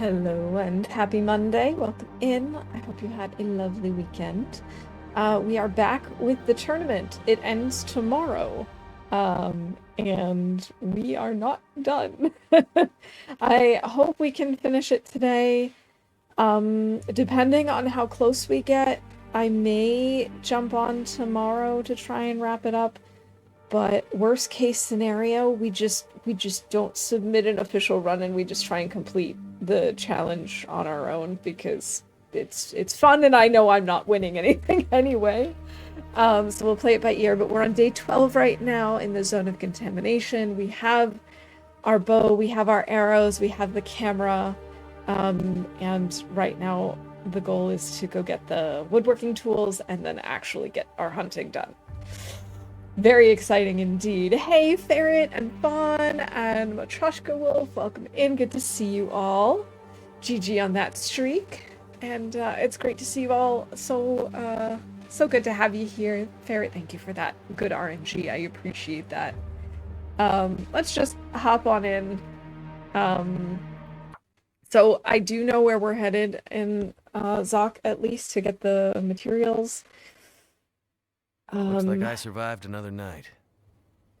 Hello and happy Monday. Welcome in. I hope you had a lovely weekend. We are back with the tournament. It ends tomorrow. And we are not done. I hope we can finish it today. Depending on how close we get, I may jump on tomorrow to try and wrap it up. But worst case scenario, we just don't submit an official run and we just try and complete the challenge on our own because it's fun and I know I'm not winning anything anyway. So we'll play it by ear, but we're on day 12 right now in the zone of contamination. We have our bow, we have our arrows, we have the camera, and right now the goal is to go get the woodworking tools and then actually get our hunting done. Very exciting indeed. Hey, Ferret and Fawn and Matryoshka Wolf, welcome in. Good to see you all. GG on that streak. And it's great to see you all. So good to have you here. Ferret, thank you for that good RNG. I appreciate that. Let's just hop on in. So I do know where we're headed in Zoc, at least, to get the materials. Looks like I survived another night.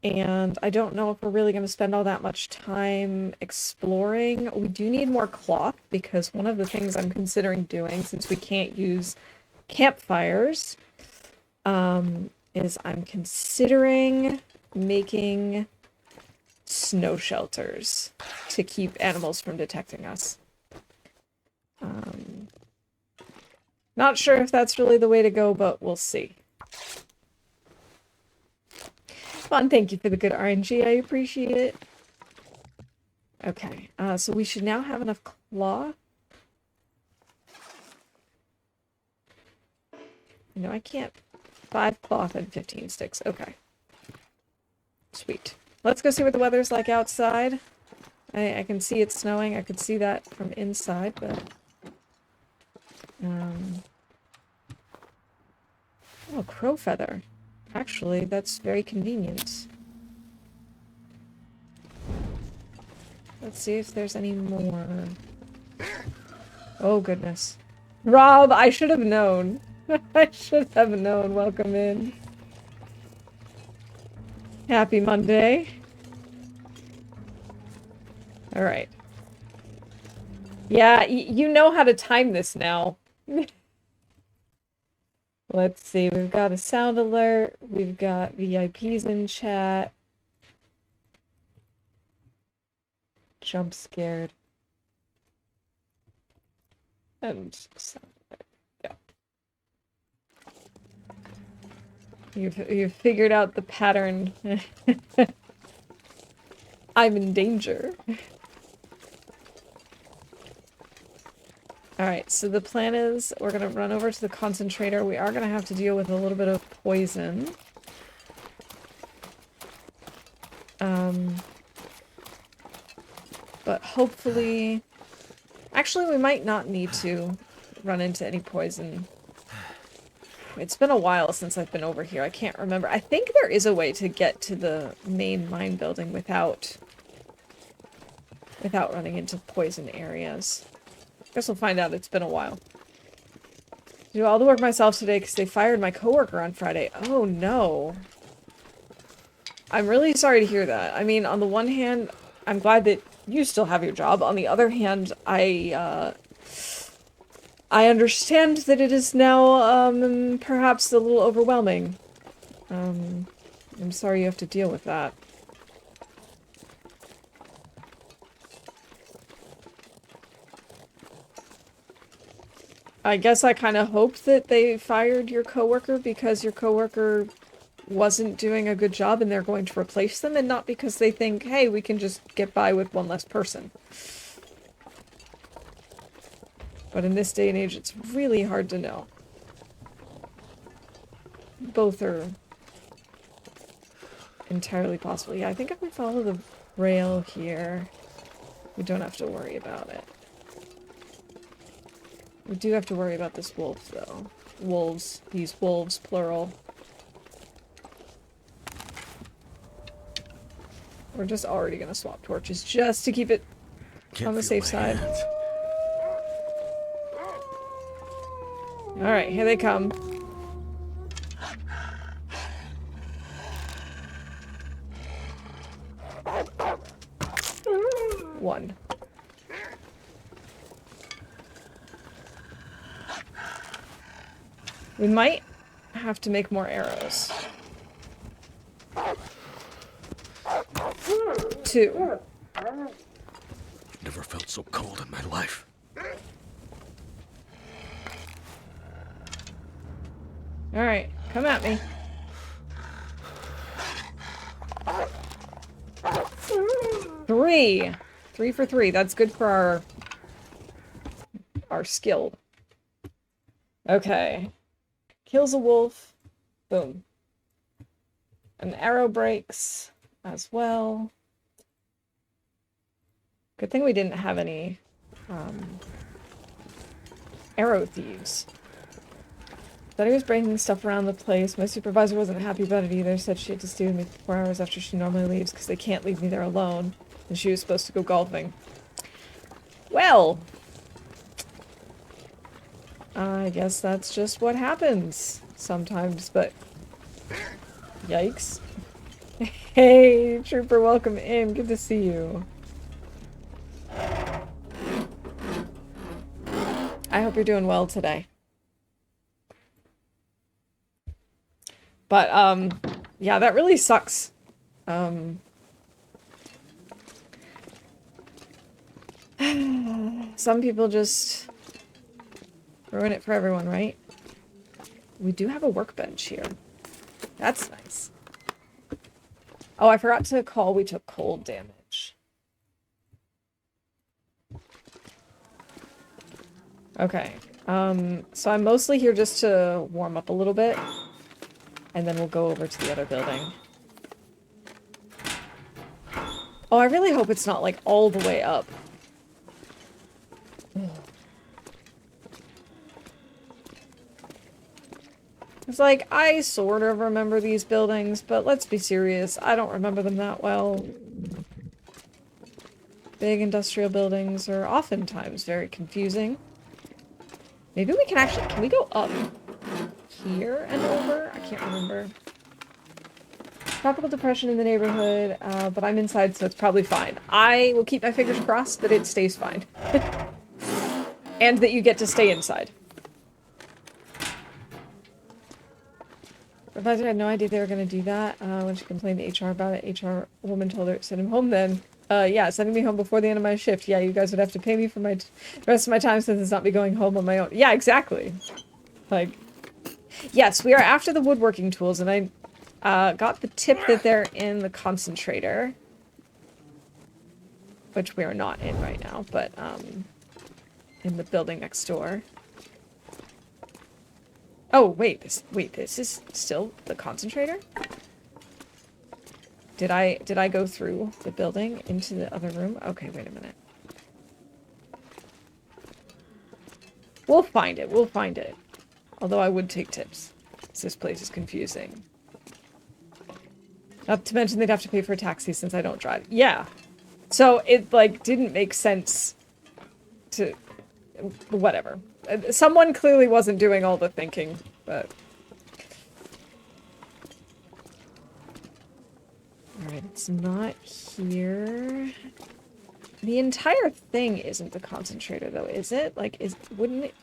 And I don't know if we're really going to spend all that much time exploring. We do need more cloth because one of the things I'm considering doing, since we can't use campfires, is I'm considering making snow shelters to keep animals from detecting us. Not sure if that's really the way to go, but we'll see. Fun, thank you for the good RNG. I appreciate it. Okay, so we should now have enough cloth. No, I can't. 5 cloth and 15 sticks. Okay. Sweet. Let's go see what the weather's like outside. I can see it snowing. I could see that from inside, but... Oh, crow feather. Actually, that's very convenient. Let's see if there's any more. Oh, goodness. Rob, I should have known. I should have known. Welcome in. Happy Monday. All right. Yeah, you know how to time this now. Let's see, we've got a sound alert, we've got VIPs in chat. Jump scared. And sound alert. Yeah. You've figured out the pattern. I'm in danger. Alright, so the plan is we're going to run over to the concentrator. We are going to have to deal with a little bit of poison. But hopefully... Actually, we might not need to run into any poison. It's been a while since I've been over here. I can't remember. I think there is a way to get to the main mine building without running into poison areas. Guess we'll find out. It's been a while. Do all the work myself today because they fired my coworker on Friday. Oh no. I'm really sorry to hear that. I mean, on the one hand, I'm glad that you still have your job. On the other hand, I understand that it is now, perhaps a little overwhelming. I'm sorry you have to deal with that. I guess I kind of hoped that they fired your coworker because your coworker wasn't doing a good job and they're going to replace them, and not because they think, hey, we can just get by with one less person. But in this day and age, it's really hard to know. Both are entirely possible. Yeah, I think if we follow the rail here, we don't have to worry about it. We do have to worry about this wolf, though. Wolves. These wolves, plural. We're just already gonna swap torches just to keep it on the safe side. Alright, here they come. One. We might have to make more arrows. 2. Never felt so cold in my life. Alright, come at me. 3. 3 for 3. That's good for our skill. Okay. Kills a wolf. Boom. An arrow breaks as well. Good thing we didn't have any arrow thieves. Thought he was breaking stuff around the place. My supervisor wasn't happy about it either. Said she had to stay with me for 4 hours after she normally leaves because they can't leave me there alone. And she was supposed to go golfing. Well, I guess that's just what happens sometimes, but yikes. Hey, Trooper, welcome in. Good to see you. I hope you're doing well today. But, yeah, that really sucks. Some people just ruin it for everyone, right? We do have a workbench here. That's nice. Oh, I forgot to call we took cold damage. Okay. So I'm mostly here just to warm up a little bit. And then we'll go over to the other building. Oh, I really hope it's not, like, all the way up. It's like, I sort of remember these buildings, but let's be serious, I don't remember them that well. Big industrial buildings are oftentimes very confusing. Maybe we can actually, can we go up here and over? I can't remember. Tropical depression in the neighborhood, but I'm inside, so it's probably fine. I will keep my fingers crossed that it stays fine. And that you get to stay inside. Advisor had no idea they were going to do that. When she complained to HR about it, HR woman told her to send him home then. Yeah, sending me home before the end of my shift. Yeah, you guys would have to pay me for the rest of my time since it's not me going home on my own. Yeah, exactly. Like, yes, we are after the woodworking tools, and I got the tip that they're in the concentrator. Which we are not in right now, but in the building next door. Oh, wait, this is still the concentrator? Did I go through the building into the other room? Okay, wait a minute. We'll find it, we'll find it. Although I would take tips, because this place is confusing. Not to mention they'd have to pay for a taxi since I don't drive. Yeah. So it, like, didn't make sense to... whatever. Someone clearly wasn't doing all the thinking, but... Alright, it's not here. The entire thing isn't the concentrator, though, is it? Like, wouldn't it...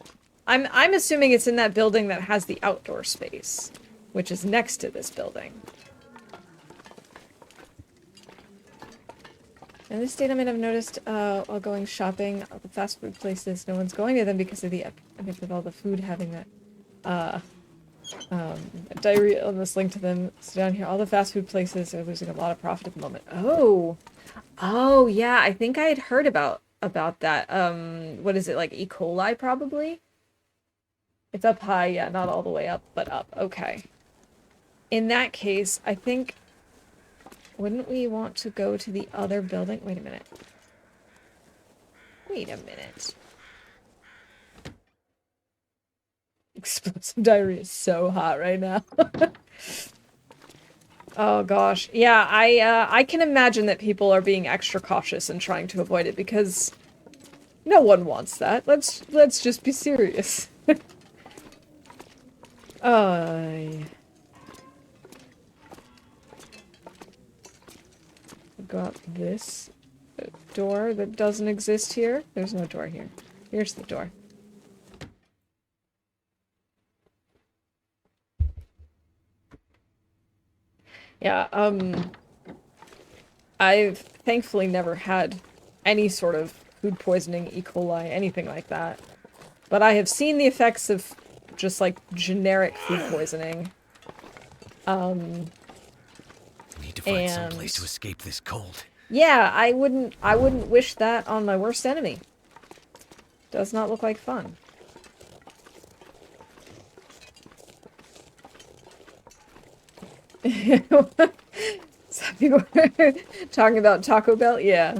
I'm assuming it's in that building that has the outdoor space, which is next to this building. In this state, I mean, I've noticed while going shopping at the fast food places, no one's going to them because of the epidemic with all the food having that diarrhea illness linked to them. So down here, all the fast food places are losing a lot of profit at the moment. Oh, yeah, I think I had heard about that. What is it, like E. coli, probably? It's up high, yeah, not all the way up, but up. Okay. In that case, I think... Wouldn't we want to go to the other building? Wait a minute. Wait a minute. Explosive diarrhea is so hot right now. Oh gosh. Yeah, I can imagine that people are being extra cautious and trying to avoid it because no one wants that. Let's just be serious. I got this door that doesn't exist here. There's no door here. Here's the door. Yeah, I've thankfully never had any sort of food poisoning, E. coli, anything like that. But I have seen the effects of just, like, generic food poisoning. Need to find some place to escape this cold. Yeah, I wouldn't wish that on my worst enemy. Does not look like fun. Some people are talking about Taco Bell? Yeah.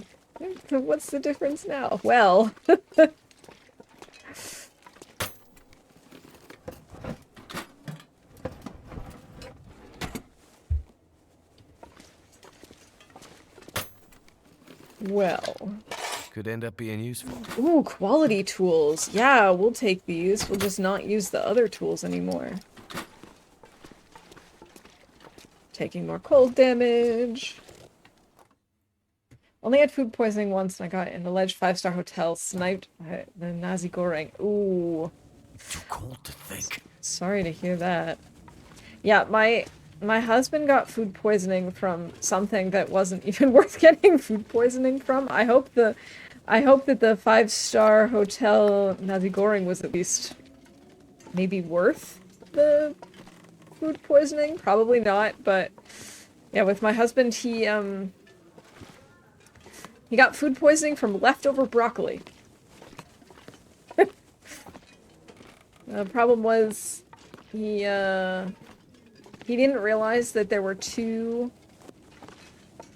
What's the difference now? Well... Well... Could end up being useful. Ooh, quality tools. Yeah, we'll take these. We'll just not use the other tools anymore. Taking more cold damage. Only had food poisoning once and I got an alleged 5-star hotel sniped by the Nazi goreng. Ooh. Too cold to think. Sorry to hear that. Yeah, my husband got food poisoning from something that wasn't even worth getting food poisoning from. I hope that the 5-star hotel Nazi goreng was at least maybe worth the food poisoning. Probably not, but yeah, with my husband, he got food poisoning from leftover broccoli. The problem was he didn't realize that there were two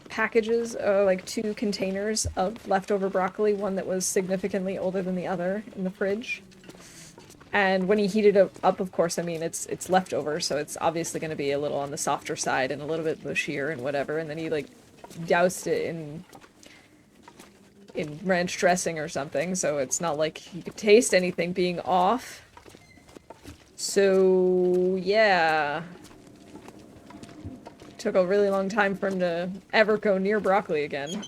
packages, like 2 containers of leftover broccoli, one that was significantly older than the other in the fridge. And when he heated it up, of course, I mean, it's leftover, so it's obviously going to be a little on the softer side and a little bit mushier and whatever, and then he, like, doused it in ranch dressing or something, so it's not like you could taste anything being off. So, yeah. Took a really long time for him to ever go near broccoli again.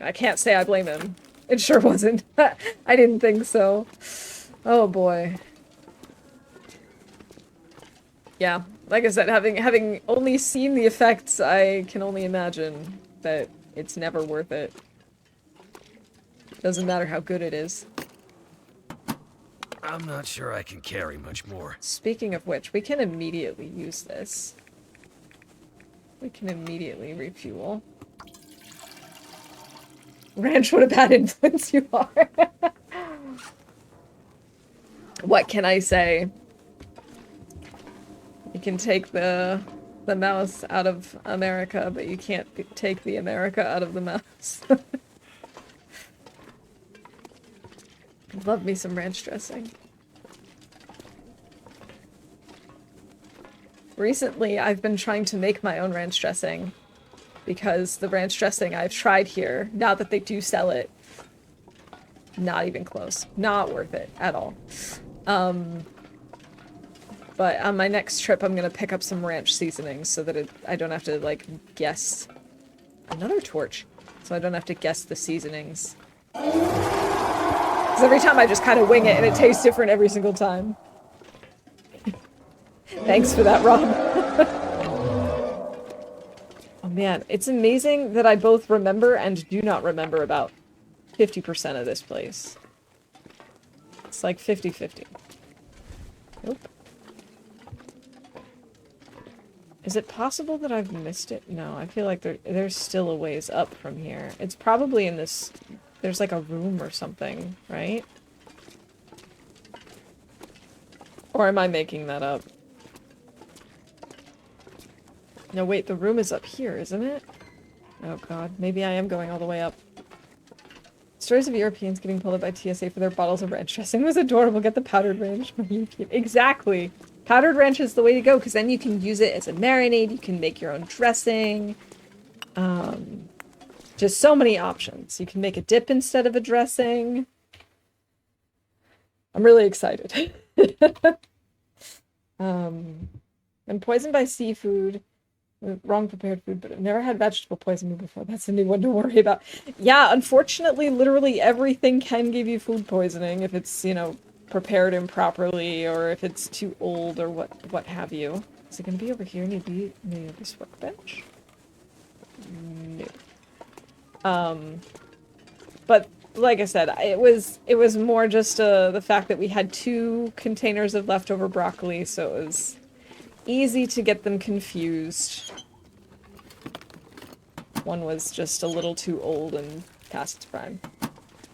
I can't say I blame him. It sure wasn't. I didn't think so. Oh boy. Yeah, like I said, having only seen the effects, I can only imagine that it's never worth it. Doesn't matter how good it is. I'm not sure I can carry much more. Speaking of which, we can immediately use this. We can immediately refuel. Ranch, what a bad influence you are. What can I say? You can take the mouse out of America, but you can't take the America out of the mouse. Love me some ranch dressing. Recently, I've been trying to make my own ranch dressing because the ranch dressing I've tried here, now that they do sell it, not even close. Not worth it at all. But on my next trip, I'm gonna pick up some ranch seasonings so that I don't have to, like, guess... Another torch. So I don't have to guess the seasonings. Because every time I just kind of wing it and it tastes different every single time. Thanks for that, Rob. Oh man, it's amazing that I both remember and do not remember about 50% of this place. It's like 50-50. Nope. Is it possible that I've missed it? No, I feel like there's still a ways up from here. It's probably in this... There's like a room or something, right? Or am I making that up? No, wait, the room is up here, isn't it? Oh god, maybe I am going all the way up. Stories of Europeans getting pulled up by TSA for their bottles of ranch dressing was adorable. Get the powdered ranch from YouTube. Exactly! Powdered ranch is the way to go, because then you can use it as a marinade, you can make your own dressing. Just so many options. You can make a dip instead of a dressing. I'm really excited. I'm poisoned by seafood. Wrong prepared food, but I've never had vegetable poisoning before. That's a new one to worry about. Yeah, unfortunately, literally everything can give you food poisoning if it's, you know, prepared improperly or if it's too old or what have you. Is it gonna be over here near this workbench? No. But like I said, it was more just the fact that we had 2 containers of leftover broccoli, so it was easy to get them confused. One was just a little too old and past its prime.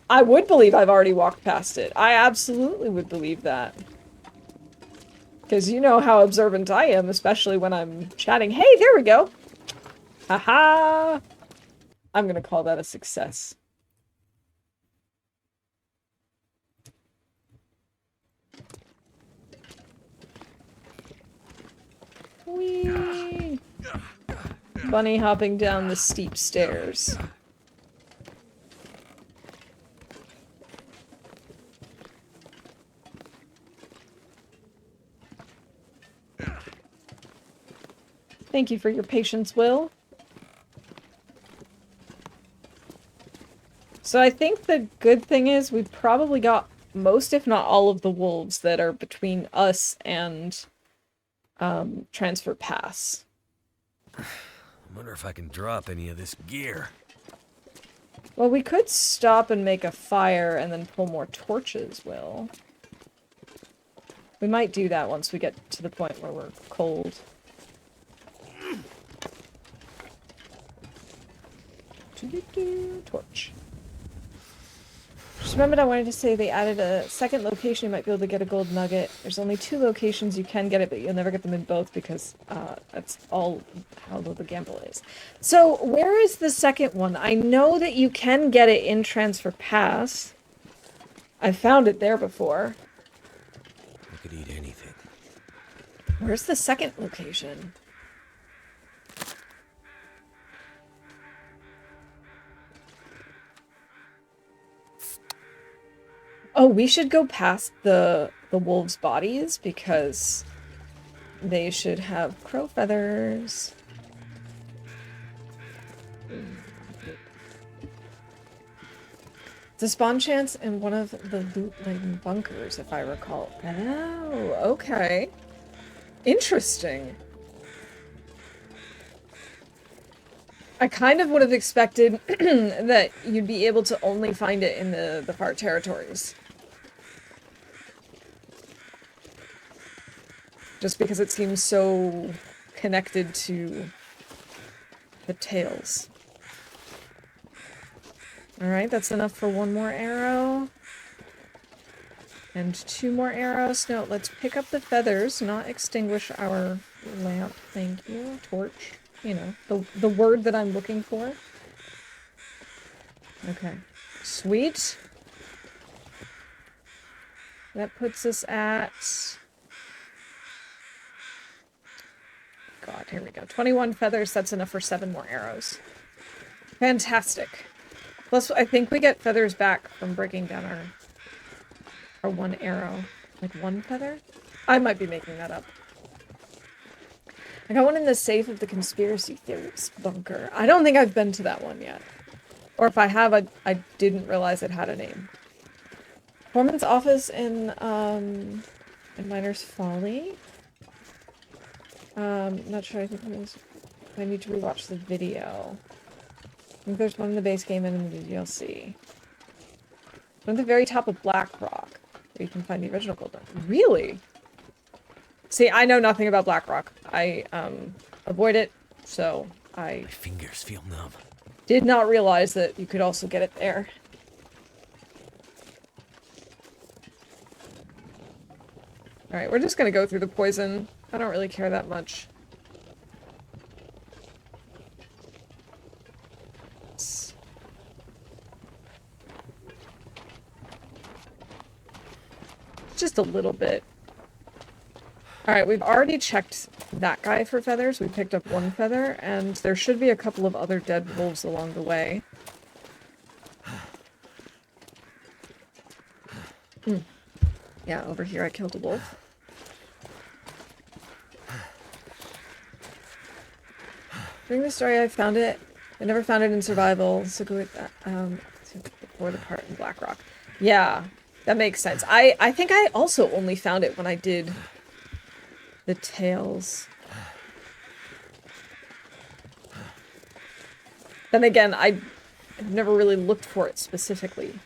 I would believe I've already walked past it. I absolutely would believe that. Because you know how observant I am, especially when I'm chatting. Hey, there we go! Haha! I'm gonna call that a success. Whee! Bunny hopping down the steep stairs. Thank you for your patience, Will. So I think the good thing is we've probably got most, if not all, of the wolves that are between us and Transfer Pass. I wonder if I can drop any of this gear. Well, we could stop and make a fire and then pull more torches, Will. We might do that once we get to the point where we're cold. Torch. Just remembered I wanted to say they added a second location you might be able to get a gold nugget. There's only 2 locations you can get it, but you'll never get them in both because that's all how low the gamble is. So where is the second one? I know that you can get it in Transfer Pass. I found it there before. I could eat anything. Where's the second location? Oh, we should go past the wolves' bodies because they should have crow feathers. The spawn chance in one of the loot-laden bunkers, if I recall. Oh, okay. Interesting. I kind of would have expected that you'd be able to only find it in the far territories. Just because it seems so connected to the tails. Alright, that's enough for 1 more arrow. And 2 more arrows. No, let's pick up the feathers, not extinguish our lamp. Thank you. Torch. You know, the word that I'm looking for. Okay. Sweet. That puts us at... God, here we go. 21 feathers, that's enough for 7 more arrows. Fantastic. Plus, I think we get feathers back from breaking down our 1 arrow. Like 1 feather? I might be making that up. I got one in the safe of the conspiracy theories bunker. I don't think I've been to that one yet. Or if I have, I didn't realize it had a name. Foreman's office in Miner's Folly. Not sure, I think I need to rewatch the video. I think there's one in the base game and in the DLC. One at the very top of Black Rock, where you can find the original gold. Really? See, I know nothing about Black Rock. I avoid it, so I... My fingers feel numb. Did not realize that you could also get it there. Alright, we're just gonna go through the poison. I don't really care that much. Just a little bit. Alright, we've already checked that guy for feathers. We picked up 1 feather, and there should be a couple of other dead wolves along the way. Yeah, over here I killed a wolf. During the story I found it. I never found it in survival, so go with that. Before the part in Blackrock. Yeah, that makes sense. I think I also only found it when I did the Tales. Then again, I've never really looked for it specifically.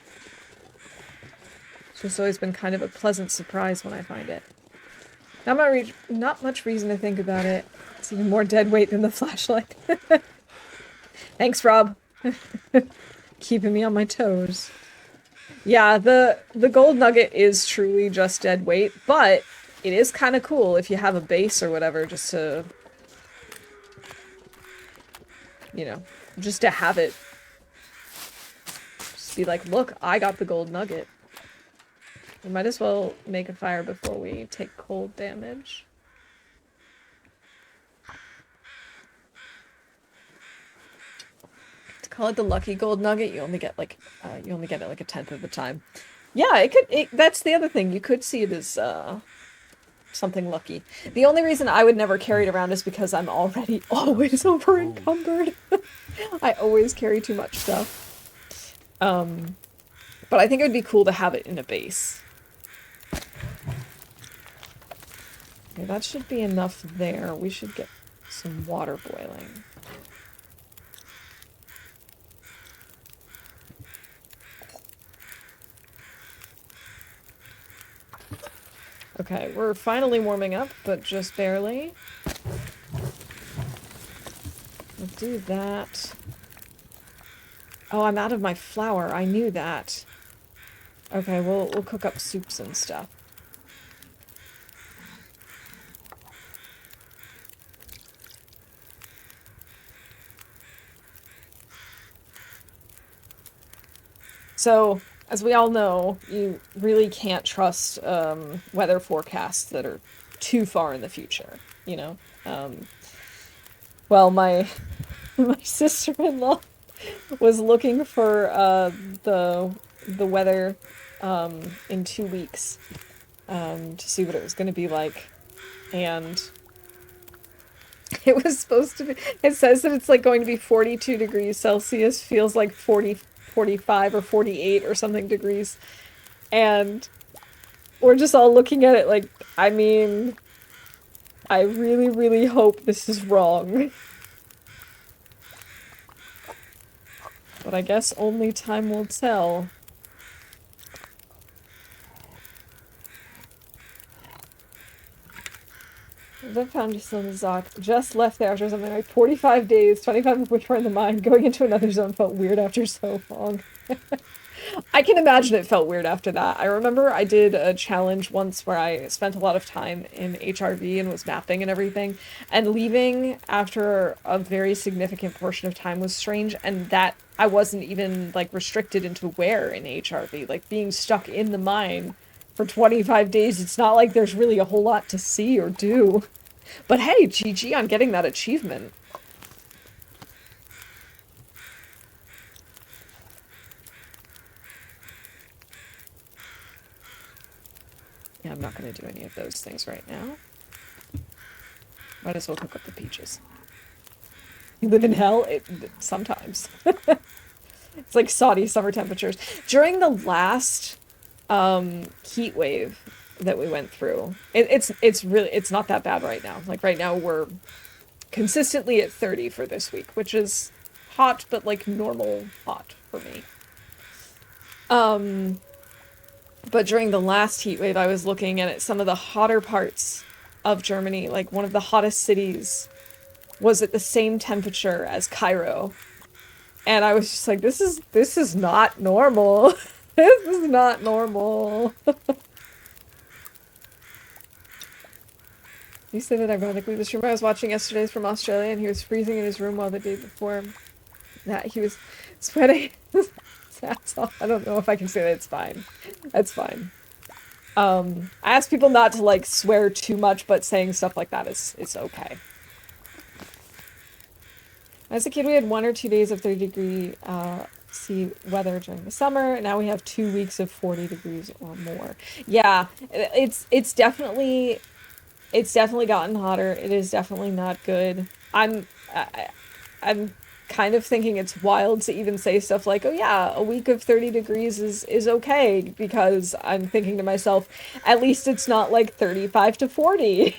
It's just always been kind of a pleasant surprise when I find it. Not much reason to think about it. It's even more dead weight than the flashlight. Thanks, Rob. Keeping me on my toes. Yeah, the gold nugget is truly just dead weight, but it is kind of cool if you have a base or whatever, just to, you know, just to have it. Just be like, look, I got the gold nugget. We might as well make a fire before we take cold damage. To call it the lucky gold nugget, you only get like it like a 1/10 of the time. Yeah, that's the other thing. You could see it as something lucky. The only reason I would never carry it around is because I'm already always over encumbered. I always carry too much stuff. But I think it would be cool to have it in a base. Okay, that should be enough there. We should get some water boiling. Okay, we're finally warming up, but just barely. We'll do that. Oh, I'm out of my flour. I knew that. Okay, we'll cook up soups and stuff. So, as we all know, you really can't trust weather forecasts that are too far in the future, you know? Well, my sister-in-law was looking for the weather in 2 weeks to see what it was going to be like, and it was supposed to be, it says that it's like going to be 42 degrees Celsius, feels like 45 or 48 or something degrees, and we're just all looking at it like, I mean, I really, really hope this is wrong. But I guess only time will tell. I found you still in the Zoc. Just left there after something like 45 days, 25 of which were in the mine. Going into another zone felt weird after so long. I can imagine it felt weird after that. I remember I did a challenge once where I spent a lot of time in HRV and was mapping and everything, and leaving after a very significant portion of time was strange, and that I wasn't even, like, restricted into where in HRV. Like, being stuck in the mine for 25 days, it's not like there's really a whole lot to see or do. But hey, GG on getting that achievement. Yeah, I'm not going to do any of those things right now. Might as well cook up the peaches. You live in hell? Sometimes. It's like Saudi summer temperatures. During the last heat wave that we went through, it's not that bad right now. Like right now we're consistently at 30 for this week, which is hot, but like normal hot for me. But during the last heat wave, I was looking at some of the hotter parts of Germany. Like one of the hottest cities was at the same temperature as Cairo. And I was just like, this is not normal. This is not normal. You said it ironically. The streamer I was watching yesterday's from Australia, and he was freezing in his room while the day before that he was sweating. That's all. I don't know if I can say that. It's fine. That's fine. I ask people not to like swear too much, but saying stuff like that is okay. As a kid, we had 1 or 2 days of 30-degree see weather during the summer. Now we have 2 weeks of 40 degrees or more. Yeah, it's definitely gotten hotter. It is definitely not good. I'm kind of thinking it's wild to even say stuff like, "Oh yeah, a week of 30 degrees is okay," because I'm thinking to myself, at least it's not like 35 to 40.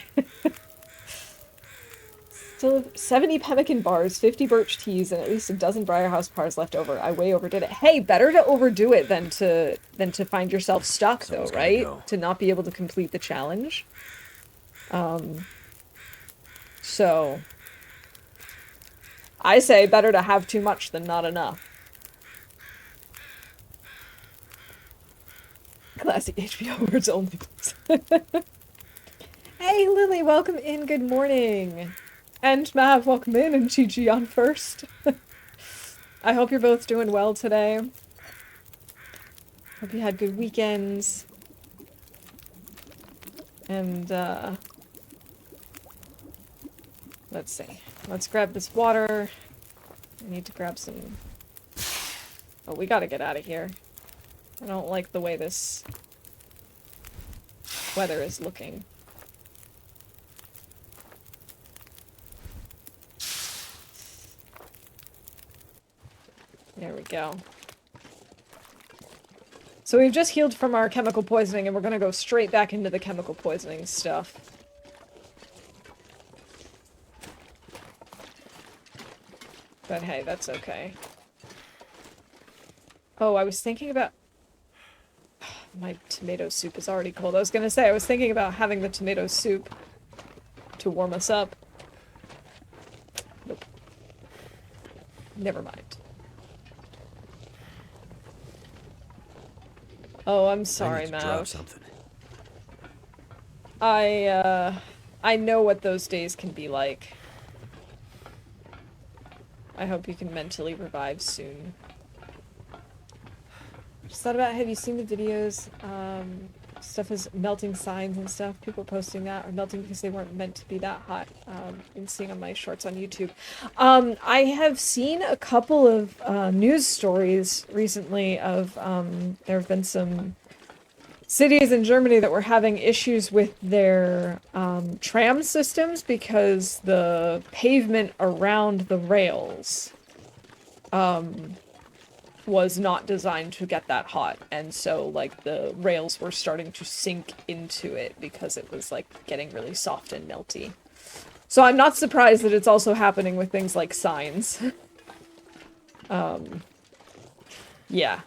Still 70 pemmican bars, 50 birch teas, and at least a dozen Briarhouse bars left over. I way overdid it. Hey, better to overdo it than to find yourself stuck, Someone's though, gotta right? go. To not be able to complete the challenge. So I say better to have too much than not enough. Classic HBO words only, please. Hey, Lily, welcome in. Good morning. And Mav, welcome in, and Chi on first. I hope you're both doing well today. Hope you had good weekends. And, let's see. Let's grab this water. I need to grab some... Oh, we gotta get out of here. I don't like the way this weather is looking. There we go. So we've just healed from our chemical poisoning, and we're gonna go straight back into the chemical poisoning stuff. But hey, that's okay. Oh, I was thinking about... My tomato soup is already cold. I was gonna say, I was thinking about having the tomato soup to warm us up. Nope. Never mind. Oh, I'm sorry, I need to drop Mav. something. I know what those days can be like. I hope you can mentally revive soon. Just thought about, have you seen the videos? Stuff is melting signs and stuff. People posting that are melting because they weren't meant to be that hot. Been seeing on my shorts on YouTube. I have seen a couple of news stories recently of there have been some cities in Germany that were having issues with their tram systems because the pavement around the rails was not designed to get that hot, and so like the rails were starting to sink into it because it was like getting really soft and melty. So I'm not surprised that it's also happening with things like signs. Yeah.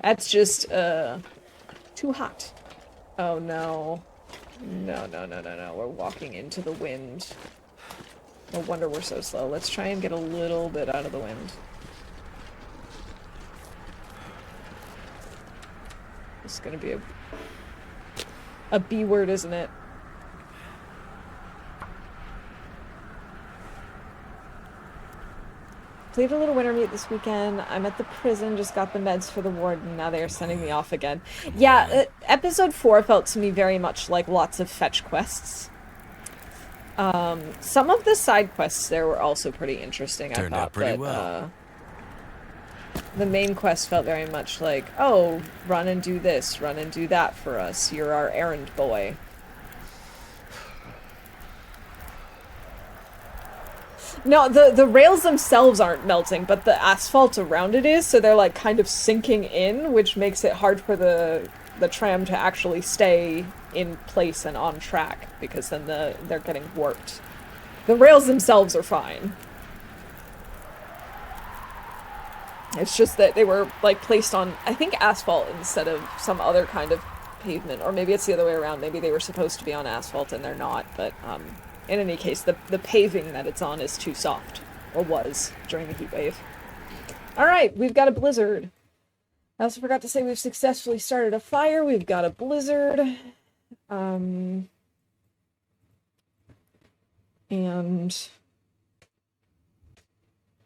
That's just too hot. Oh no. No. We're walking into the wind. No wonder we're so slow. Let's try and get a little bit out of the wind. It's gonna be a B word, isn't it? Played a little winter meat this weekend. I'm at the prison, just got the meds for the ward, and now they are sending me off again. Yeah, episode 4 felt to me very much like lots of fetch quests. Some of the side quests there were also pretty interesting, I Turned thought, out pretty but well. the main quest felt very much like, oh, run and do this, run and do that for us. You're our errand boy. No, the rails themselves aren't melting, but the asphalt around it is, so they're like kind of sinking in, which makes it hard for the tram to actually stay in place and on track, because then they're getting warped. The rails themselves are fine. It's just that they were like placed on, I think, asphalt instead of some other kind of pavement, or maybe it's the other way around. Maybe they were supposed to be on asphalt and they're not, but in any case, the paving that it's on is too soft, or was, during the heat wave. Alright, we've got a blizzard. I also forgot to say we've successfully started a fire. We've got a blizzard. And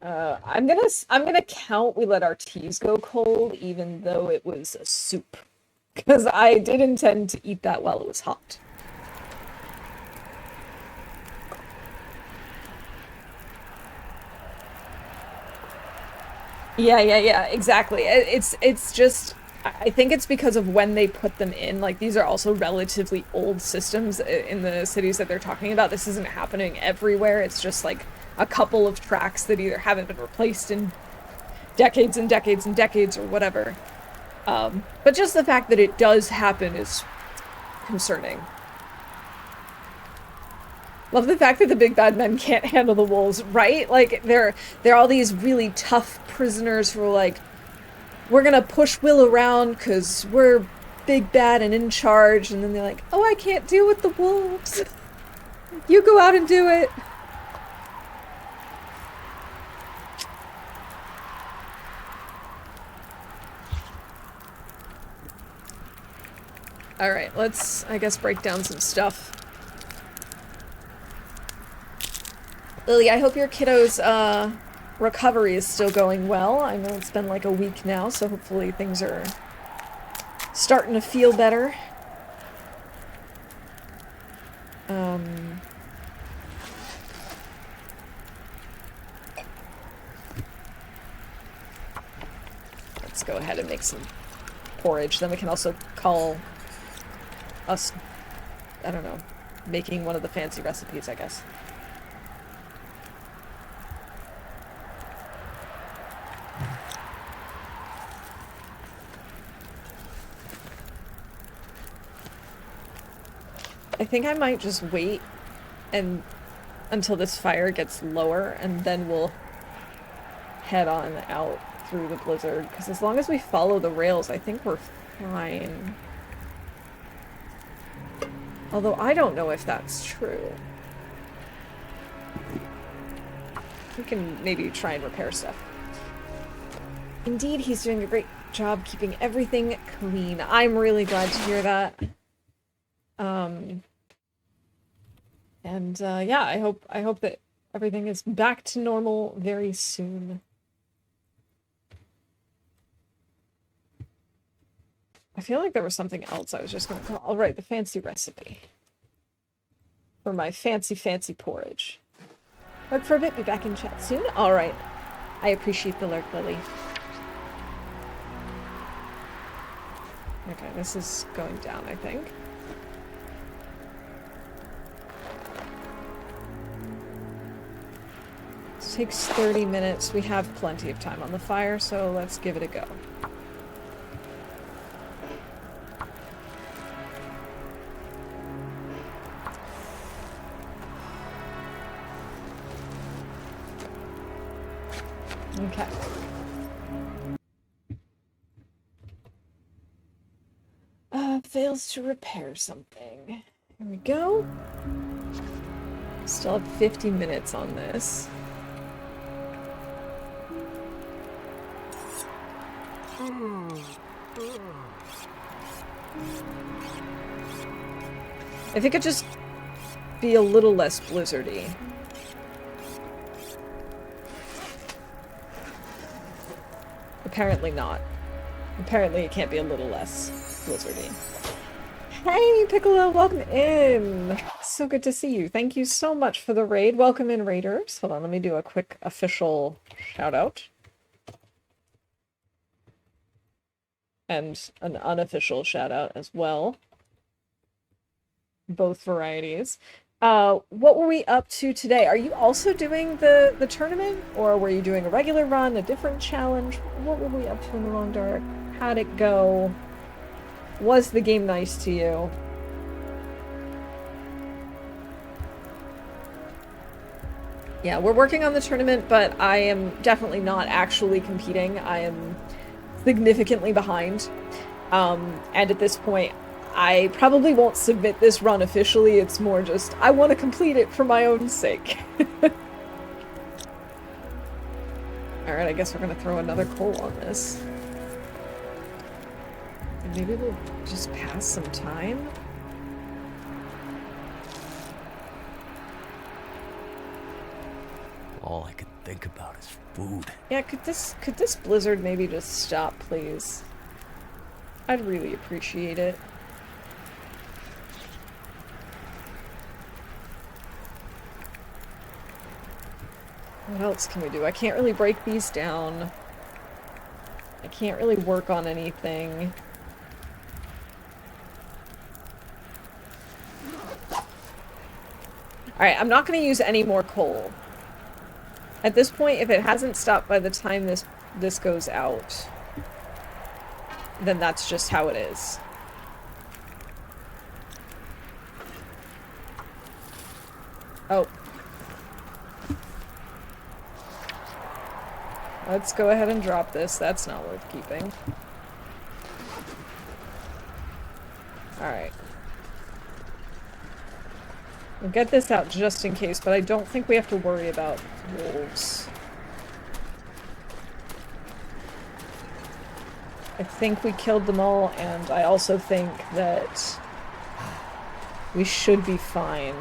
I'm gonna count we let our teas go cold, even though it was a soup, because I did intend to eat that while it was hot. Yeah, exactly. It's just I think it's because of when they put them in. Like these are also relatively old systems in the cities that they're talking about. This isn't happening everywhere. It's just like a couple of tracks that either haven't been replaced in decades and decades and decades or whatever. But just the fact that it does happen is concerning. Love the fact that the big bad men can't handle the wolves, right? Like they're all these really tough prisoners who are like, we're gonna push Will around because we're big bad and in charge, and then they're like, oh, I can't deal with the wolves. You go out and do it. All right, let's, I guess, break down some stuff. Lily, I hope your kiddo's recovery is still going well. I know it's been like a week now, so hopefully things are starting to feel better. Let's go ahead and make some porridge. Then we can also call us, I don't know, making one of the fancy recipes, I guess. I think I might just wait and until this fire gets lower, and then we'll head on out through the blizzard, because as long as we follow the rails, I think we're fine. Although I don't know if that's true. We can maybe try and repair stuff. Indeed, he's doing a great job keeping everything clean. I'm really glad to hear that. Yeah, I hope that everything is back to normal very soon. I feel like there was something else I was just gonna call. I'll write the fancy recipe for my fancy porridge. Lurk for a bit, be back in chat soon. Alright. I appreciate the lurk, Lily. Okay, this is going down, I think. This takes 30 minutes. We have plenty of time on the fire, so let's give it a go. Okay. Fails to repair something. Here we go. Still have 50 minutes on this. If it could just be a little less blizzardy. Apparently not. Apparently it can't be a little less blizzardy. Hey, Piccolo, welcome in! So good to see you. Thank you so much for the raid. Welcome in, raiders. Hold on, let me do a quick official shout-out. And an unofficial shout-out as well. Both varieties. What were we up to today? Are you also doing the tournament? Or were you doing a regular run, a different challenge? What were we up to in the Long Dark? How'd it go? Was the game nice to you? Yeah, we're working on the tournament, but I am definitely not actually competing. I am significantly behind. And at this point, I probably won't submit this run officially. It's more just, I want to complete it for my own sake. Alright, I guess we're gonna throw another coal on this. And maybe we'll just pass some time? All I could think about is food. Yeah, could this blizzard maybe just stop, please? I'd really appreciate it. What else can we do? I can't really break these down. I can't really work on anything. Alright, I'm not going to use any more coal. At this point, if it hasn't stopped by the time this goes out, then that's just how it is. Oh. Let's go ahead and drop this. That's not worth keeping. Alright. We'll get this out just in case, but I don't think we have to worry about wolves. I think we killed them all, and I also think that we should be fine.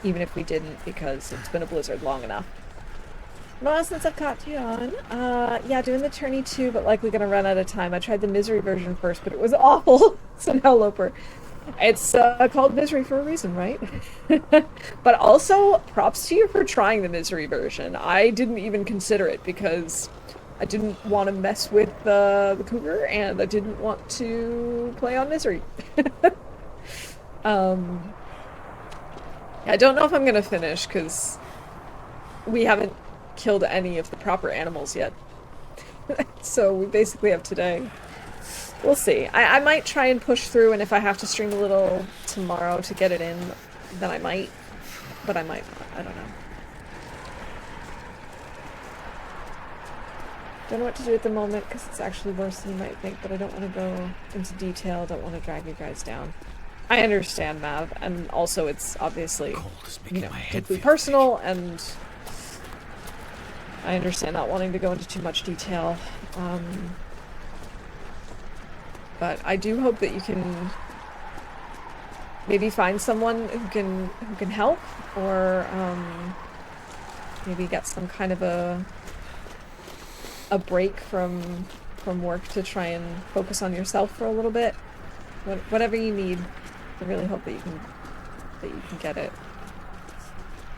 Even if we didn't, because it's been a blizzard long enough. Well, since I've caught you on, yeah, doing the tourney too, but likely gonna run out of time. I tried the misery version first, but it was awful. So now Loper. It's called misery for a reason, right? But also, props to you for trying the misery version. I didn't even consider it because I didn't want to mess with the cougar, and I didn't want to play on misery. I don't know if I'm gonna finish, because we haven't killed any of the proper animals yet. So we basically have today. We'll see. I might try and push through, and if I have to stream a little tomorrow to get it in, then I might. But I might not. I don't know. Don't know what to do at the moment, because it's actually worse than you might think, but I don't want to go into detail. Don't want to drag you guys down. I understand, Mav, and also it's obviously, you know, deeply personal, and I understand not wanting to go into too much detail. But I do hope that you can maybe find someone who can help, or maybe get some kind of a break from work to try and focus on yourself for a little bit. Whatever you need, I really hope that you can get it.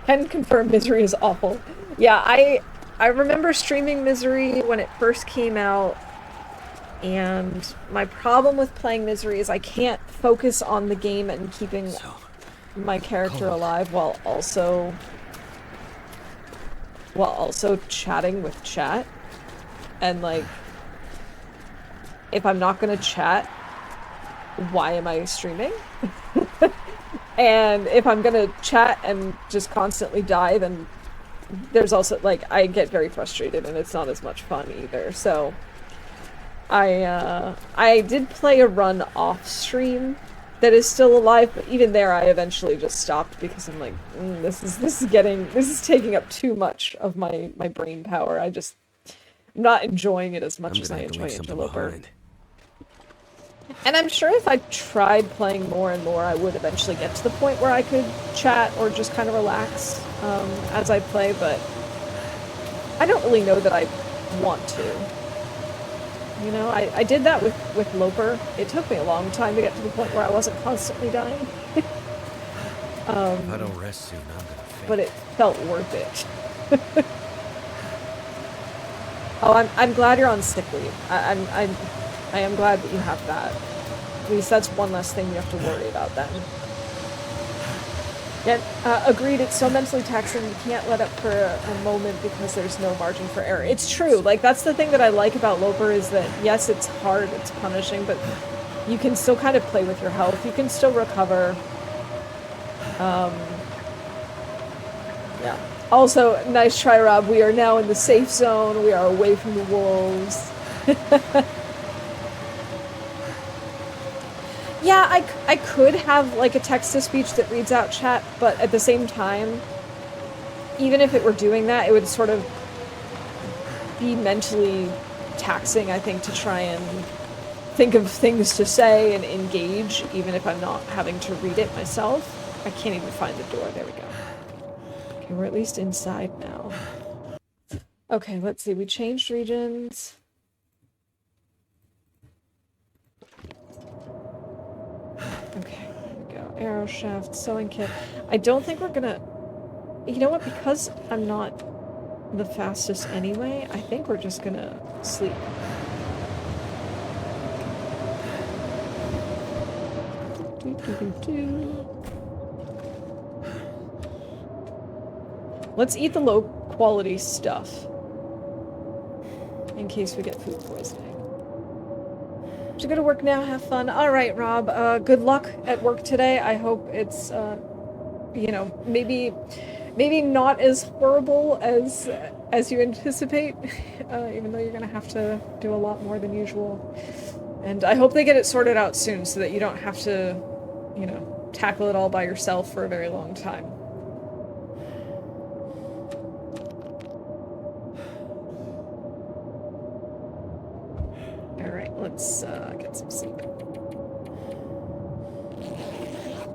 Can confirm misery is awful. Yeah, I remember streaming misery when it first came out. And my problem with playing misery is I can't focus on the game and keeping my character alive while also chatting with chat. And like, if I'm not gonna chat, why am I streaming? And if I'm gonna chat and just constantly die, then there's also, like, I get very frustrated and it's not as much fun either. So I did play a run off stream that is still alive, but even there I eventually just stopped because I'm like, this is taking up too much of my brain power. I'm not enjoying it as much as I enjoy Interloper. And I'm sure if I tried playing more and more, I would eventually get to the point where I could chat or just kind of relax as I play, but I don't really know that I want to. You know, I did that with Loper. It took me a long time to get to the point where I wasn't constantly dying. If I don't rest soon, I'm gonna faint. But it felt worth it. Oh, I'm glad you're on sick leave. I am glad that you have that. At least that's one less thing you have to worry about then. Yeah, agreed, it's so mentally taxing, you can't let up for a moment because there's no margin for error. It's true, like, that's the thing that I like about Loper is that, yes, it's hard, it's punishing, but you can still kind of play with your health, you can still recover. Yeah. Also, nice try, Rob, we are now in the safe zone, we are away from the wolves. Yeah, I could have, like, a text-to-speech that reads out chat, but at the same time, even if it were doing that, it would sort of be mentally taxing, I think, to try and think of things to say and engage, even if I'm not having to read it myself. I can't even find the door. There we go. Okay, we're at least inside now. Okay, let's see. We changed regions. Okay, here we go. Arrow shaft, sewing kit. I don't think we're gonna... You know what? Because I'm not the fastest anyway, I think we're just gonna sleep. Let's eat the low quality stuff. In case we get food poisoning. So go to work now, have fun. Alright, Rob, good luck at work today. I hope it's, you know, maybe not as horrible as you anticipate, even though you're gonna have to do a lot more than usual. And I hope they get it sorted out soon so that you don't have to, you know, tackle it all by yourself for a very long time. Alright, let's get some sleep.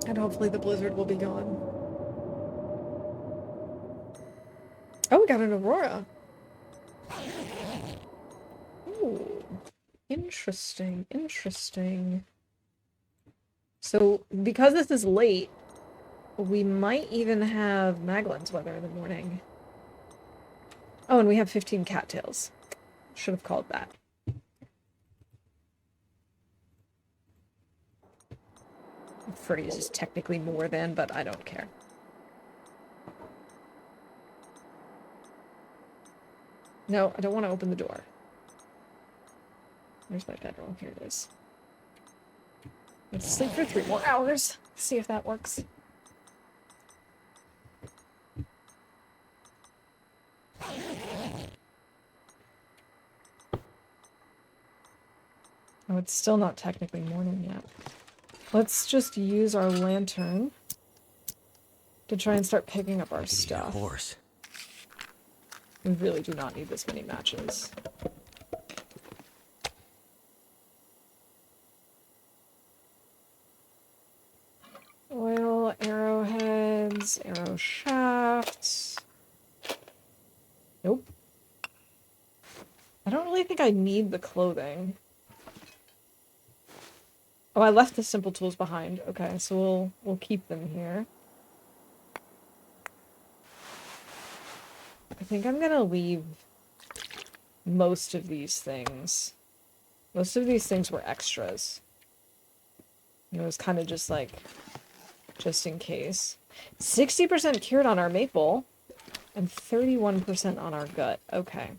And hopefully the blizzard will be gone. Oh, we got an aurora. Ooh. Interesting, interesting. So, because this is late, we might even have Maglin's weather in the morning. Oh, and we have 15 cattails. Should have called that. 30 is technically more than, but I don't care. No, I don't want to open the door. Where's my bedroll? Here it is. Let's sleep for 3 more hours. See if that works. Oh, it's still not technically morning yet. Let's just use our lantern to try and start picking up our stuff. Horse. We really do not need this many matches. Oil, arrowheads, arrow shafts. Nope. I don't really think I need the clothing. Oh, I left the simple tools behind. Okay, so we'll keep them here. I think I'm gonna leave most of these things. Most of these things were extras. It was kind of just like, just in case. 60% cured on our maple, and 31% on our gut. Okay.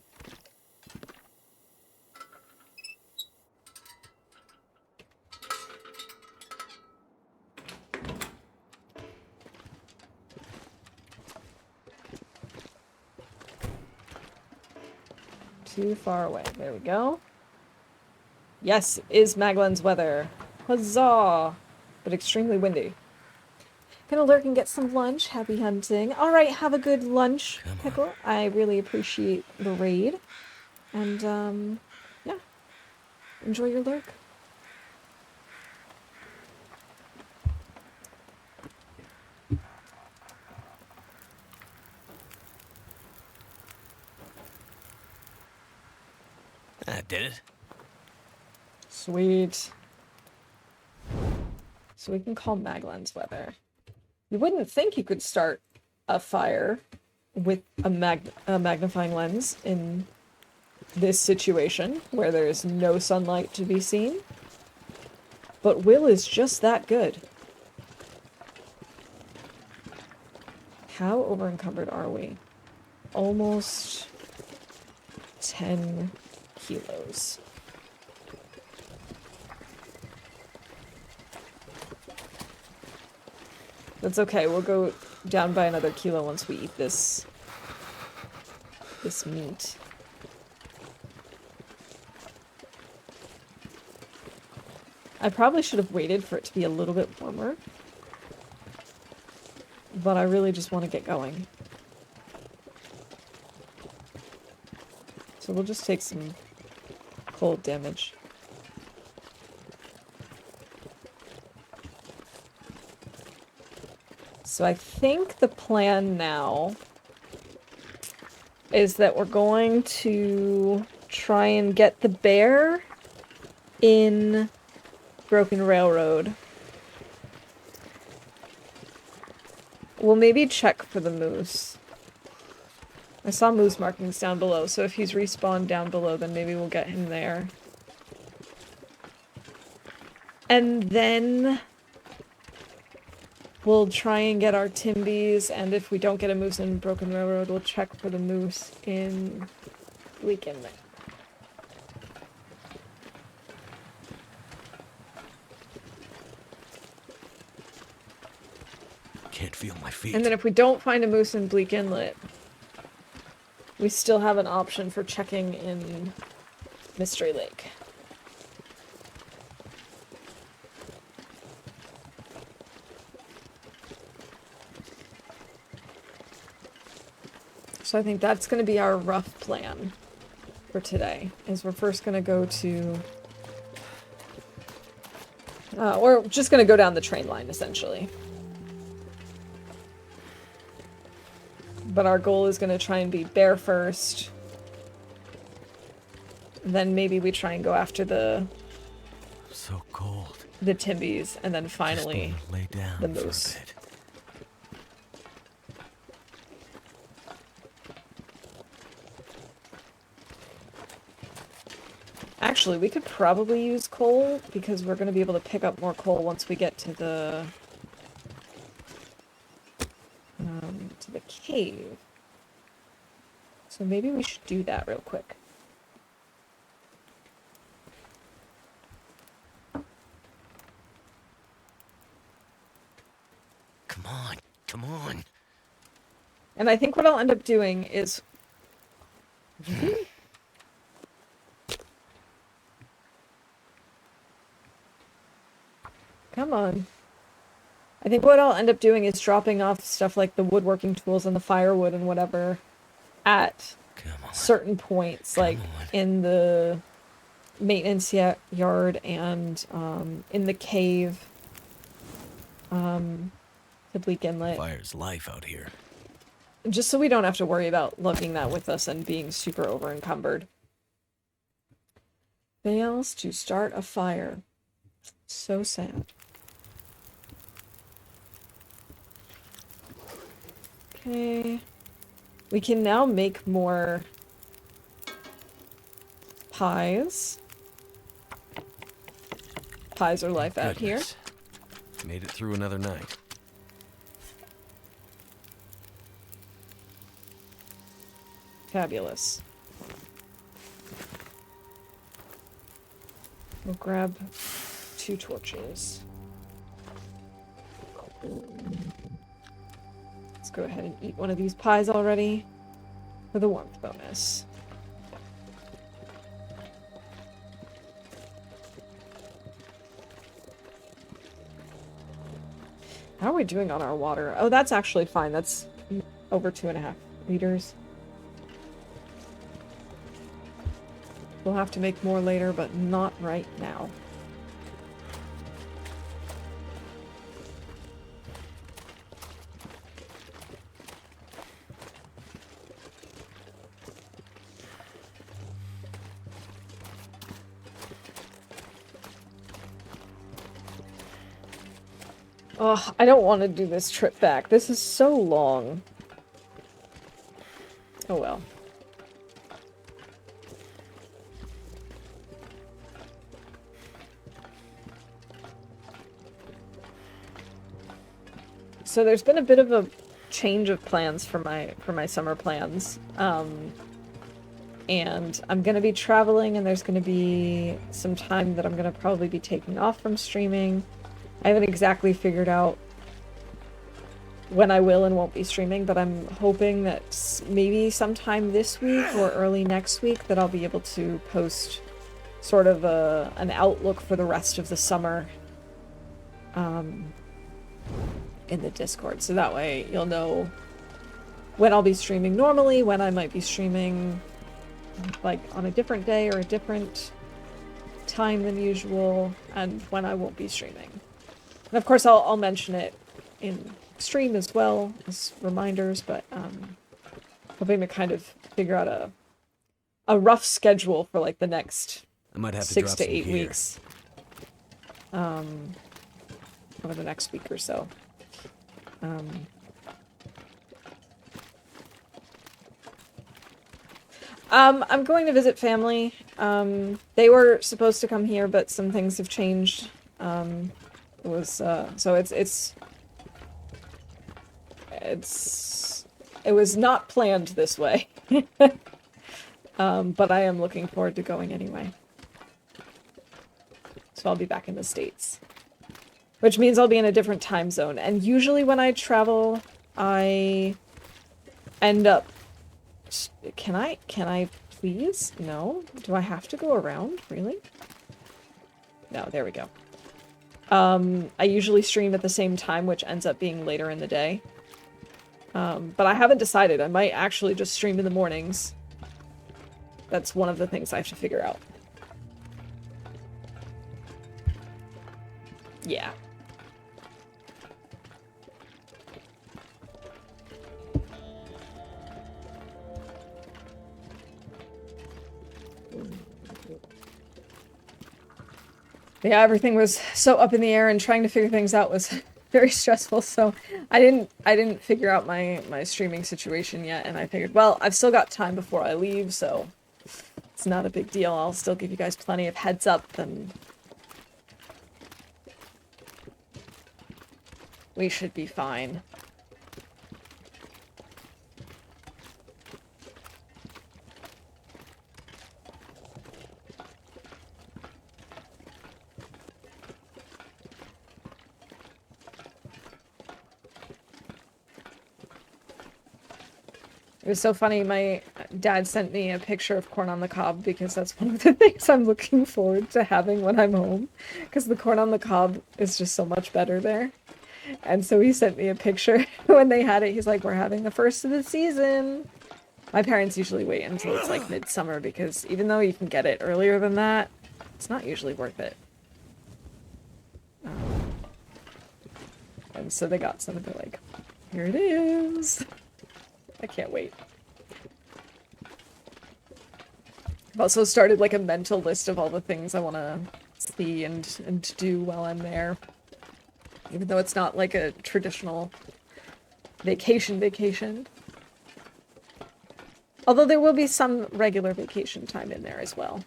Too far away. There we go. Yes, is Maglin's weather. Huzzah! But extremely windy. Gonna lurk and get some lunch. Happy hunting. Alright, have a good lunch, Pickle. I really appreciate the raid. And, yeah. Enjoy your lurk. That did it. Sweet. So we can call Maglin's weather. You wouldn't think you could start a fire with a magnifying lens in this situation where there is no sunlight to be seen. But Will is just that good. How over-encumbered are we? Almost 10 kilos. That's okay, we'll go down by another kilo once we eat this meat. I probably should have waited for it to be a little bit warmer. But I really just want to get going. So we'll just take some cold damage. So I think the plan now is that we're going to try and get the bear in Broken Railroad. We'll maybe check for the moose. I saw moose markings down below, so if he's respawned down below, then maybe we'll get him there. And then we'll try and get our Timbies, and if we don't get a moose in Broken Railroad, we'll check for the moose in Bleak Inlet. Can't feel my feet. And then if we don't find a moose in Bleak Inlet, we still have an option for checking in Mystery Lake. So I think that's going to be our rough plan for today, is we're first going to go to... we're just going to go down the train line, essentially. But our goal is going to try and be bear first. Then maybe we try and go after the... So cold. The Timbies, and then finally Just lay down the moose. for a bit. Actually, we could probably use coal, because we're going to be able to pick up more coal once we get to the cave. So maybe we should do that real quick. Come on, come on. And I think what I'll end up doing is... Come on. I think what I'll end up doing is dropping off stuff like the woodworking tools and the firewood and whatever at certain points, like in the maintenance yard and in the cave, the Bleak Inlet. Fire's life out here. Just so we don't have to worry about lugging that with us and being super over encumbered. Fails to start a fire. So sad. Okay. We can now make more pies. Pies are life out here. Made it through another night. Fabulous. We'll grab 2 torches. Let's go ahead and eat one of these pies already for the warmth bonus. How are we doing on our water? Oh, that's actually fine. That's over 2.5 liters. We'll have to make more later, but not right now. Oh, I don't want to do this trip back. This is so long. Oh well. So there's been a bit of a change of plans for my summer plans. And I'm going to be traveling, and there's going to be some time that I'm going to probably be taking off from streaming. I haven't exactly figured out when I will and won't be streaming, but I'm hoping that maybe sometime this week or early next week that I'll be able to post sort of an outlook for the rest of the summer in the Discord. So that way you'll know when I'll be streaming normally, when I might be streaming like on a different day or a different time than usual, and when I won't be streaming. And of course I'll mention it in stream as well as reminders, but hoping to kind of figure out a rough schedule for like the next I might have 6 to 8 here. weeks. Over the next week or so. I'm going to visit family. They were supposed to come here, but some things have changed. It was, so it was not planned this way. But I am looking forward to going anyway. So I'll be back in the States. Which means I'll be in a different time zone. And usually when I travel, I end up... Can I please? No? Do I have to go around? Really? No, there we go. I usually stream at the same time, which ends up being later in the day. But I haven't decided. I might actually just stream in the mornings. That's one of the things I have to figure out. Yeah. Yeah, everything was so up in the air, and trying to figure things out was very stressful, so I didn't figure out my streaming situation yet, and I figured, well, I've still got time before I leave, so it's not a big deal. I'll still give you guys plenty of heads up, and we should be fine. It was so funny, my dad sent me a picture of corn on the cob because that's one of the things I'm looking forward to having when I'm home. Because the corn on the cob is just so much better there. And so he sent me a picture when they had it. He's like, we're having the first of the season. My parents usually wait until it's like midsummer because even though you can get it earlier than that, it's not usually worth it. And so they got some and they're like, here it is. I can't wait. I've also started like a mental list of all the things I want to see and do while I'm there. Even though it's not like a traditional vacation. Although there will be some regular vacation time in there as well.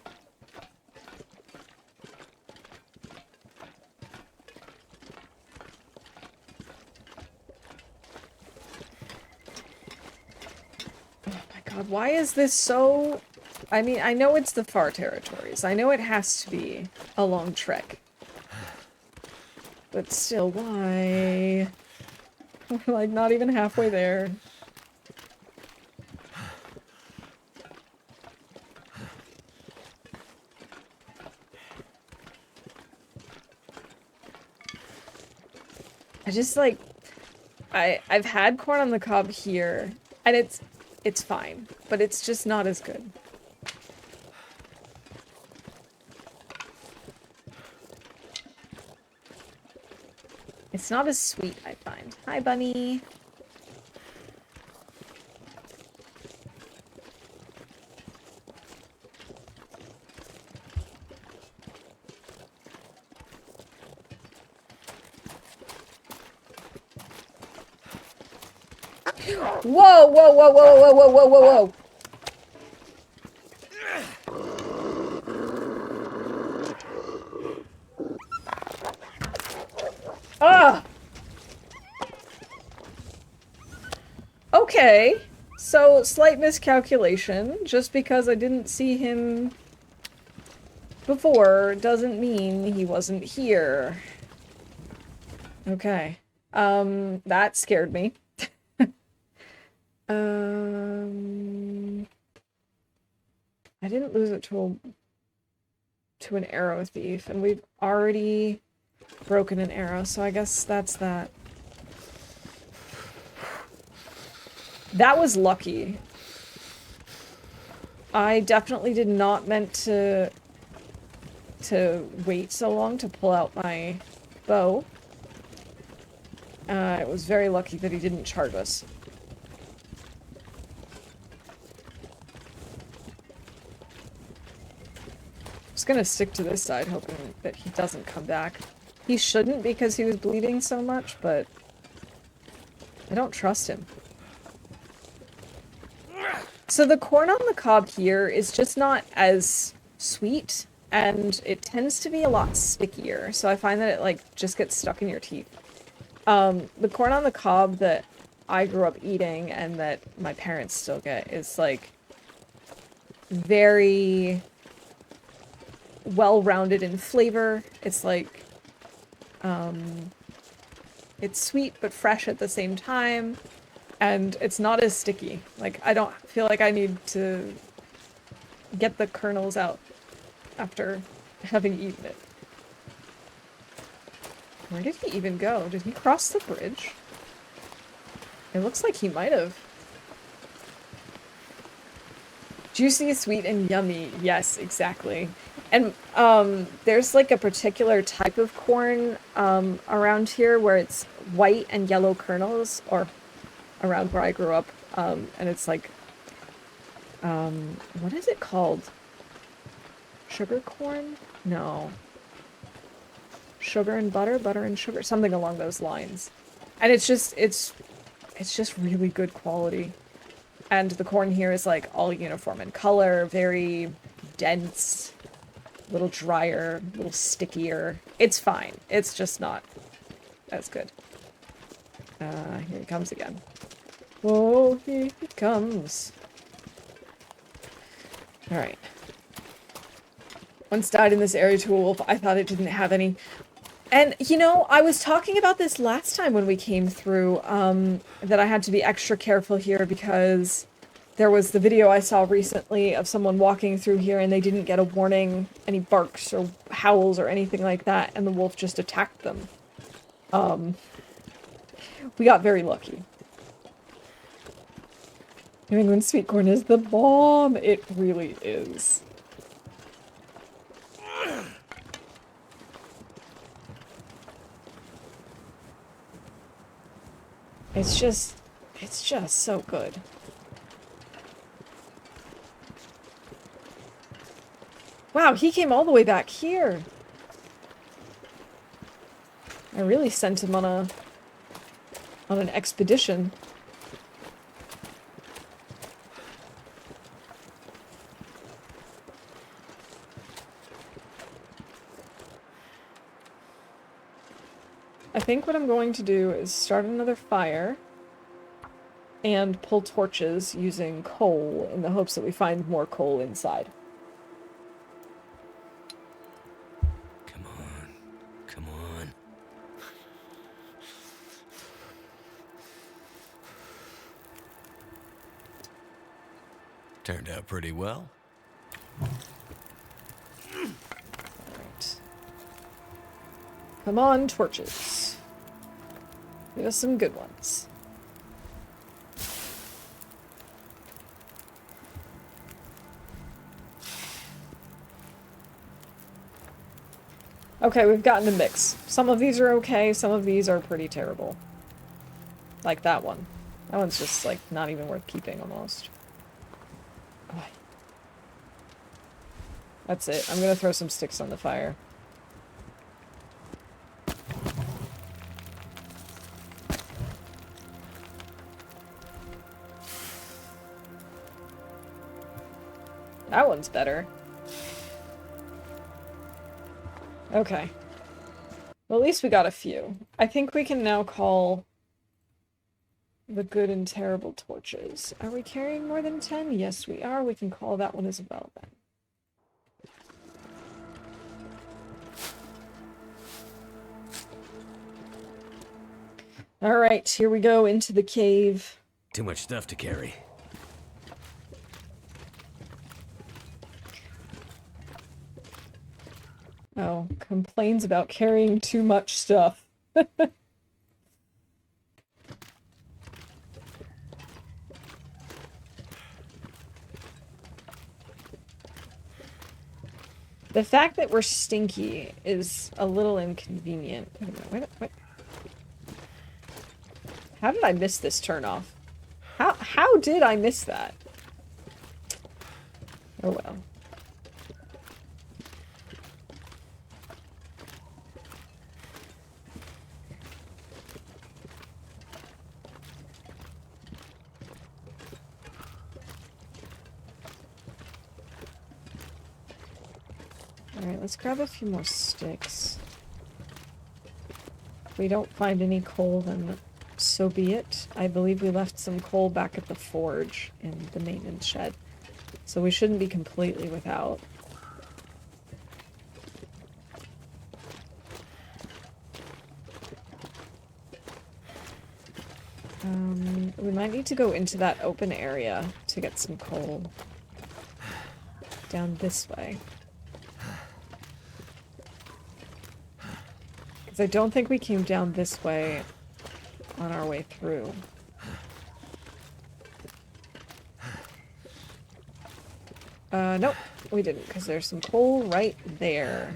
God, why is this so... I mean, I know it's the far territories. I know it has to be a long trek. But still, why? We're like not even halfway there. I just like... I've had corn on the cob here, and it's fine, but it's just not as good. It's not as sweet, I find. Hi, bunny. Whoa, whoa, whoa, whoa, whoa, whoa, whoa, whoa, whoa. Ah! Okay. So, slight miscalculation. Just because I didn't see him before doesn't mean he wasn't here. Okay. That scared me. I didn't lose it to an arrow thief, and we've already broken an arrow, so I guess that's that. That was lucky. I definitely did not meant to wait so long to pull out my bow. It was very lucky that he didn't charge us. Just gonna stick to this side, hoping that he doesn't come back. He shouldn't because he was bleeding so much, but I don't trust him. So the corn on the cob here is just not as sweet, and it tends to be a lot stickier. So I find that it like just gets stuck in your teeth. The corn on the cob that I grew up eating and that my parents still get is like very well-rounded in flavor. It's like it's sweet but fresh at the same time, and it's not as sticky. Like I don't feel like I need to get the kernels out after having eaten it. Where did he even go? Did he cross the bridge? It looks like he might have. Juicy, sweet, and yummy. Yes, exactly. And there's like a particular type of corn around here where it's white and yellow kernels, or around where I grew up. And it's like, what is it called? Sugar corn? No. Sugar and butter, butter and sugar, something along those lines. And it's just really good quality. And the corn here is like all uniform in color, very dense, a little drier, a little stickier. It's fine. It's just not as good. Here he comes again. Oh, here he comes. Alright. Once died in this area to a wolf. I thought it didn't have any. And, you know, I was talking about this last time when we came through, that I had to be extra careful here because there was the video I saw recently of someone walking through here and they didn't get a warning, any barks or howls or anything like that, and the wolf just attacked them. We got very lucky. New England sweet corn is the bomb! It really is. It's just so good. Wow, he came all the way back here. I really sent him on an expedition. I think what I'm going to do is start another fire and pull torches using coal in the hopes that we find more coal inside. Come on. Come on. Turned out pretty well. Alright. Come on, torches. Give us some good ones. Okay, we've gotten a mix. Some of these are okay, some of these are pretty terrible. Like that one. That one's just, like, not even worth keeping, almost. Oh. That's it. I'm gonna throw some sticks on the fire. That one's better. Okay. Well, at least we got a few. I think we can now call the good and terrible torches. Are we carrying more than 10? Yes, we are. We can call that one as well, then. Alright, here we go into the cave. Too much stuff to carry. Oh, complains about carrying too much stuff. The fact that we're stinky is a little inconvenient. Wait a minute, what? How did I miss this turn off? How did I miss that? Oh well. Alright, let's grab a few more sticks. If we don't find any coal, then so be it. I believe we left some coal back at the forge in the maintenance shed. So we shouldn't be completely without. We might need to go into that open area to get some coal. Down this way. Because I don't think we came down this way on our way through. Nope, we didn't, because there's some coal right there.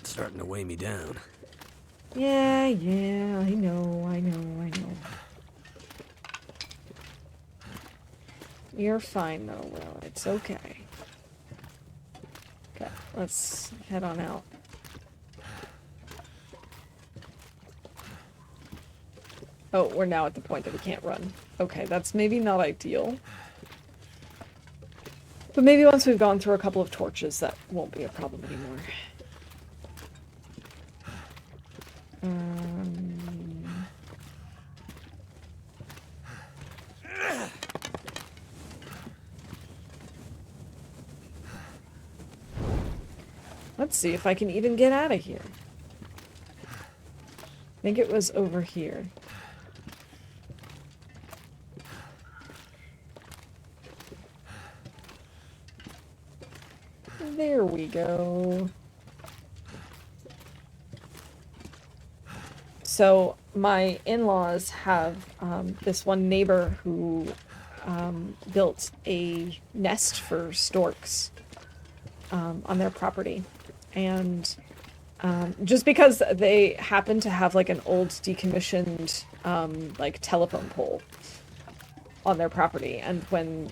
It's starting to weigh me down. Yeah, I know. You're fine though, Will. It's okay. Okay, let's head on out. Oh, we're now at the point that we can't run. Okay, that's maybe not ideal. But maybe once we've gone through a couple of torches, that won't be a problem anymore. Let's see if I can even get out of here. I think it was over here. There we go. So my in-laws have this one neighbor who built a nest for storks on their property. And just because they happen to have like an old decommissioned like telephone pole on their property, and when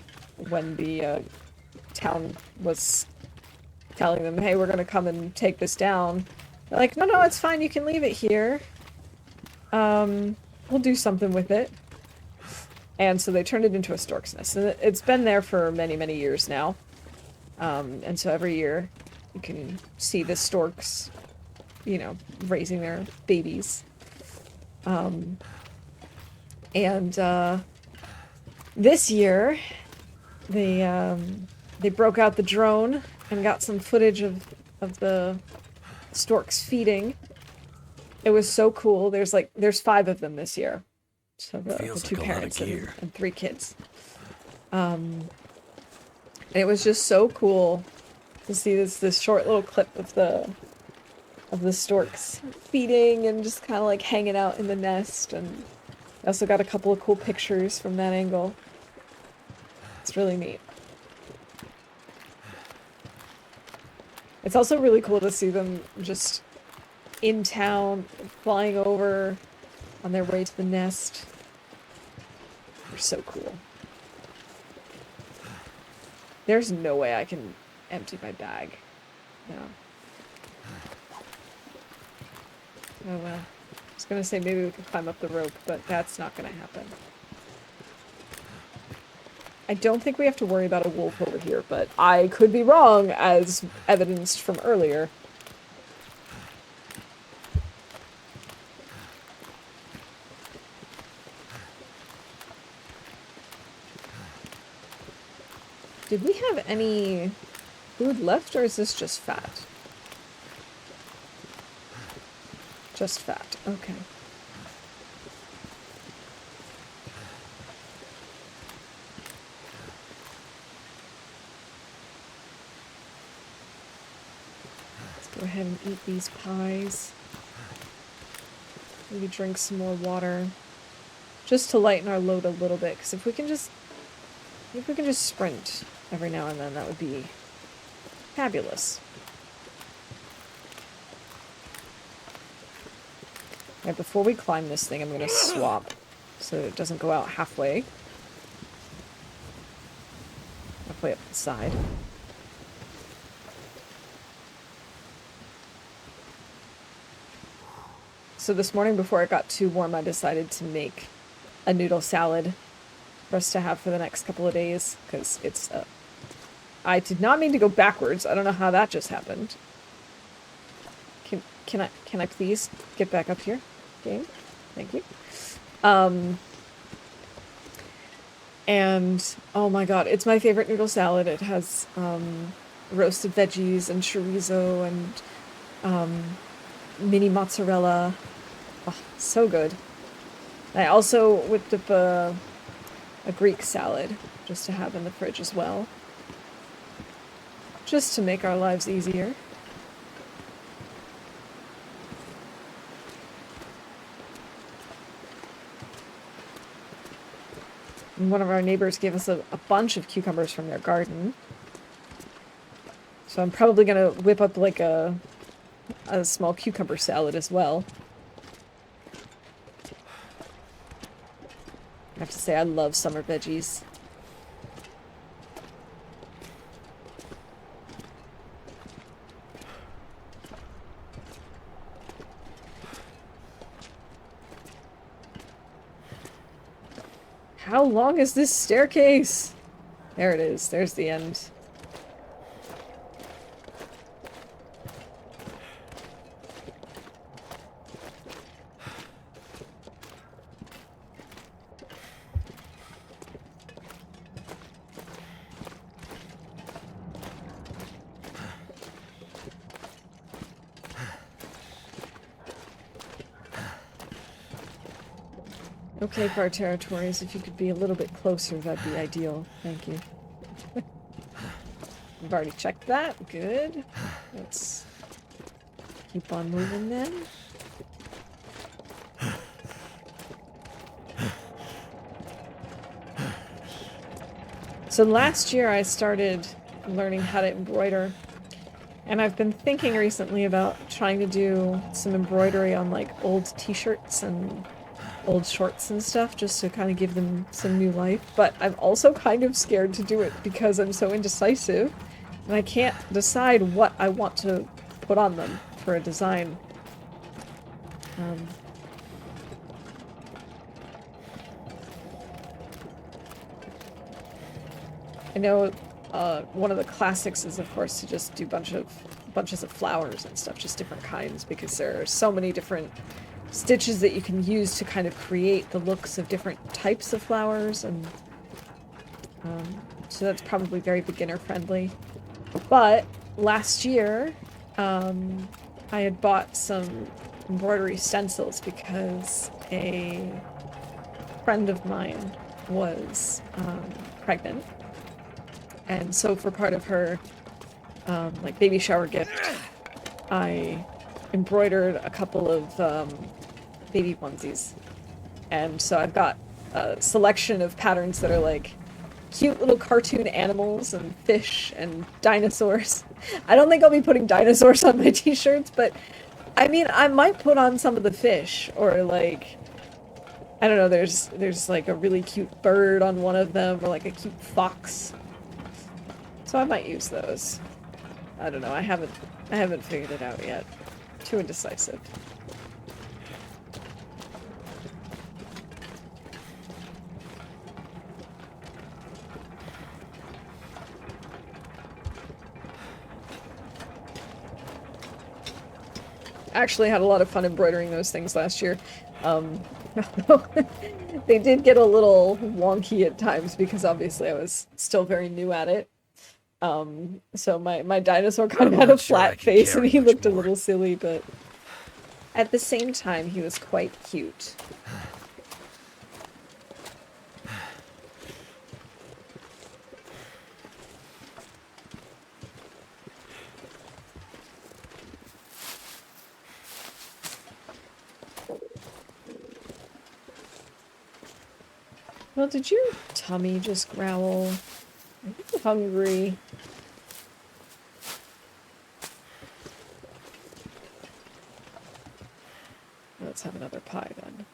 the town was telling them, hey, we're gonna come and take this down, they're like, no, it's fine, you can leave it here. We'll do something with it. And so they turned it into a stork's nest. And it's been there for many, many years now. And so every year you can see the storks, you know, raising their babies. This year they broke out the drone and got some footage of the storks feeding. It was so cool. There's 5 of them this year. So the 2 parents and 3 kids. And it was just so cool to see this short little clip of the storks feeding and just kind of like hanging out in the nest. And I also got a couple of cool pictures from that angle. It's really neat. It's also really cool to see them just in town, flying over on their way to the nest. They're so cool. There's no way I can empty my bag. No. Oh well. I was gonna say maybe we could climb up the rope, but that's not gonna happen. I don't think we have to worry about a wolf over here, but I could be wrong, as evidenced from earlier. Did we have any food left, or is this just fat? Just fat, okay. Let's go ahead and eat these pies. Maybe drink some more water. Just to lighten our load a little bit, because if we can just sprint every now and then, that would be fabulous. Right, before we climb this thing, I'm going to swap so it doesn't go out halfway. Halfway up the side. So this morning, before it got too warm, I decided to make a noodle salad for us to have for the next couple of days, because it's, I did not mean to go backwards. I don't know how that just happened. Can I please get back up here? Game? Thank you. And, oh my god, it's my favorite noodle salad. It has, roasted veggies and chorizo and, mini mozzarella. Oh, so good. I also whipped up a Greek salad, just to have in the fridge as well. Just to make our lives easier. And one of our neighbors gave us a bunch of cucumbers from their garden. So I'm probably gonna whip up like a small cucumber salad as well. I have to say, I love summer veggies. How long is this staircase? There it is. There's the end. Okay, for our territories, if you could be a little bit closer, that'd be ideal. Thank you. I've already checked that. Good. Let's keep on moving then. So last year I started learning how to embroider, and I've been thinking recently about trying to do some embroidery on like old t-shirts and old shorts and stuff, just to kind of give them some new life. But I'm also kind of scared to do it because I'm so indecisive and I can't decide what I want to put on them for a design. I know one of the classics is, of course, to just do bunches of flowers and stuff, just different kinds, because there are so many different stitches that you can use to kind of create the looks of different types of flowers, and so that's probably very beginner friendly. But last year, I had bought some embroidery stencils because a friend of mine was pregnant, and so for part of her like baby shower gift, I embroidered a couple of baby onesies. And so I've got a selection of patterns that are like cute little cartoon animals and fish and dinosaurs. I don't think I'll be putting dinosaurs on my t-shirts, but I mean, I might put on some of the fish, or like, I don't know, there's like a really cute bird on one of them, or like a cute fox. So I might use those. I don't know, I haven't figured it out yet. Too indecisive. Actually had a lot of fun embroidering those things last year. They did get a little wonky at times because obviously I was still very new at it. So my dinosaur kind of had a flat face and he looked a little silly, but at the same time he was quite cute. Well, did your tummy just growl? Are you hungry? Let's have another pie then.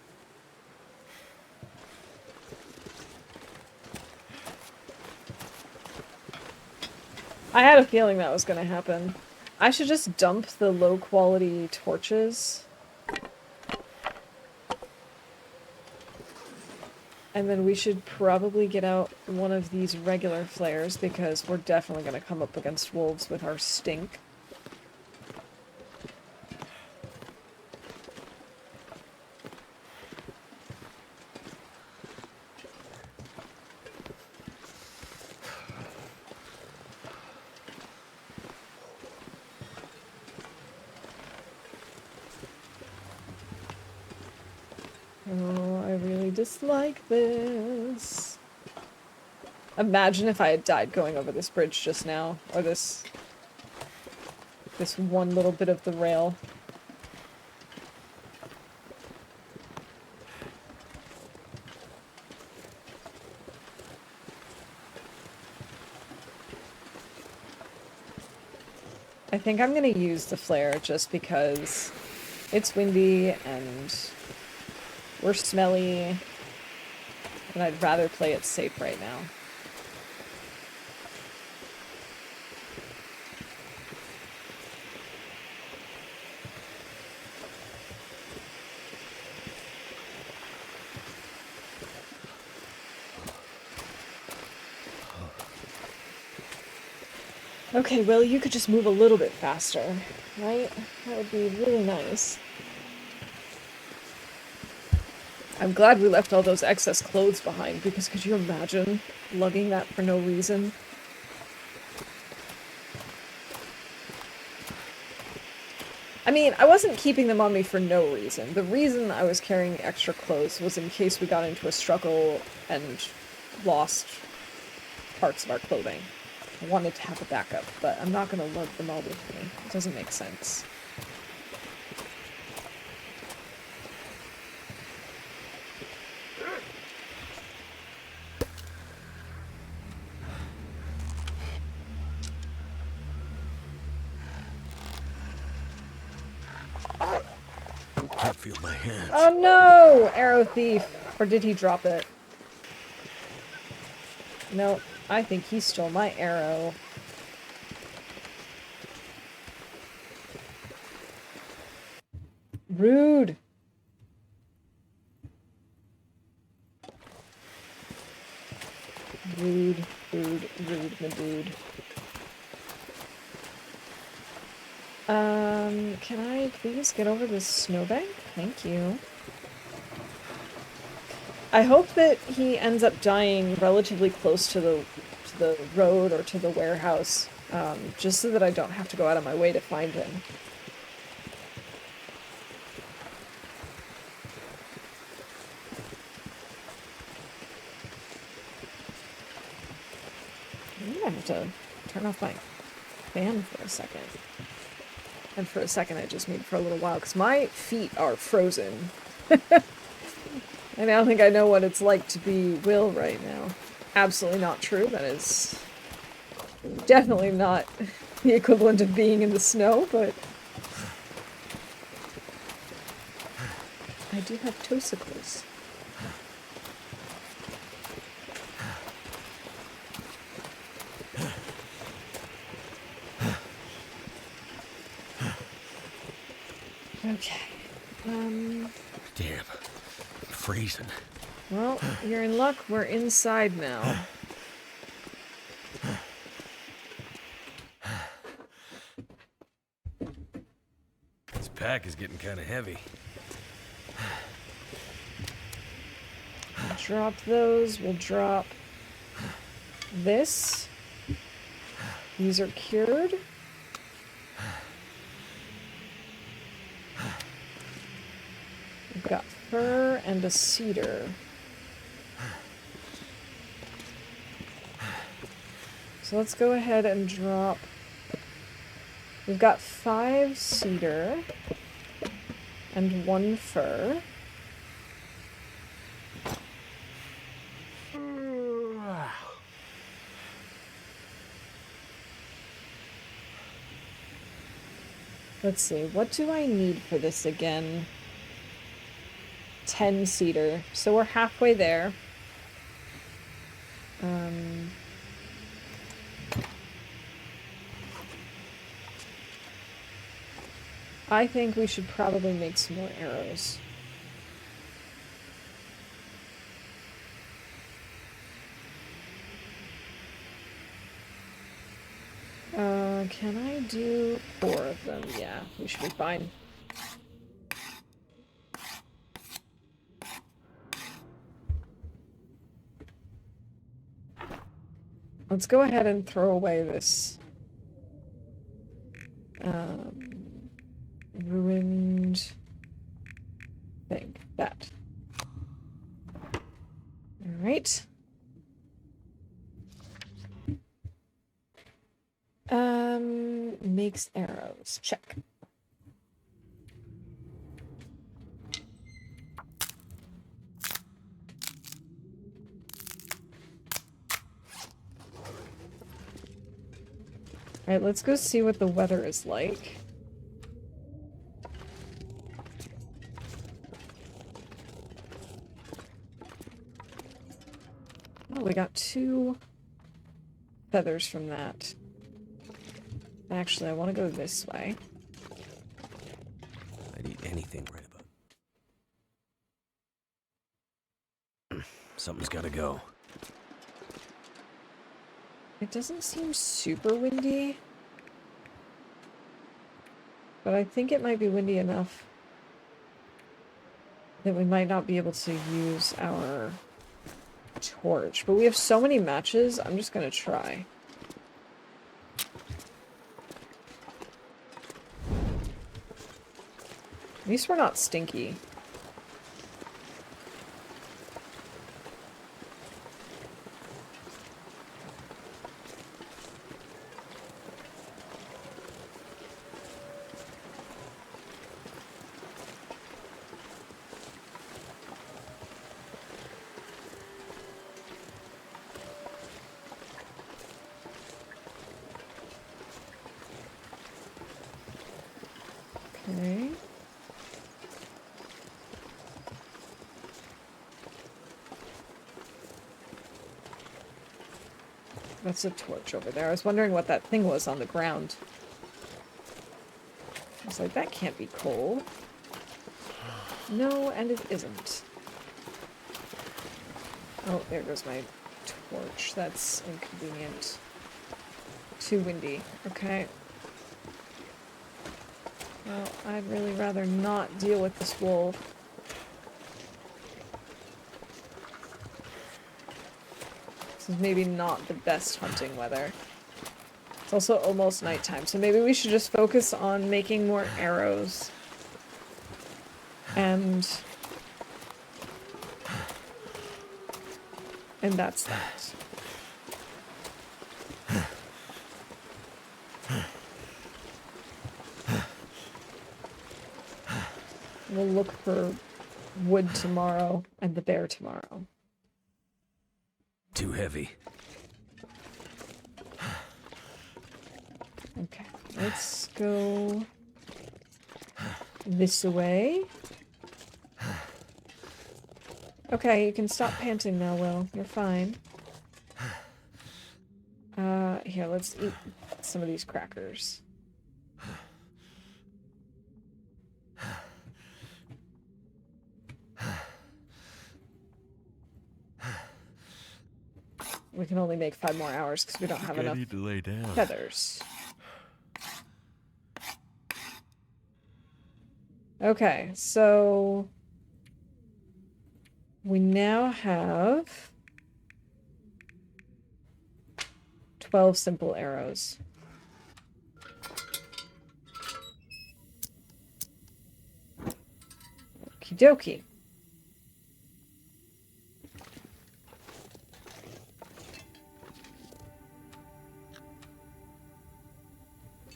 I had a feeling that was gonna happen. I should just dump the low quality torches. And then we should probably get out one of these regular flares because we're definitely going to come up against wolves with our stink. Oh, I really dislike this. Imagine if I had died going over this bridge just now, or this one little bit of the rail. I think I'm gonna use the flare just because it's windy and we're smelly, and I'd rather play it safe right now. Okay, Will, you could just move a little bit faster, right? That would be really nice. I'm glad we left all those excess clothes behind, because could you imagine lugging that for no reason? I mean, I wasn't keeping them on me for no reason. The reason I was carrying extra clothes was in case we got into a struggle and lost parts of our clothing. I wanted to have a backup, but I'm not gonna lug them all with me. It doesn't make sense. Can't feel my hands. Oh no! Arrow thief! Or did he drop it? No, I think he stole my arrow. Rude! Rude, rude, rude, my dude. Can I please get over this snowbank? Thank you. I hope that he ends up dying relatively close to the road or to the warehouse, just so that I don't have to go out of my way to find him. I'm gonna have to turn off my fan for a second. And for a second, I just mean for a little while, because my feet are frozen. I now think I know what it's like to be Will right now. Absolutely not true. That is definitely not the equivalent of being in the snow, but I do have toesicles. Okay. Damn. I'm freezing. Well, you're in luck. We're inside now. This pack is getting kind of heavy. Drop those. We'll drop this. These are cured. We've got fir and a cedar. So let's go ahead and drop... We've got 5 cedar and 1 fir. Let's see, what do I need for this again? 10 cedar. So we're halfway there. I think we should probably make some more arrows. Can I do 4 of them? Yeah, we should be fine. Let's go ahead and throw away this ruined thing. That. Alright. Makes arrows. Check. Alright, let's go see what the weather is like. Oh, we got 2 feathers from that. Actually, I want to go this way. I'd eat anything right about. Something's gotta go. It doesn't seem super windy. But I think it might be windy enough that we might not be able to use our torch. But we have so many matches, I'm just gonna try. At least we're not stinky. Okay. That's a torch over there. I was wondering what that thing was on the ground. I was like, that can't be coal. No, and it isn't. Oh, there goes my torch. That's inconvenient. Too windy. Okay. Well, I'd really rather not deal with this wolf. This is maybe not the best hunting weather. It's also almost nighttime, so maybe we should just focus on making more arrows. And that's that. We'll look for wood tomorrow and the bear tomorrow. Too heavy. Okay, let's go this way. Okay, you can stop panting now, Will. You're fine. Here, let's eat some of these crackers. We can only make 5 more hours because we don't have enough to lay down. feathers. Okay, so we now have 12 simple arrows. Okie dokie.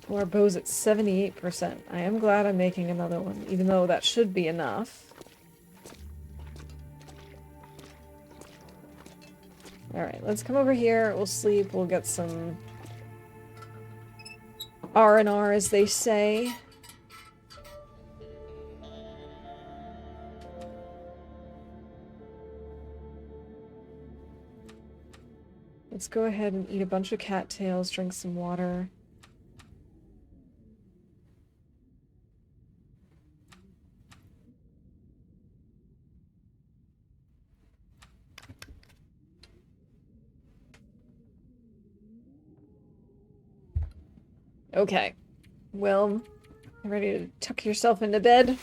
Well, our bow's at 78%. I am glad I'm making another one, even though that should be enough. Alright, let's come over here, we'll sleep, we'll get some R&R, as they say. Let's go ahead and eat a bunch of cattails, drink some water. Okay. Well, you ready to tuck yourself into bed?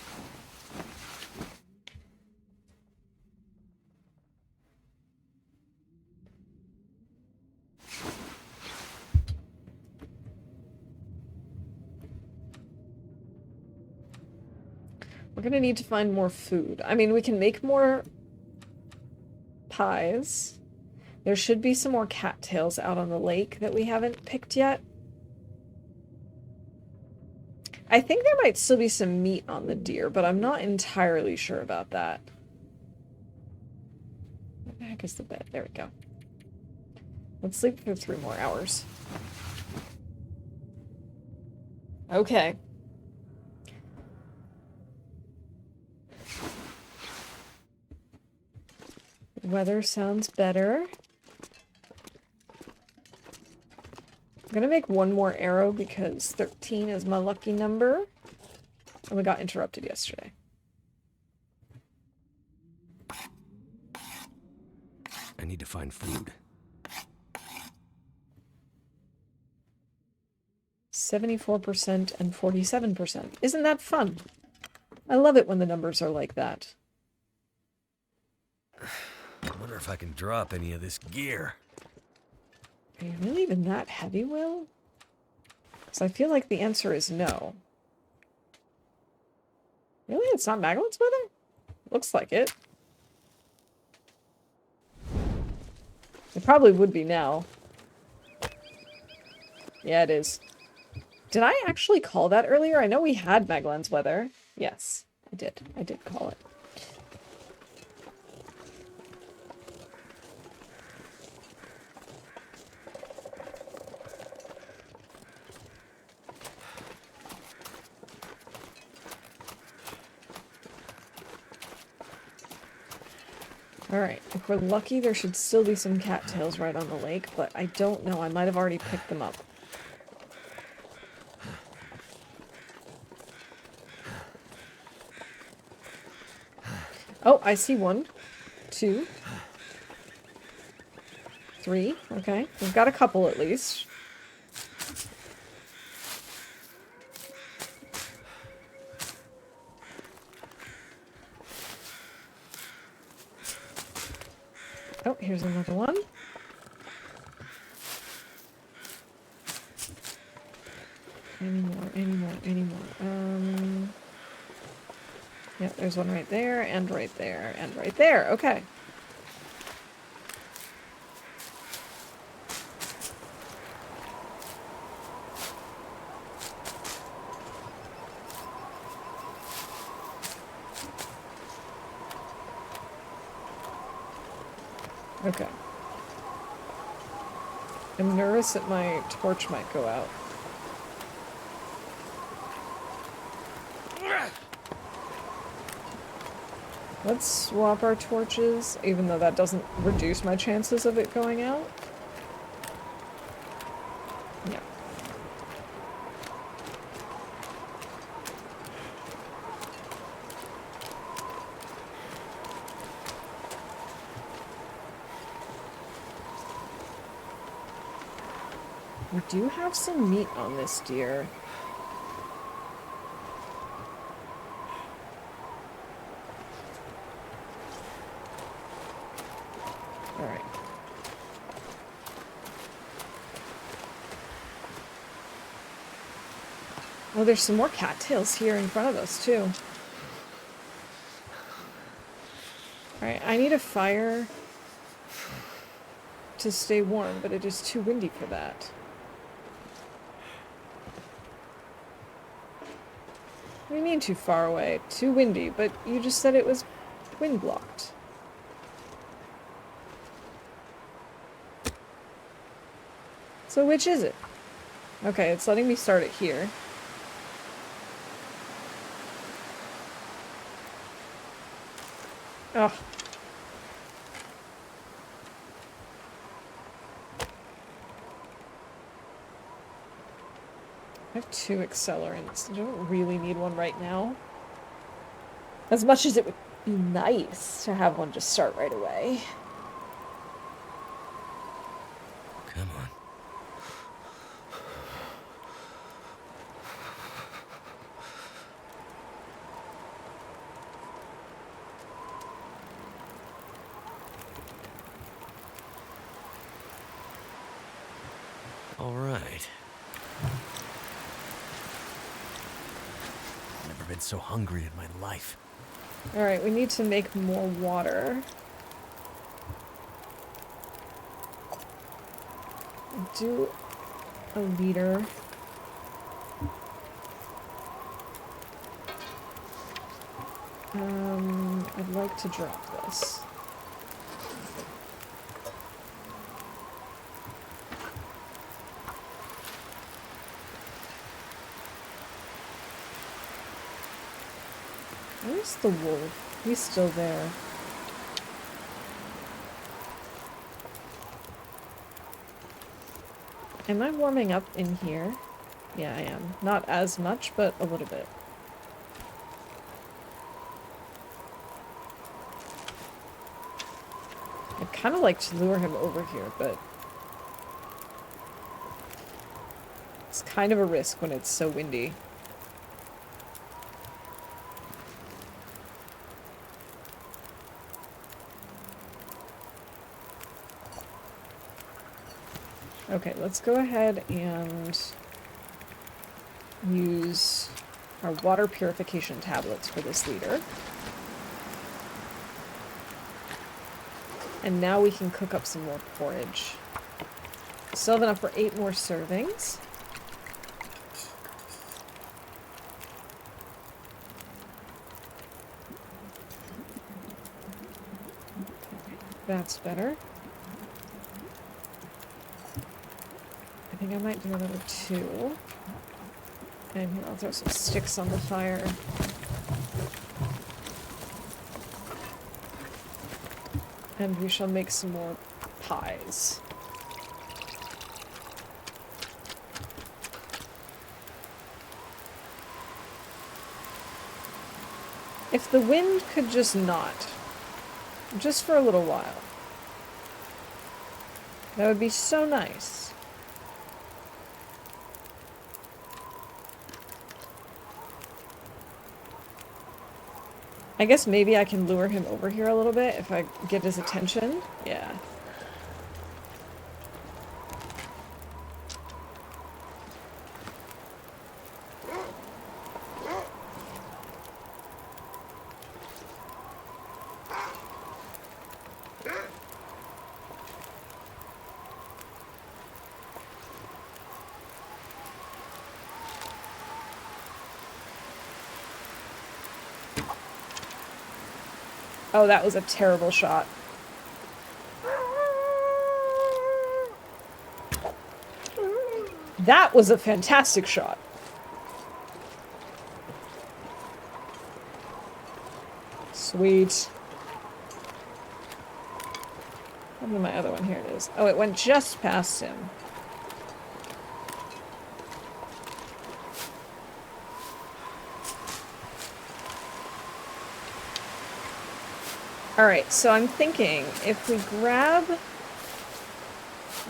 We're gonna need to find more food. I mean, we can make more pies. There should be some more cattails out on the lake that we haven't picked yet. I think there might still be some meat on the deer, but I'm not entirely sure about that. Where the heck is the bed? There we go. Let's sleep for 3 more hours. Okay. Weather sounds better. I'm gonna make one more arrow because 13 is my lucky number. And we got interrupted yesterday. I need to find food. 74% and 47%. Isn't that fun? I love it when the numbers are like that. I wonder if I can drop any of this gear. Are you really even that heavy, Will? Because I feel like the answer is no. Really? It's not Maglin's weather? Looks like it. It probably would be now. Yeah, it is. Did I actually call that earlier? I know we had Maglin's weather. Yes, I did. I did call it. Alright, if we're lucky, there should still be some cattails right on the lake, but I don't know. I might have already picked them up. Oh, I see 1, 2, 3. Okay, we've got a couple at least. Oh, here's another one. Any more. Yeah, there's one right there, and right there, and right there. Okay. Okay. I'm nervous that my torch might go out. Let's swap our torches, even though that doesn't reduce my chances of it going out. Yeah. We do have some meat on this deer. Alright. Oh, there's some more cattails here in front of us, too. Alright, I need a fire to stay warm, but it is too windy for that. What do you mean too far away? Too windy, but you just said it was wind blocked. So which is it? Okay, it's letting me start it here. Ugh. I have 2 accelerants. I don't really need one right now. As much as it would be nice to have one just start right away. Come on. All right. Never been so hungry in my life. Alright, we need to make more water. Do a liter. I'd like to drop this. Where's the wolf? He's still there. Am I warming up in here? Yeah, I am. Not as much, but a little bit. I'd kind of like to lure him over here, but it's kind of a risk when it's so windy. Okay, let's go ahead and use our water purification tablets for this liter. And now we can cook up some more porridge. Still have enough for 8 more servings. That's better. I think I might do another 2. And here, I'll throw some sticks on the fire. And we shall make some more pies. If the wind could just not, just for a little while, that would be so nice. I guess maybe I can lure him over here a little bit if I get his attention. Yeah. Oh, that was a terrible shot. That was a fantastic shot. Sweet. Where's my other one? Here it is. Oh, it went just past him. Alright, so I'm thinking if we grab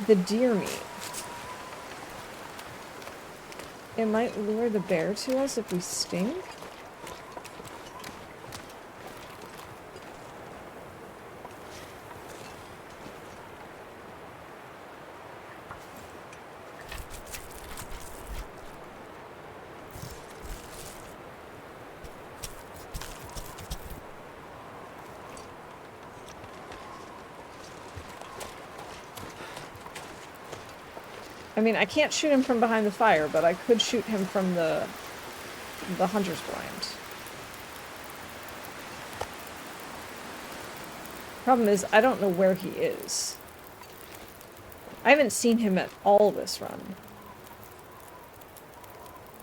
the deer meat, it might lure the bear to us if we stink. I mean, I can't shoot him from behind the fire, but I could shoot him from the hunter's blind. Problem is, I don't know where he is. I haven't seen him at all this run.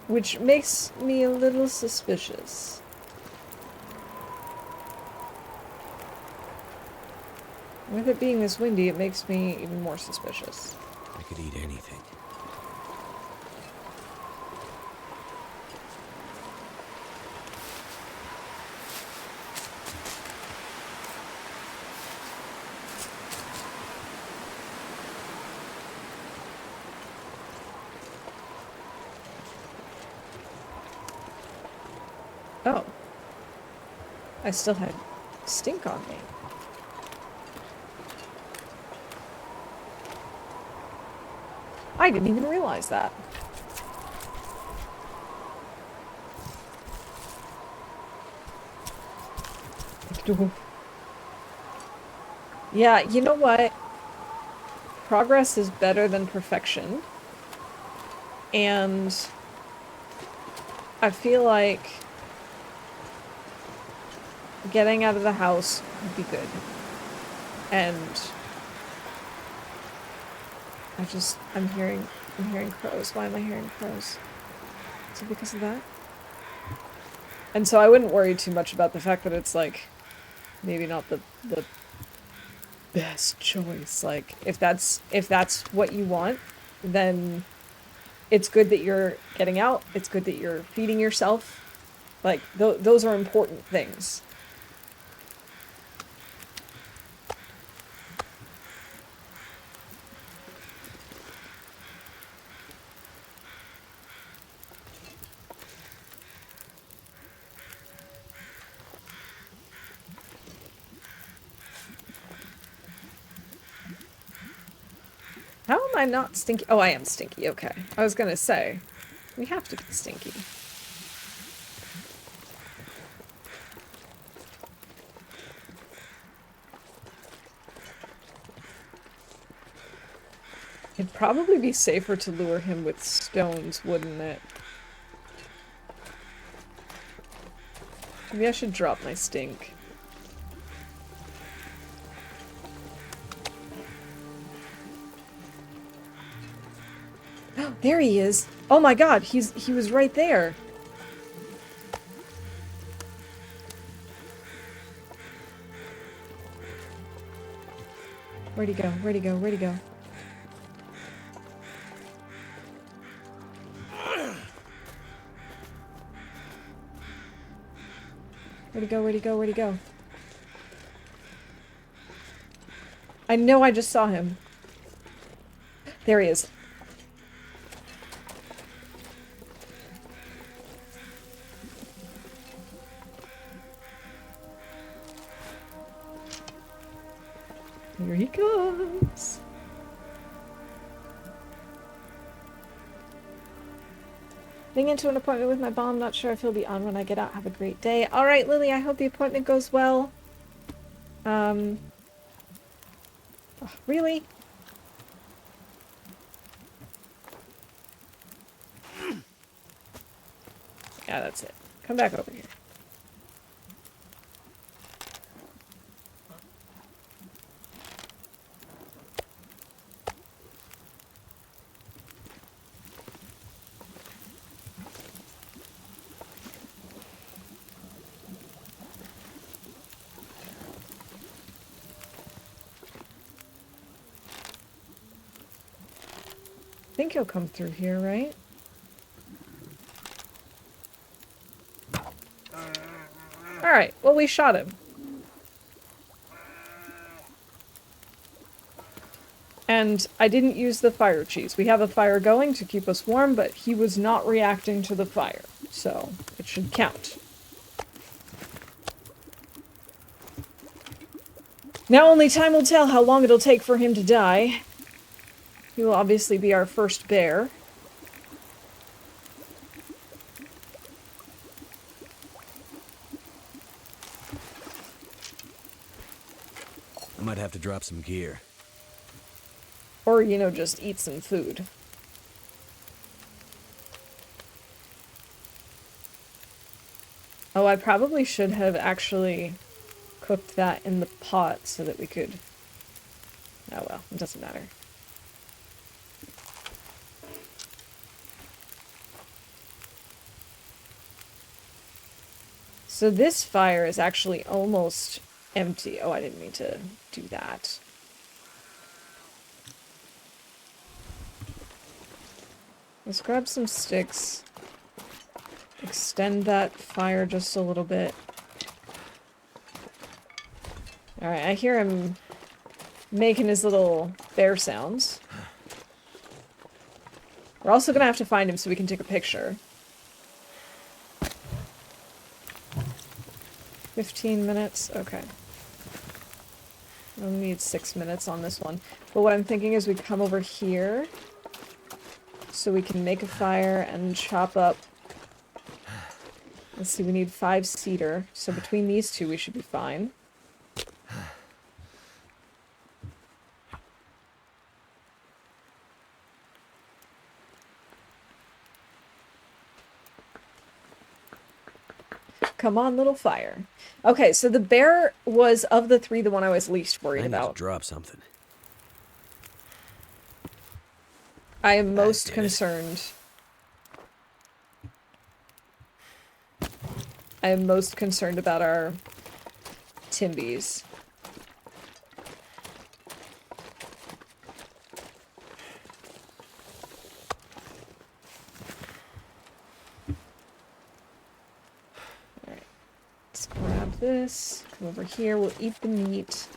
Which makes me a little suspicious. With it being this windy, it makes me even more suspicious. I could eat anything. Oh. I still had stink on me. I didn't even realize that. Yeah, you know what? Progress is better than perfection. And I feel like getting out of the house would be good. And I'm hearing crows. Why am I hearing crows? Is it because of that? And so I wouldn't worry too much about the fact that it's like maybe not the best choice. Like if that's what you want, then it's good that you're getting out. It's good that you're feeding yourself. Like those are important things. How am I not stinky? Oh, I am stinky. Okay. I was gonna say, we have to be stinky. It'd probably be safer to lure him with stones, wouldn't it? Maybe I should drop my stink. There he is! Oh my god, he was right there! Where'd he go? Where'd he go? Where'd he go? Where'd he go? Where'd he go? Where'd he go? I know I just saw him. There he is. Here he comes. Getting into an appointment with my mom. Not sure if he'll be on when I get out. Have a great day. All right, Lily. I hope the appointment goes well. Oh, really? Yeah, that's it. Come back over here. I think he'll come through here, right? Alright, well we shot him. And I didn't use the fire cheese. We have a fire going to keep us warm, but he was not reacting to the fire, so it should count. Now only time will tell how long it'll take for him to die. He will obviously be our first bear. I might have to drop some gear. Or, you know, just eat some food. Oh, I probably should have actually cooked that in the pot so that we could... Oh well, it doesn't matter. So this fire is actually almost empty. Oh, I didn't mean to do that. Let's grab some sticks. Extend that fire just a little bit. Alright, I hear him making his little bear sounds. We're also gonna have to find him so we can take a picture. 15 minutes? Okay. We'll need 6 minutes on this one. But what I'm thinking is we come over here. so we can make a fire and chop up. Let's see, we need 5 cedar, so between these two we should be fine. Come on, little fire. Okay, so the bear was, of the 3, the one I was least worried about. I need to drop something. I am most concerned. I am most concerned about our Timbies. Alright. Let's grab this. Come over here. We'll eat the meat.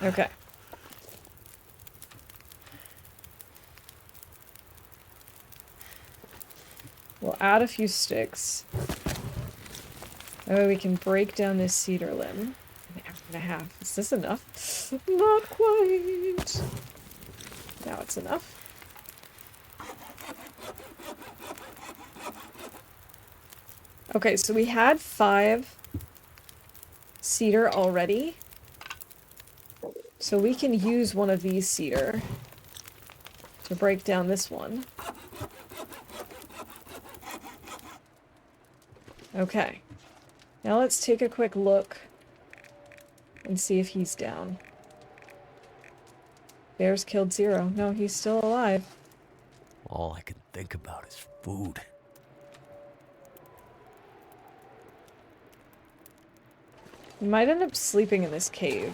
Okay. We'll add a few sticks. That way we can break down this cedar limb. An hour and a half. Is this enough? Not quite. Now it's enough. Okay, so we had 5 cedar already. So we can use one of these cedar to break down this one. Okay. Now let's take a quick look and see if he's down. Bear's killed 0. No, he's still alive. All I can think about is food. We might end up sleeping in this cave.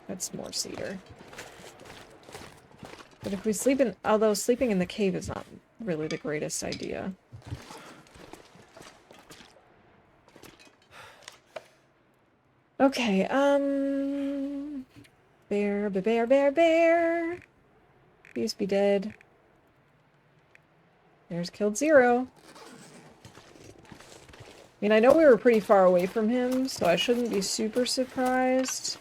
That's more cedar. But if we sleep in... Although sleeping in the cave is not really the greatest idea. Okay, bear, bear, bear, bear. Please be dead. Bear's killed 0. I mean, I know we were pretty far away from him, so I shouldn't be super surprised.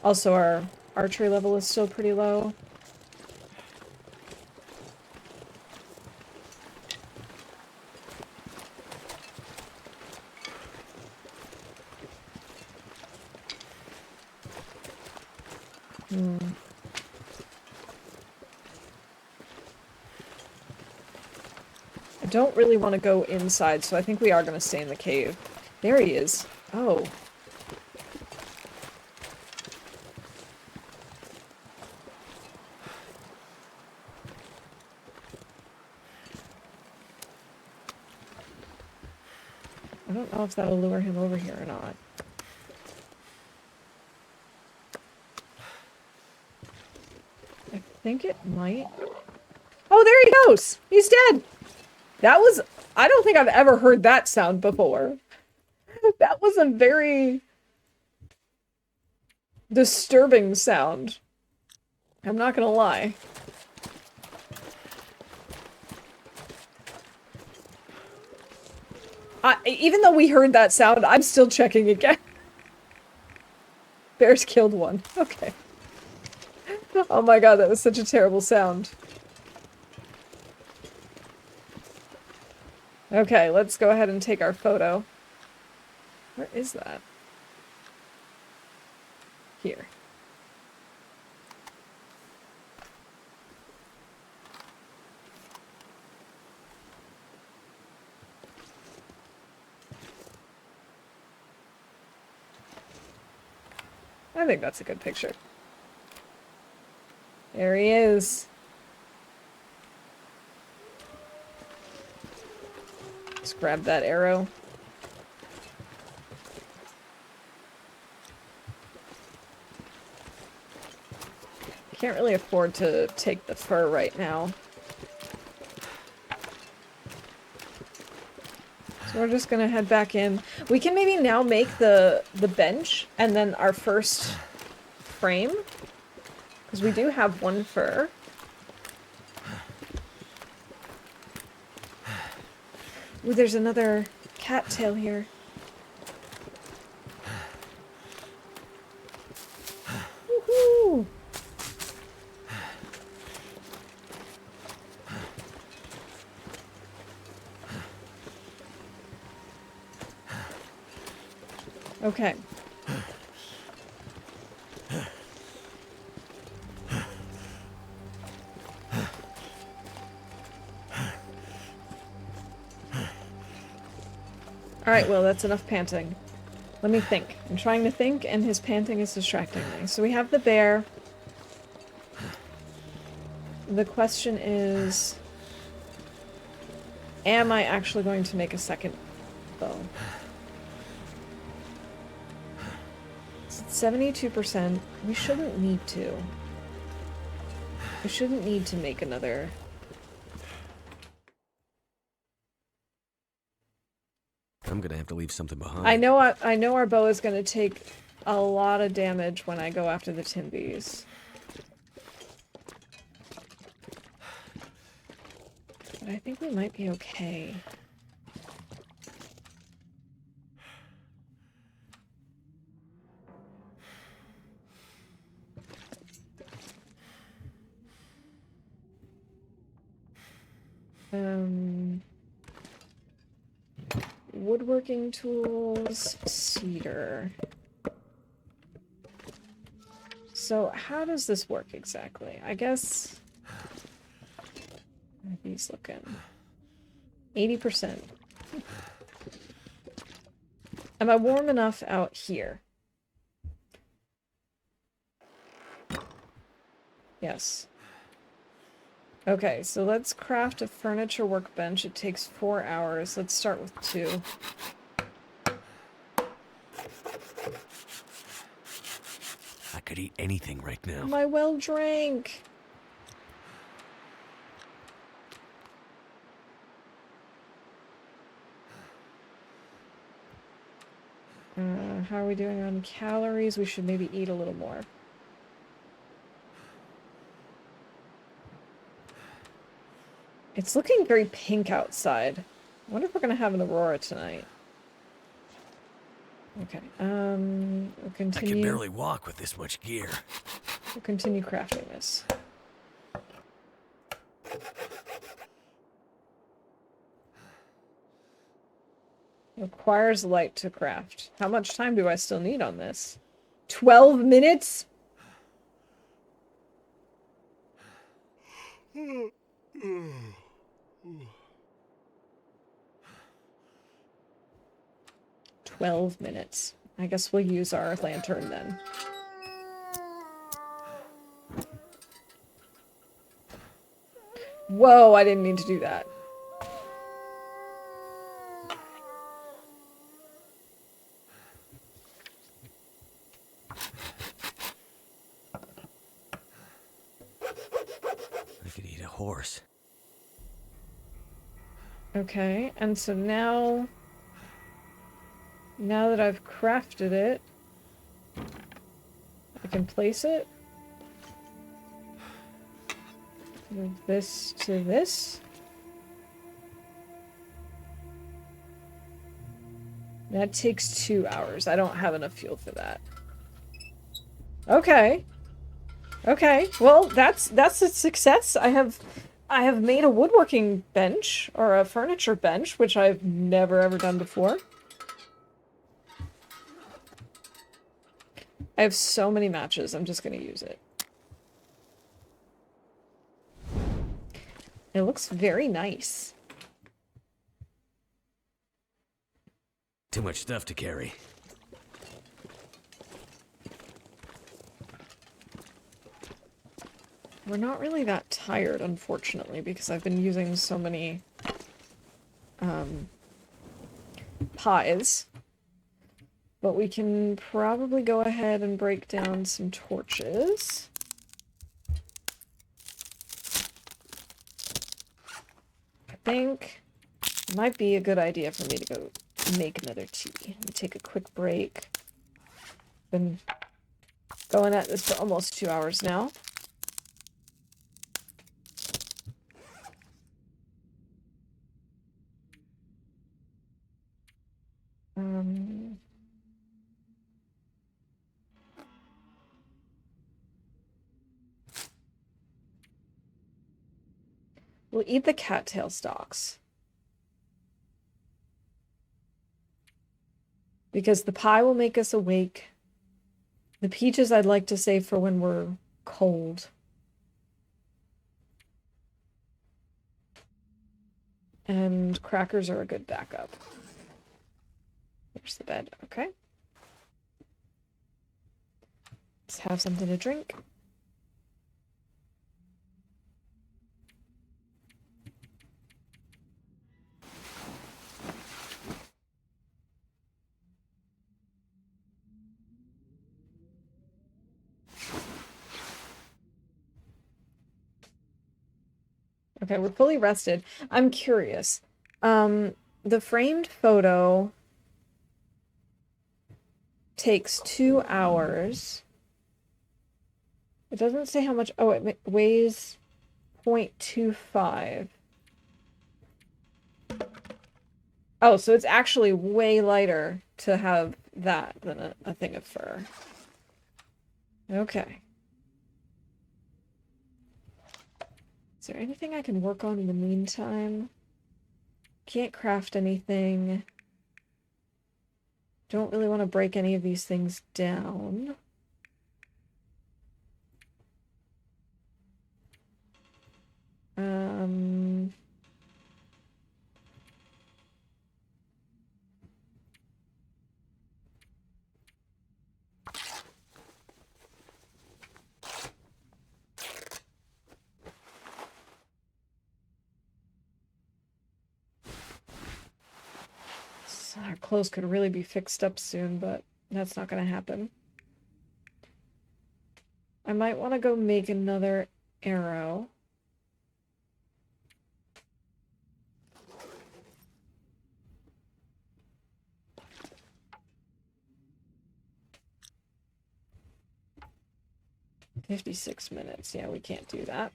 Also, our archery level is still pretty low. I don't really want to go inside, so I think we are going to stay in the cave. There he is. Oh. I don't know if that'll lure him over here or not. I think it might. Oh, there he goes! He's dead! That was... I don't think I've ever heard that sound before. That was a very disturbing sound. I'm not gonna lie. Even though we heard that sound, I'm still checking again. Bear's killed 1. Okay. Oh my god, that was such a terrible sound. Okay, let's go ahead and take our photo. Where is that? Here. I think that's a good picture. There he is. Let's grab that arrow. Can't really afford to take the fur right now. So we're just gonna head back in. We can maybe now make the bench and then our first frame. Because we do have 1 fur. Ooh, there's another cattail here. Woohoo! Okay. Alright, well, that's enough panting. Let me think. I'm trying to think, and his panting is distracting me. So we have the bear. The question is... am I actually going to make a second bow? It's 72%. We shouldn't need to. We shouldn't need to make another... I'm gonna have to leave something behind. I know our bow is gonna take a lot of damage when I go after the Timbies. But I think we might be okay. Woodworking tools, cedar. So how does this work exactly? I guess... how are these looking? 80%. Am I warm enough out here? Yes. Okay, so let's craft a furniture workbench. It takes 4 hours. Let's start with 2. I could eat anything right now. My well drank. How are we doing on calories? We should maybe eat a little more. It's looking very pink outside. I wonder if we're gonna have an aurora tonight. Okay, we'll continue. I can barely walk with this much gear. We'll continue crafting this. Requires light to craft. How much time do I still need on this? 12 minutes? "12 minutes. I guess we'll use our lantern then. Whoa, I didn't mean to do that. I could eat a horse. Okay, and so now that I've crafted it, I can place it. Move this to this. That takes 2 hours. I don't have enough fuel for that. Okay. Okay, well, that's a success. I have made a woodworking bench, or a furniture bench, which I've never ever done before. I have so many matches, I'm just gonna use it. It looks very nice. Too much stuff to carry. We're not really that tired, unfortunately, because I've been using so many pies. But we can probably go ahead and break down some torches. I think it might be a good idea for me to go make another tea. Let me take a quick break. Been going at this for almost 2 hours now. We'll eat the cattail stalks. Because the pie will make us awake. The peaches I'd like to save for when we're cold. And crackers are a good backup. Here's the bed. Okay. Let's have something to drink. Okay, we're fully rested. I'm curious. The framed photo takes 2 hours. It doesn't say how much. Oh, it weighs 0.25. Oh, so it's actually way lighter to have that than a thing of fur. Okay. Is there anything I can work on in the meantime? Can't craft anything. Don't really want to break any of these things down. Our clothes could really be fixed up soon, but that's not going to happen. I might want to go make another arrow. $56. Yeah, we can't do that.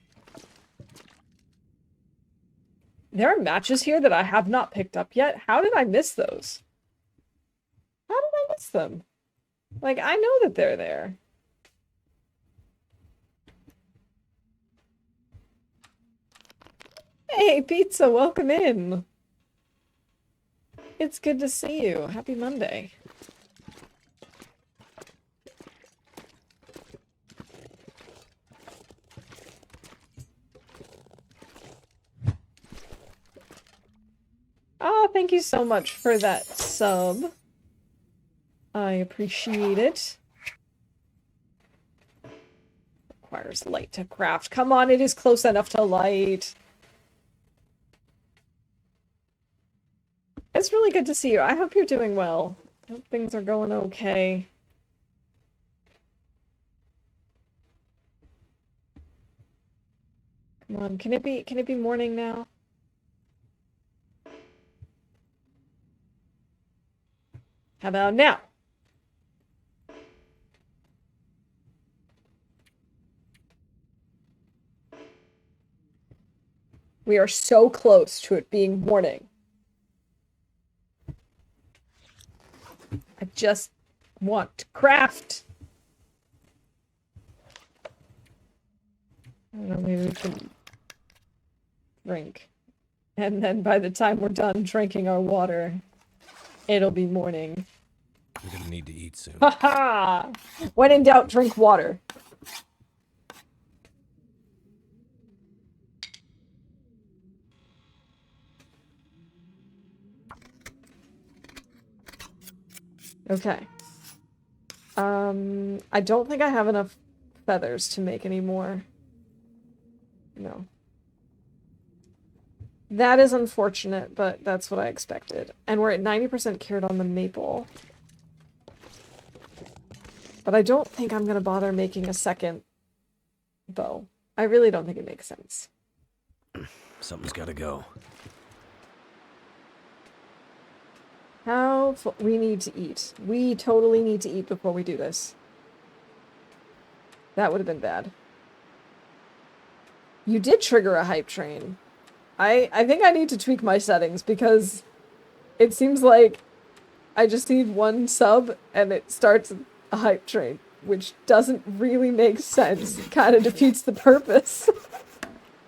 There are matches here that I have not picked up yet. How did I miss those? How did I miss them? Like, I know that they're there. Hey, Pizza, welcome in. It's good to see you. Happy Monday. Oh, thank you so much for that sub. I appreciate it. Requires light to craft. Come on, it is close enough to light. It's really good to see you. I hope you're doing well. I hope things are going okay. Come on, can it be morning now? How about now? We are so close to it being morning. I just want to craft. I don't know, maybe we can drink. And then by the time we're done drinking our water, it'll be morning. We're gonna need to eat soon. Haha! When in doubt, drink water. Okay. I don't think I have enough feathers to make any more. No. That is unfortunate, but that's what I expected. And we're at 90% cured on the maple. But I don't think I'm gonna bother making a second bow. I really don't think it makes sense. Something's gotta go. We need to eat. We totally need to eat before we do this. That would have been bad. You did trigger a hype train. I think I need to tweak my settings because it seems like I just need one sub and it starts a hype train, which doesn't really make sense. It kind of defeats the purpose.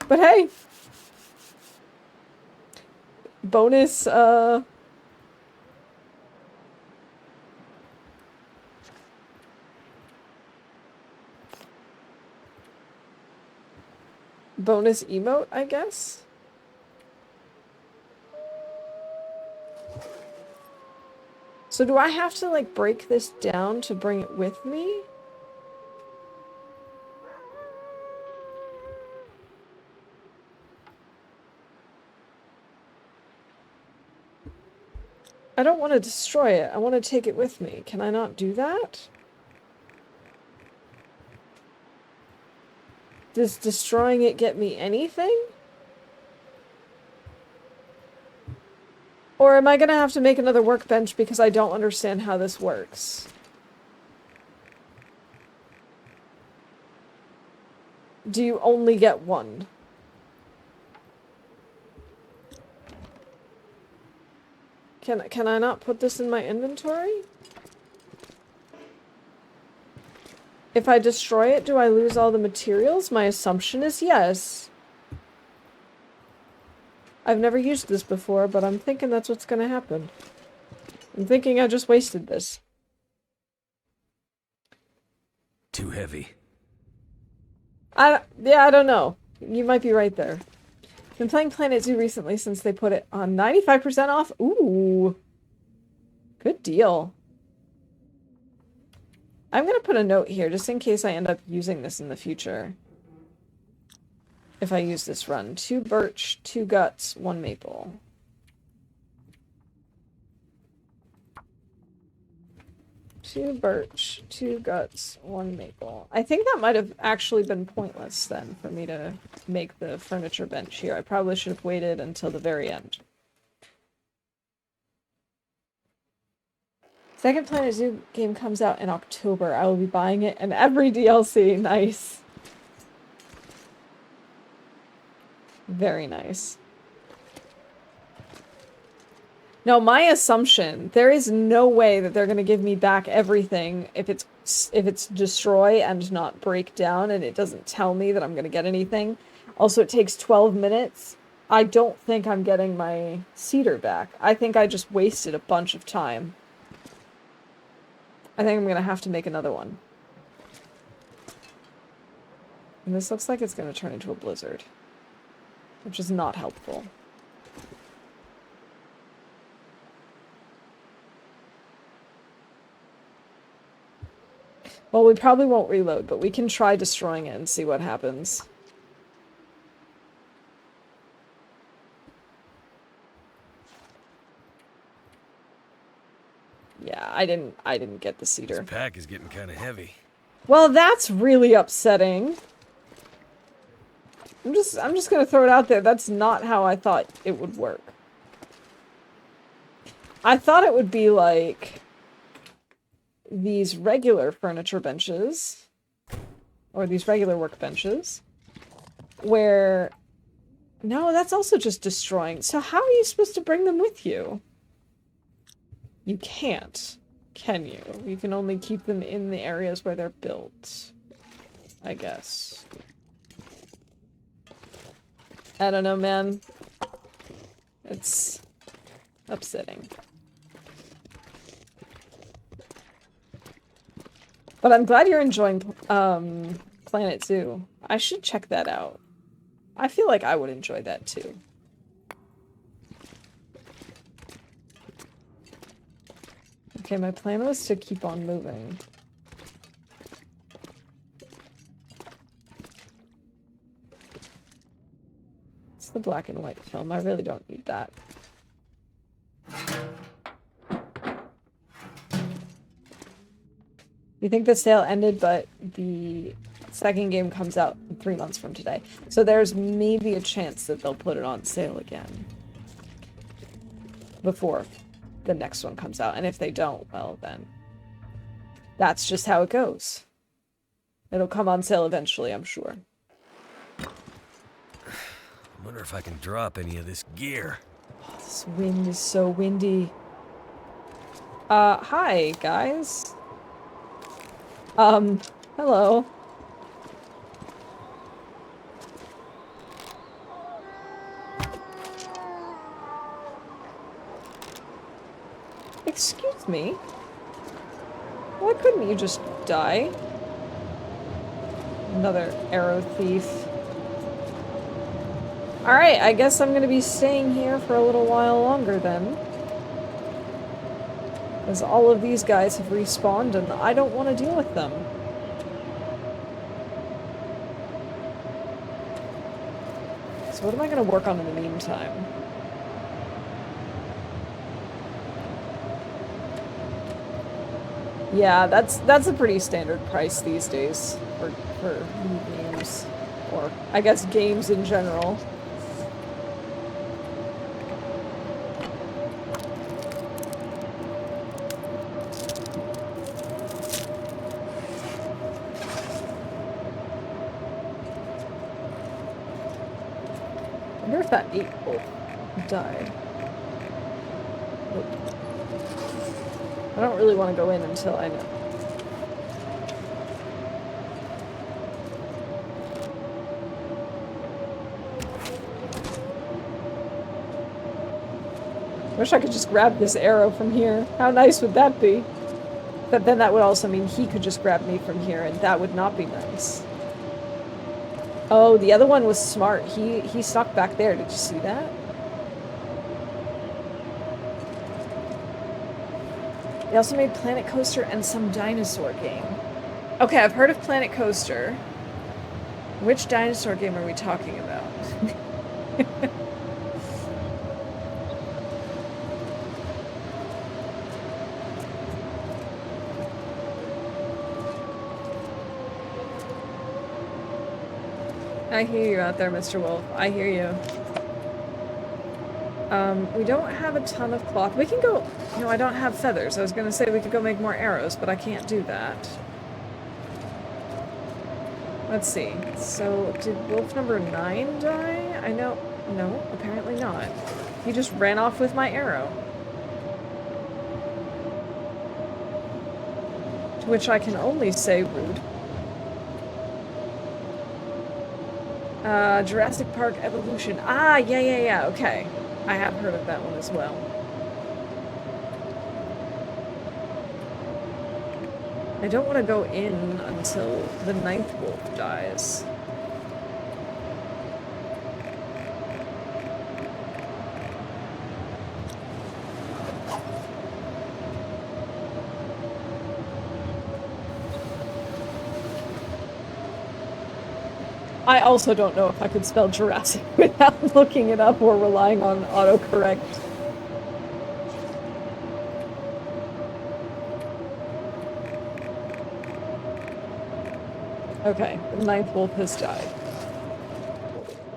But hey, bonus, bonus emote, I guess? So do I have to, like, break this down to bring it with me? I don't want to destroy it. I want to take it with me. Can I not do that? Does destroying it get me anything? Or am I gonna have to make another workbench because I don't understand how this works? Do you only get one? Can I not put this in my inventory? If I destroy it, do I lose all the materials? My assumption is yes. I've never used this before, but I'm thinking that's what's gonna happen. I'm thinking I just wasted this. Too heavy. Yeah, I don't know. You might be right there. Been playing Planet Zoo recently since they put it on 95% off. Ooh. Good deal. I'm gonna put a note here just in case I end up using this in the future. If I use this run. 2 birch, 2 guts, 1 maple. Two birch, 2 guts, 1 maple. I think that might have actually been pointless then for me to make the furniture bench here. I probably should have waited until the very end. Second Planet Zoo game comes out in October. I will be buying it and every DLC. Nice. Very nice. No, my assumption, there is no way that they're going to give me back everything if it's destroy and not break down, and it doesn't tell me that I'm going to get anything. Also, it takes 12 minutes. I don't think I'm getting my cedar back. I think I just wasted a bunch of time. I think I'm going to have to make another one. And this looks like it's going to turn into a blizzard, which is not helpful. Well, we probably won't reload, but we can try destroying it and see what happens. Yeah, I didn't get the cedar. This pack is getting kind of heavy. Well, that's really upsetting. I'm just gonna throw it out there. That's not how I thought it would work. I thought it would be like these regular furniture benches, or these regular workbenches, where... No, that's also just destroying. So how are you supposed to bring them with you? You can't, can you? You can only keep them in the areas where they're built, I guess. I don't know, man. It's upsetting. But I'm glad you're enjoying Planet Zoo. I should check that out. I feel like I would enjoy that too. Okay, my plan was to keep on moving. It's the black and white film. I really don't need that. You think the sale ended, but the second game comes out 3 months from today. So there's maybe a chance that they'll put it on sale again before the next one comes out. And if they don't, well then, that's just how it goes. It'll come on sale eventually, I'm sure. I wonder if I can drop any of this gear. Oh, this wind is so windy. Hi, guys. Hello. Excuse me? Why couldn't you just die? Another arrow thief. Alright, I guess I'm gonna be staying here for a little while longer then. Because all of these guys have respawned and I don't want to deal with them. So what am I gonna work on in the meantime? Yeah, that's a pretty standard price these days for new games. Or, I guess, games in general. I wonder if that 8 wolf died. Nope. I don't really want to go in until I know. Wish I could just grab this arrow from here. How nice would that be? But then that would also mean he could just grab me from here, and that would not be nice. Oh, the other one was smart. He stuck back there. Did you see that? They also made Planet Coaster and some dinosaur game. Okay, I've heard of Planet Coaster. Which dinosaur game are we talking about? I hear you out there, Mr. Wolf. I hear you. We don't have a ton of cloth. We can go... No, I don't have feathers. I was gonna say we could go make more arrows, but I can't do that. Let's see. So, did wolf number 9 die? I know... No, apparently not. He just ran off with my arrow. To which I can only say rude. Jurassic Park Evolution. Ah, yeah, okay. I have heard of that one as well. I don't want to go in until the 9th wolf dies. I also don't know if I could spell Jurassic without looking it up or relying on autocorrect. Okay, the 9th wolf has died.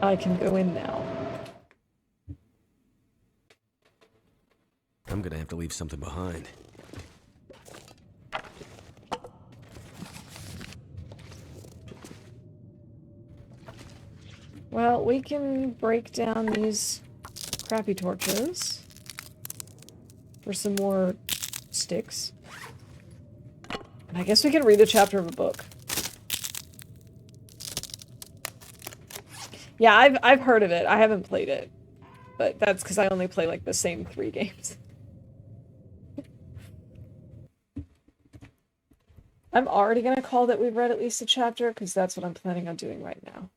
I can go in now. I'm gonna have to leave something behind. Well, we can break down these crappy torches for some more sticks. And I guess we can read a chapter of a book. Yeah, I've heard of it. I haven't played it. But that's because I only play, like, the same 3 games. I'm already gonna call that we've read at least a chapter, because that's what I'm planning on doing right now.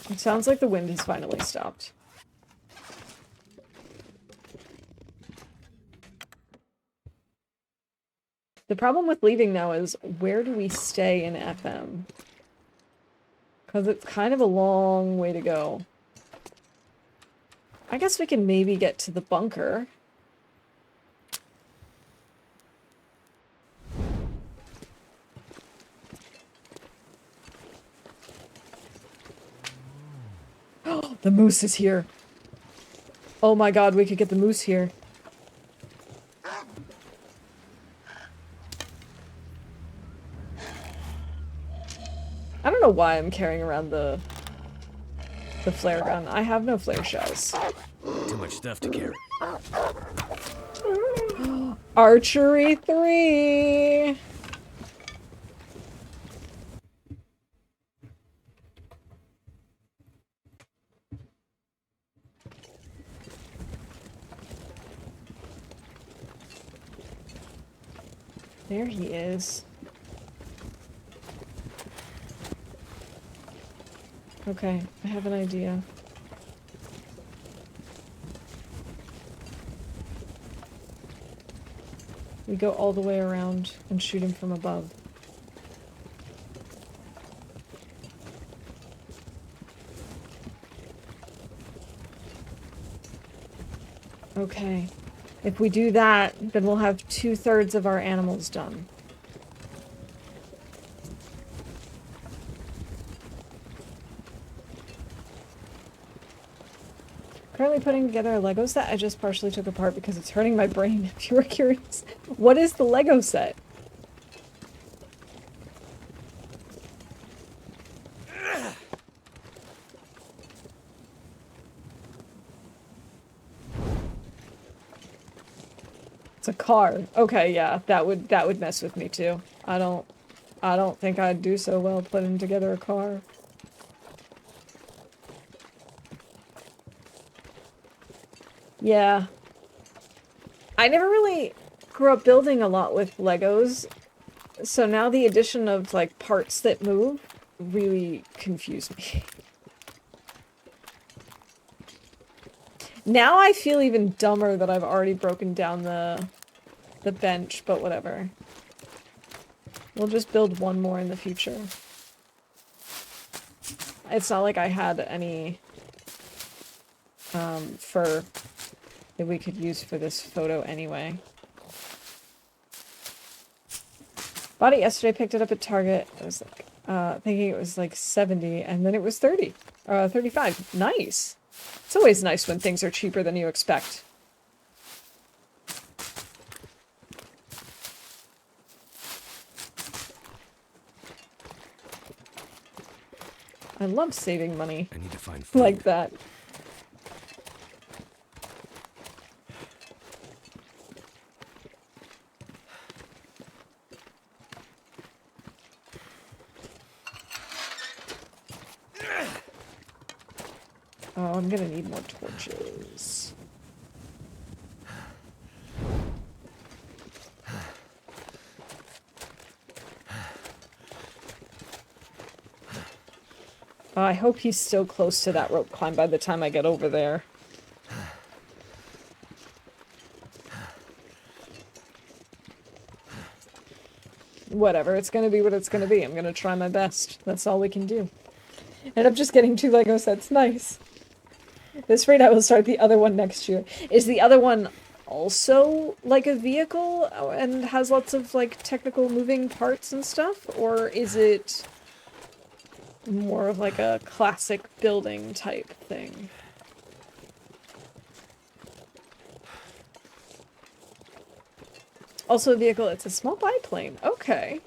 It sounds like the wind has finally stopped. The problem with leaving now is, where do we stay in FM? Because it's kind of a long way to go. I guess we can maybe get to the bunker. Oh, the moose is here. Oh my god, we could get the moose here. I don't know why I'm carrying around the flare gun. I have no flare shells. Too much stuff to carry. Archery 3! There he is. Okay, I have an idea. We go all the way around and shoot him from above. Okay. If we do that, then we'll have 2/3 of our animals done. Currently putting together a Lego set I just partially took apart because it's hurting my brain, if you were curious. What is the Lego set? It's a car. Okay, yeah, that would mess with me too. I don't think I'd do so well putting together a car. Yeah. I never really grew up building a lot with Legos, so now the addition of, like, parts that move really confuse me. Now I feel even dumber that I've already broken down the bench, but whatever. We'll just build one more in the future. It's not like I had any fur that we could use for this photo anyway. Bought it yesterday, picked it up at Target. I was like, thinking it was like 70, and then it was 30. 35. Nice! It's always nice when things are cheaper than you expect. I love saving money. I need to find food. Like that. Oh, I'm gonna need more torches. I hope he's still close to that rope climb by the time I get over there. Whatever, it's gonna be what it's gonna be. I'm gonna try my best. That's all we can do. End up just getting 2 Lego sets. Nice. This rate I will start the other one next year. Is the other one also like a vehicle and has lots of like technical moving parts and stuff? Or is it more of like a classic building type thing? Also a vehicle, it's a small biplane. Okay.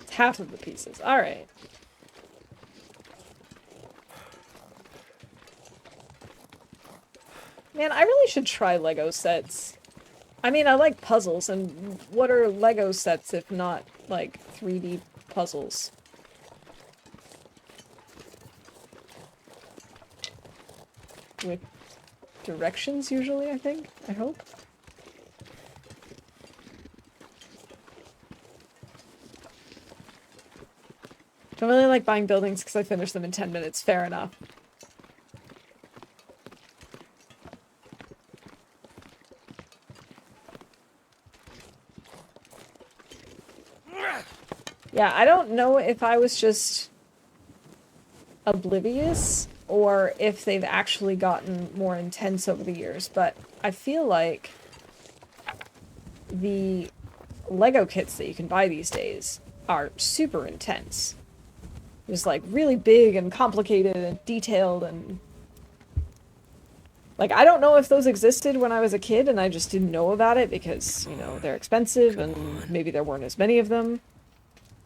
It's half of the pieces. Alright. Man, I really should try Lego sets. I mean, I like puzzles, and what are Lego sets if not, like, 3D puzzles? With directions, usually, I think? I hope? Don't really like buying buildings because I finish them in 10 minutes. Fair enough. Yeah, I don't know if I was just oblivious or if they've actually gotten more intense over the years, but I feel like the Lego kits that you can buy these days are super intense. Just like really big and complicated and detailed and... Like, I don't know if those existed when I was a kid and I just didn't know about it because, you know, they're expensive and maybe there weren't as many of them.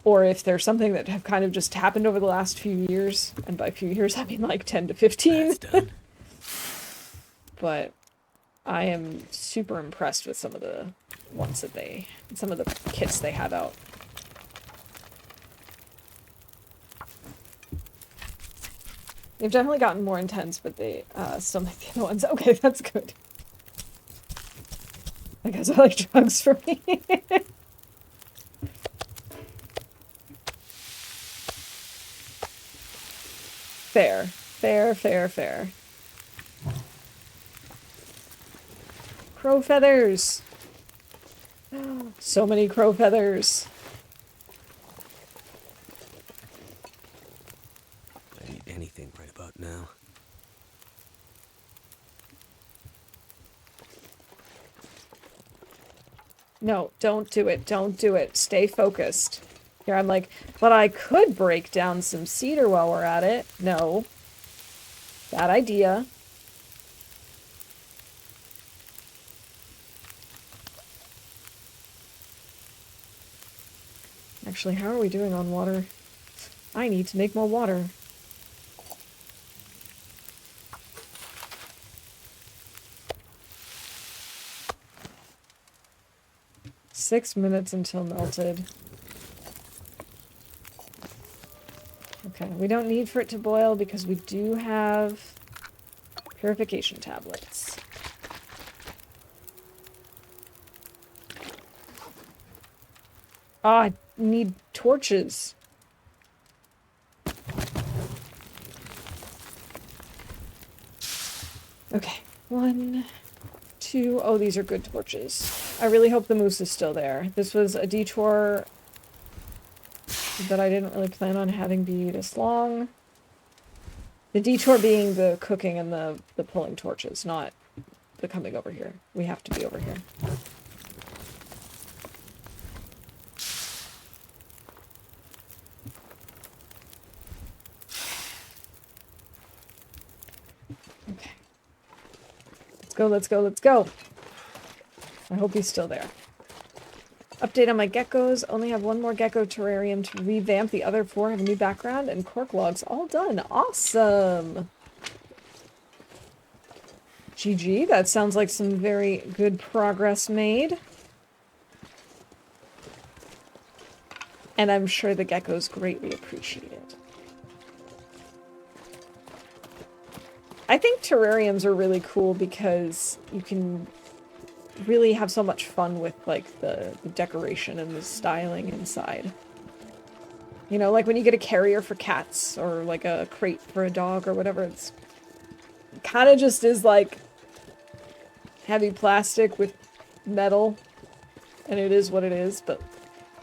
or if there's something that have kind of just happened over the last few years, and by few years I mean like 10 to 15. That's done. But I am super impressed with some of the ones that some of the kits they have out. They've definitely gotten more intense, but they still make the other ones. Okay, that's good. I guess I like drugs for me. Fair. Fair, fair, fair. Crow feathers! So many crow feathers. I'd eat anything right about now. No, don't do it. Don't do it. Stay focused. Here I'm like, but I could break down some cedar while we're at it. No. Bad idea. Actually, how are we doing on water? I need to make more water. Six minutes until melted. Okay, we don't need for it to boil because we do have purification tablets. Ah, I need torches. Okay, 1, 2. Oh, these are good torches. I really hope the moose is still there. This was a detour that I didn't really plan on having be this long. The detour being the cooking and the pulling torches, not the coming over here. We have to be over here. Okay. Let's go, let's go, let's go! I hope he's still there. Update on my geckos. Only have one more gecko terrarium to revamp. The other 4 have a new background and cork logs. All done. Awesome! GG. That sounds like some very good progress made. And I'm sure the geckos greatly appreciate it. I think terrariums are really cool because you can really have so much fun with, like, the decoration and the styling inside. You know, like when you get a carrier for cats, or like a crate for a dog, or whatever, it kind of just is like heavy plastic with metal, and it is what it is, but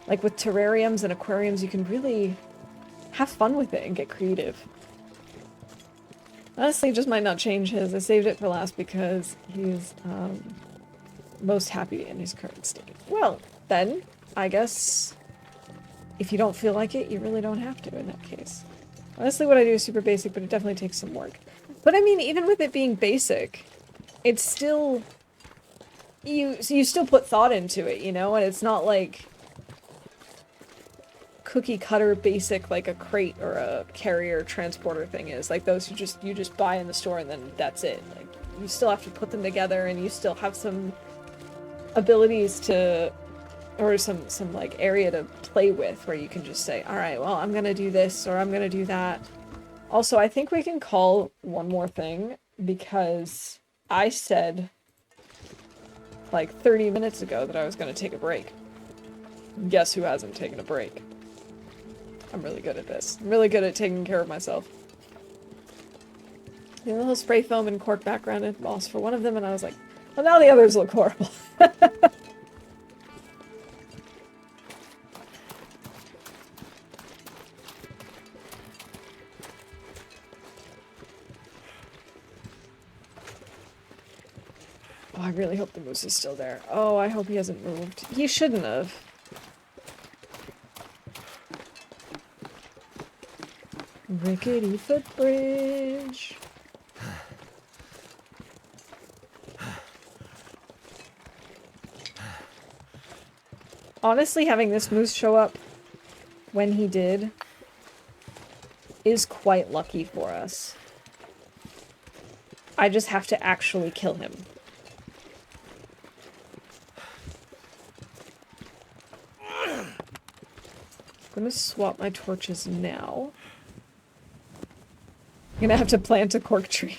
like with terrariums and aquariums, you can really have fun with it and get creative. Honestly, just might not change his. I saved it for last because he's, most happy in his current state. Well, then, I guess, if you don't feel like it, you really don't have to in that case. Honestly, what I do is super basic, but it definitely takes some work. But I mean, even with it being basic, it's still... You still put thought into it, you know? And it's not like cookie cutter basic like a crate or a carrier transporter thing is. Like those you just buy in the store and then that's it. Like you still have to put them together and you still have some abilities to, or some like area to play with where you can just say, all right, well, I'm gonna do this or I'm gonna do that. Also, I think we can call one more thing because I said like 30 minutes ago that I was gonna take a break. Guess who hasn't taken a break? I'm really good at this. I'm really good at taking care of myself. The little spray foam and cork background and moss for one of them, and I was like, well, now the others look horrible. Oh, I really hope the moose is still there. Oh, I hope he hasn't moved. He shouldn't have. Rickety footbridge. Honestly, having this moose show up when he did, is quite lucky for us. I just have to actually kill him. I'm gonna swap my torches now. I'm gonna have to plant a cork tree.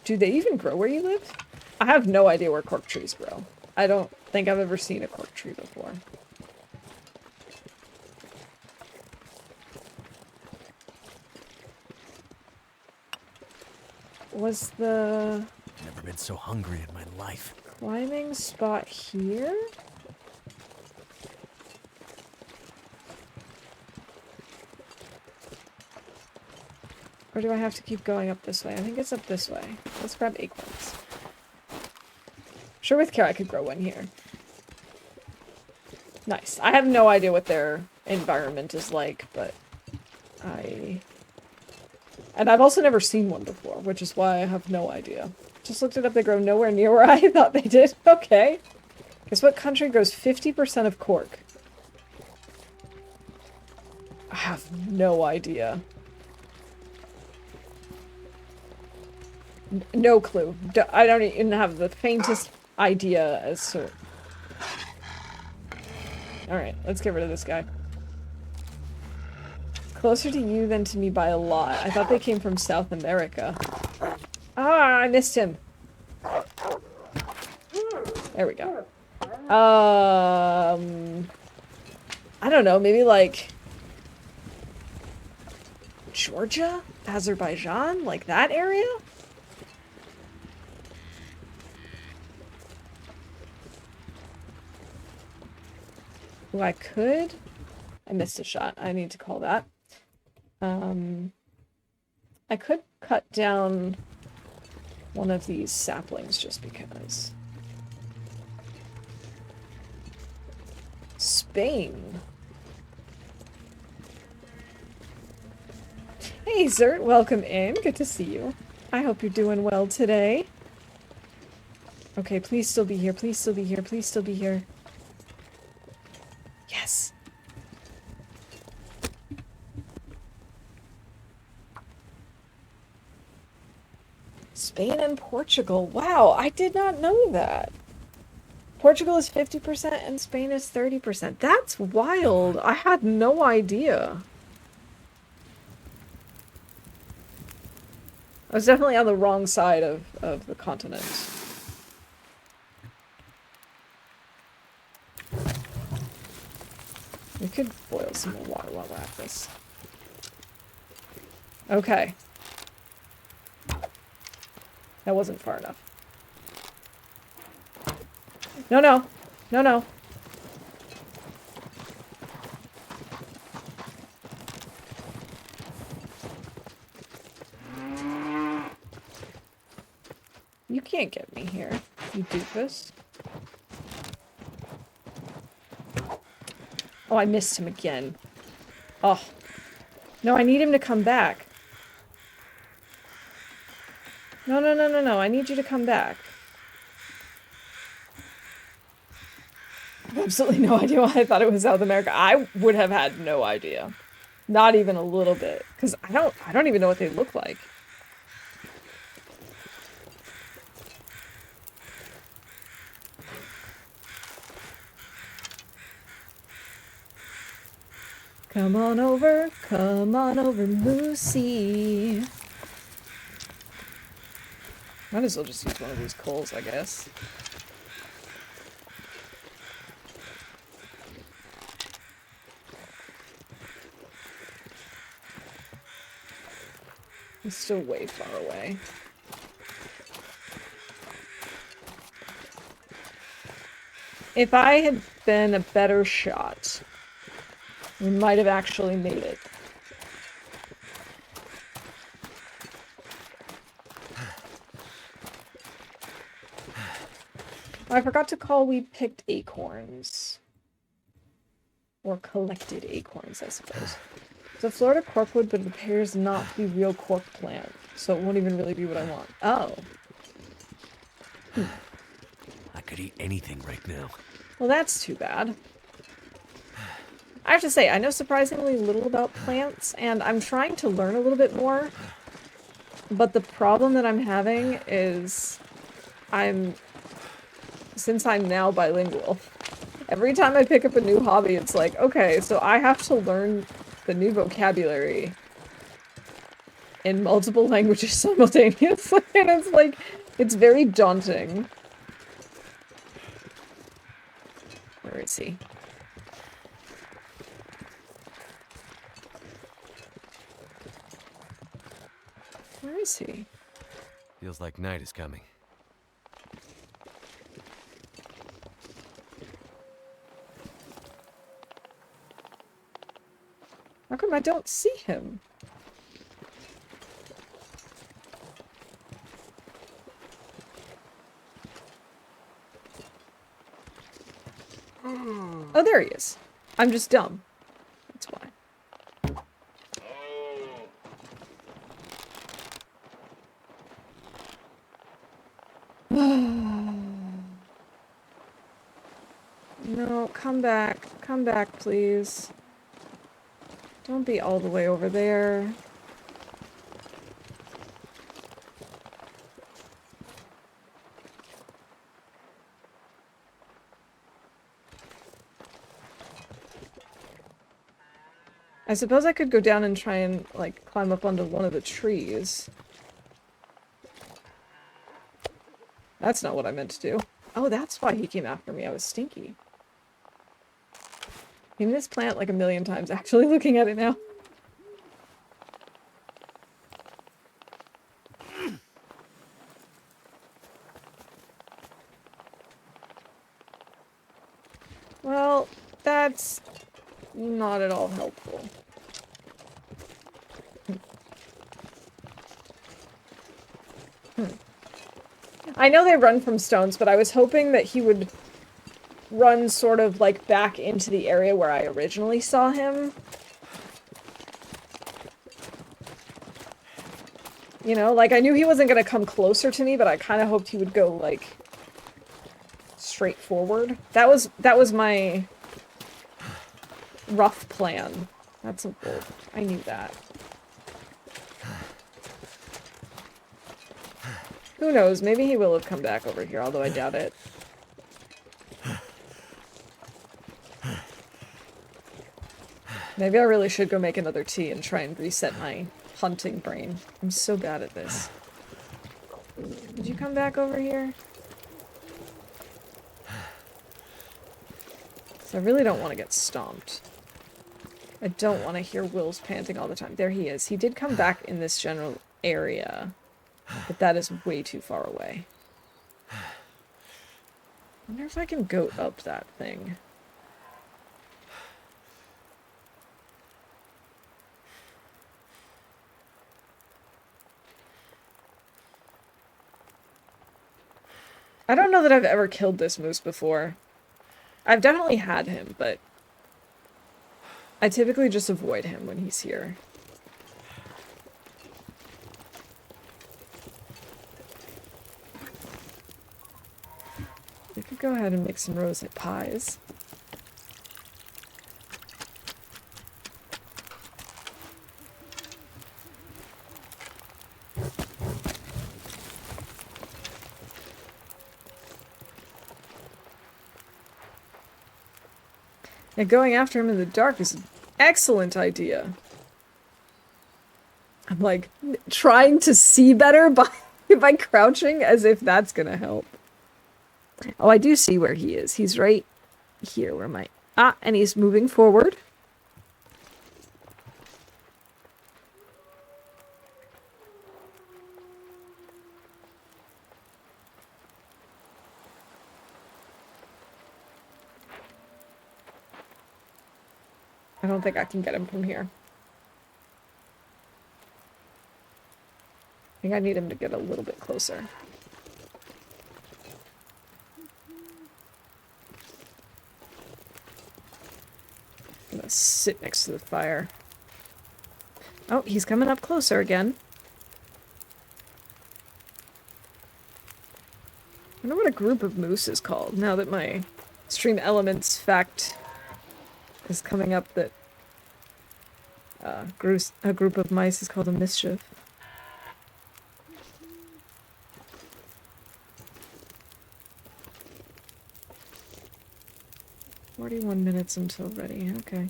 Do they even grow where you live? I have no idea where cork trees grow. I don't think I've ever seen a cork tree before. Was the... Never been so hungry in my life. climbing spot here? Or do I have to keep going up this way? I think it's up this way. Let's grab acorns. Sure, with care I could grow one here. Nice. I have no idea what their environment is like, but and I've also never seen one before, which is why I have no idea. Just looked it up, they grow nowhere near where I thought they did. Okay. Guess what country grows 50% of cork? I have no idea. No clue. I don't even have the faintest idea as to... Alright, let's get rid of this guy. Closer to you than to me by a lot. I thought they came from South America. Ah, I missed him. There we go. I don't know, maybe like... Georgia? Azerbaijan? Like that area? Oh, I could. I missed a shot. I need to call that. I could cut down one of these saplings just because. Spain. Hey, Zert, welcome in. Good to see you. I hope you're doing well today. Okay, please still be here. Please still be here. Please still be here. Yes. Spain and Portugal. Wow, I did not know that. Portugal is 50% and Spain is 30%. That's wild. I had no idea. I was definitely on the wrong side of the continent. We could boil some more water while we're at this. Okay. That wasn't far enough. No, no. No, no. You can't get me here, you doofus. Oh, I missed him again. Oh. No, I need him to come back. No, no, no, no, no. I need you to come back. I have absolutely no idea why I thought it was South America. I would have had no idea. Not even a little bit. Because I don't even know what they look like. Come on over, Lucy. Might as well just use one of these coals, I guess. He's still way far away. If I had been a better shot, we might have actually made it. I forgot to call we picked acorns. Or collected acorns, I suppose. It's a Florida corkwood, but it appears not to be real cork plant. So it won't even really be what I want. Oh. I could eat anything right now. Well, that's too bad. I have to say, I know surprisingly little about plants, and I'm trying to learn a little bit more. But the problem that I'm having is since I'm now bilingual, every time I pick up a new hobby, it's like, okay, so I have to learn the new vocabulary in multiple languages simultaneously, and it's like, it's very daunting. Where is he? Where is he? Feels like night is coming. How come I don't see him? Oh, there he is. I'm just dumb. That's why. No, come back. Come back, please. Don't be all the way over there. I suppose I could go down and try and, like, climb up onto one of the trees. That's not what I meant to do. Oh, that's why he came after me. I was stinky. Seen this plant like a million times, actually, looking at it now. Well, that's not at all helpful. I know they run from stones, but I was hoping that he would run sort of like back into the area where I originally saw him. You know, like I knew he wasn't going to come closer to me, but I kind of hoped he would go like straight forward. That was my rough plan. That's a wolf. I knew that. Who knows? Maybe he will have come back over here, although I doubt it. Maybe I really should go make another tea and try and reset my hunting brain. I'm so bad at this. Did you come back over here? So I really don't want to get stomped. I don't want to hear Will's panting all the time. There he is. He did come back in this general area, but that is way too far away. I wonder if I can goat up that thing. I don't know that I've ever killed this moose before. I've definitely had him, but I typically just avoid him when he's here. We could go ahead and make some rosette pies. And going after him in the dark is an excellent idea. I'm like trying to see better by crouching as if that's gonna help. Oh, I do see where he is. He's right here. Where am I? Ah, and he's moving forward. I don't think I can get him from here. I think I need him to get a little bit closer. I'm gonna sit next to the fire. Oh, he's coming up closer again. I wonder what a group of moose is called, now that my Stream Elements fact is coming up that a group of mice is called a mischief. "41 minutes until ready." Okay.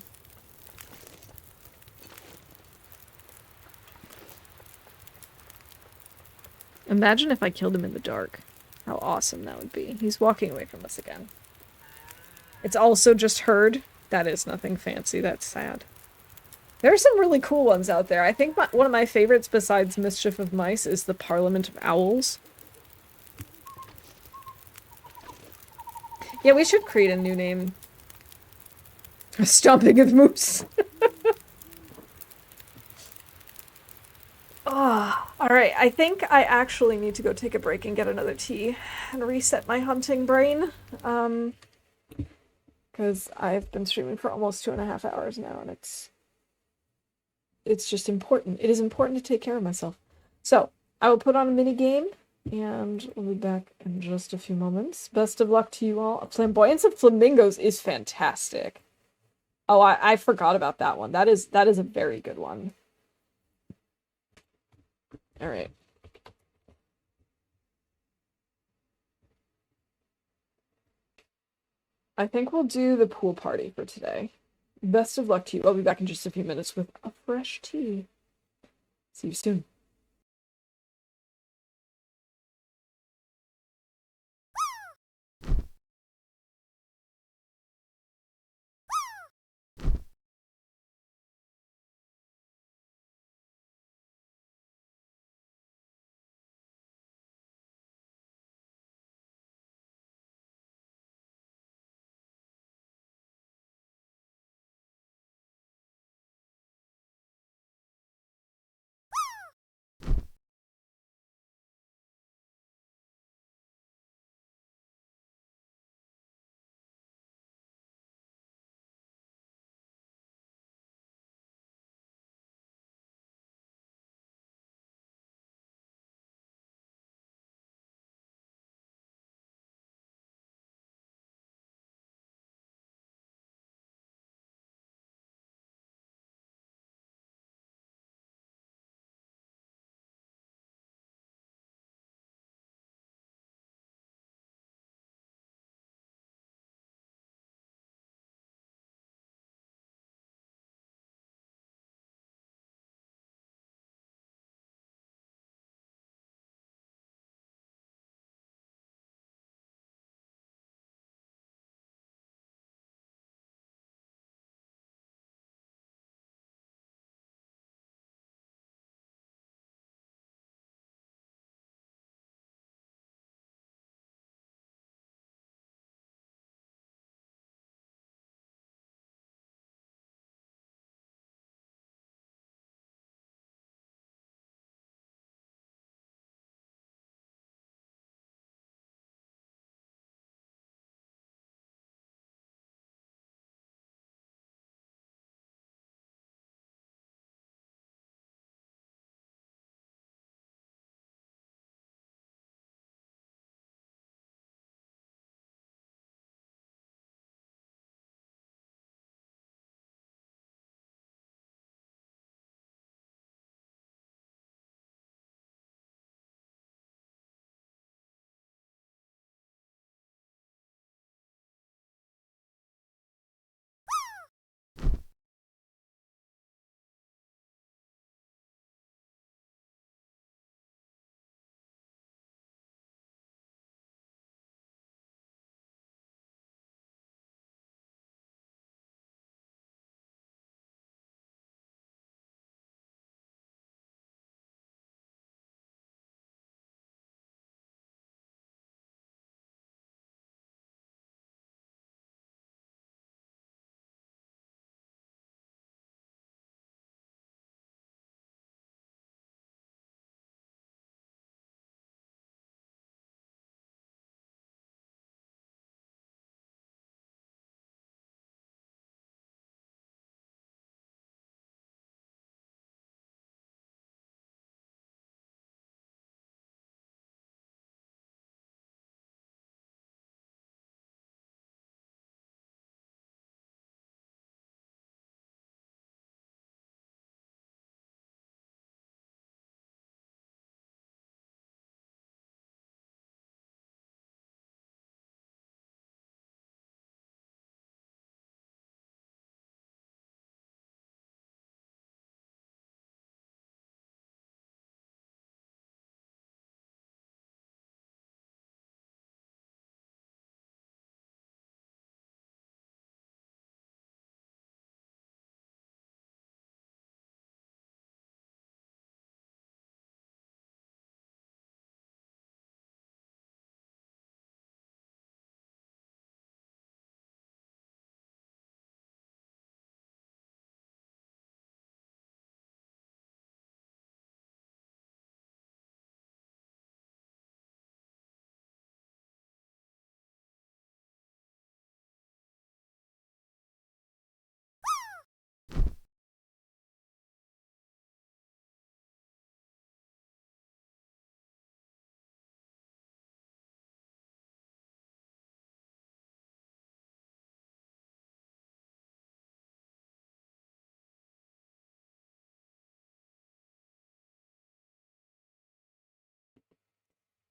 Imagine if I killed him in the dark. How awesome that would be. He's walking away from us again. It's also just Herd. That is nothing fancy. That's sad. There are some really cool ones out there. I think one of my favorites besides Mischief of Mice is the Parliament of Owls. Yeah, we should create a new name. Stomping of Moose. Oh, alright, I think I actually need to go take a break and get another tea and reset my hunting brain. Because I've been streaming for almost 2.5 hours now, and it's just important. It is important to take care of myself. So, I will put on a mini game, and we'll be back in just a few moments. Best of luck to you all. Flamboyance of Flamingos is fantastic. Oh, I forgot about that one. That is a very good one. Alright. I think we'll do the pool party for today. Best of luck to you. I'll be back in just a few minutes with a fresh tea. See you soon.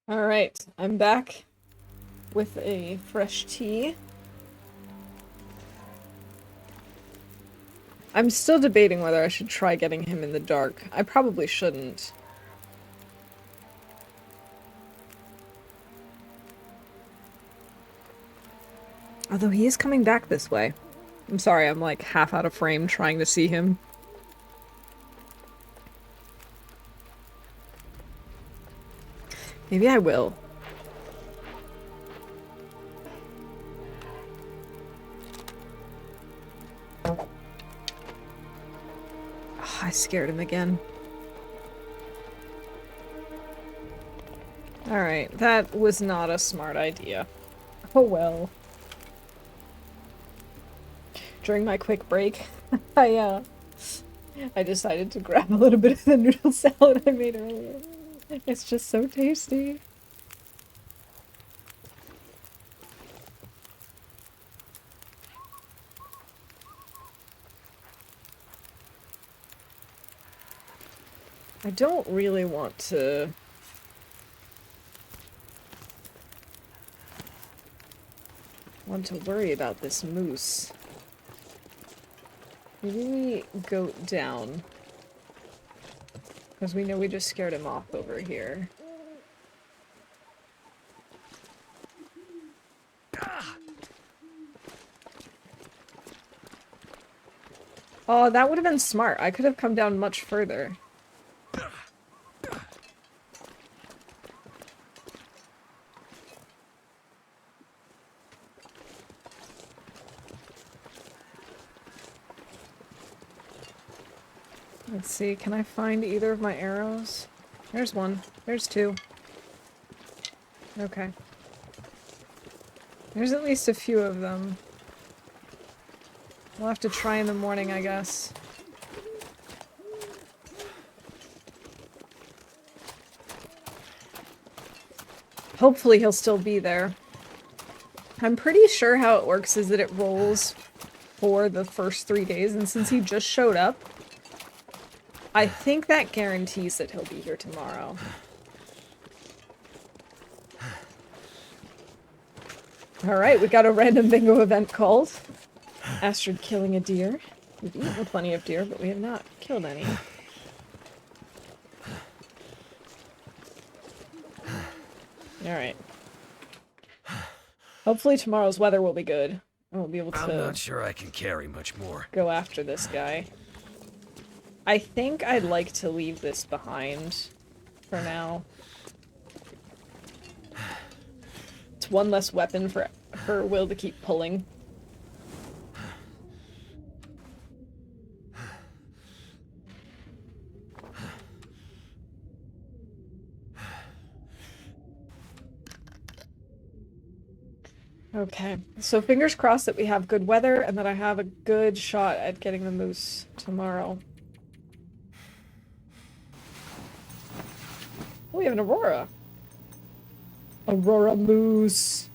Alright, I'm back with a fresh tea. I'm still debating whether I should try getting him in the dark. I probably shouldn't. Although he is coming back this way. I'm sorry, I'm like half out of frame trying to see him. Maybe I will. Oh, I scared him again. Alright, that was not a smart idea. Oh well. During my quick break, I decided to grab a little bit of the noodle salad I made earlier. It's just so tasty. I don't really want to worry about this moose. Maybe we go down. Because we know we just scared him off over here. Oh, that would have been smart. I could have come down much further. Let's see, can I find either of my arrows? There's one. There's two. Okay. There's at least a few of them. We'll have to try in the morning, I guess. Hopefully he'll still be there. I'm pretty sure how it works is that it rolls for the first 3 days, and since he just showed up, I think that guarantees that he'll be here tomorrow. Alright, we got a random bingo event called. Astrid killing a deer. We've eaten plenty of deer, but we have not killed any. Alright. Hopefully tomorrow's weather will be good. And we'll be able to... I'm not sure I can carry much more. Go after this guy. I think I'd like to leave this behind for now. It's one less weapon for Will to keep pulling. Okay, so fingers crossed that we have good weather and that I have a good shot at getting the moose tomorrow. Oh, we have an Aurora. Aurora moose.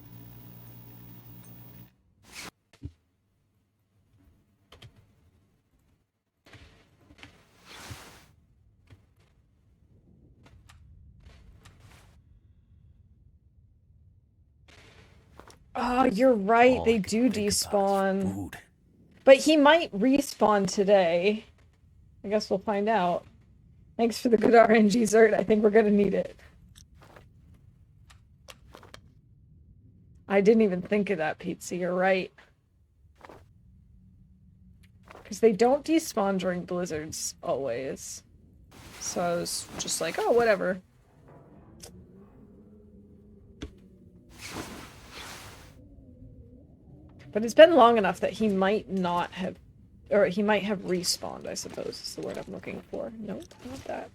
Oh, you're right, they do despawn. Food. But he might respawn today. I guess we'll find out. Thanks for the good RNG, Zert. I think we're gonna need it. I didn't even think of that, Pizza. You're right. Because they don't despawn during blizzards, always. So I was just like, oh, whatever. But it's been long enough that he might not have... Or he might have respawned, I suppose, is the word I'm looking for. Nope, not that.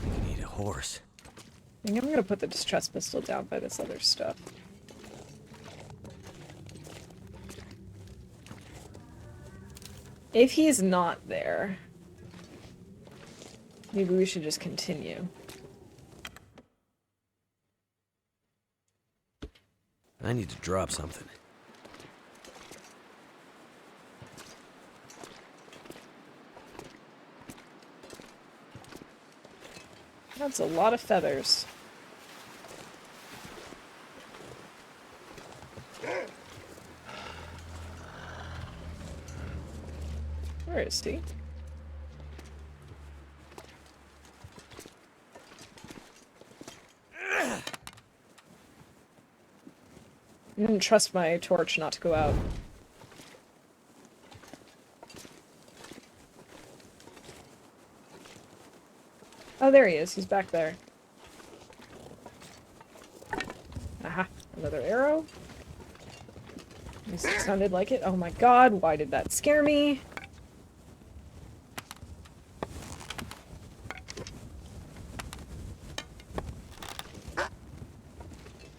We need a horse. I think I'm gonna put the distress pistol down by this other stuff. If he's not there, maybe we should just continue. I need to drop something. That's a lot of feathers. Where is he? I didn't trust my torch not to go out. Oh, there he is. He's back there. Aha. Another arrow. At least it sounded like it. Oh my god, why did that scare me?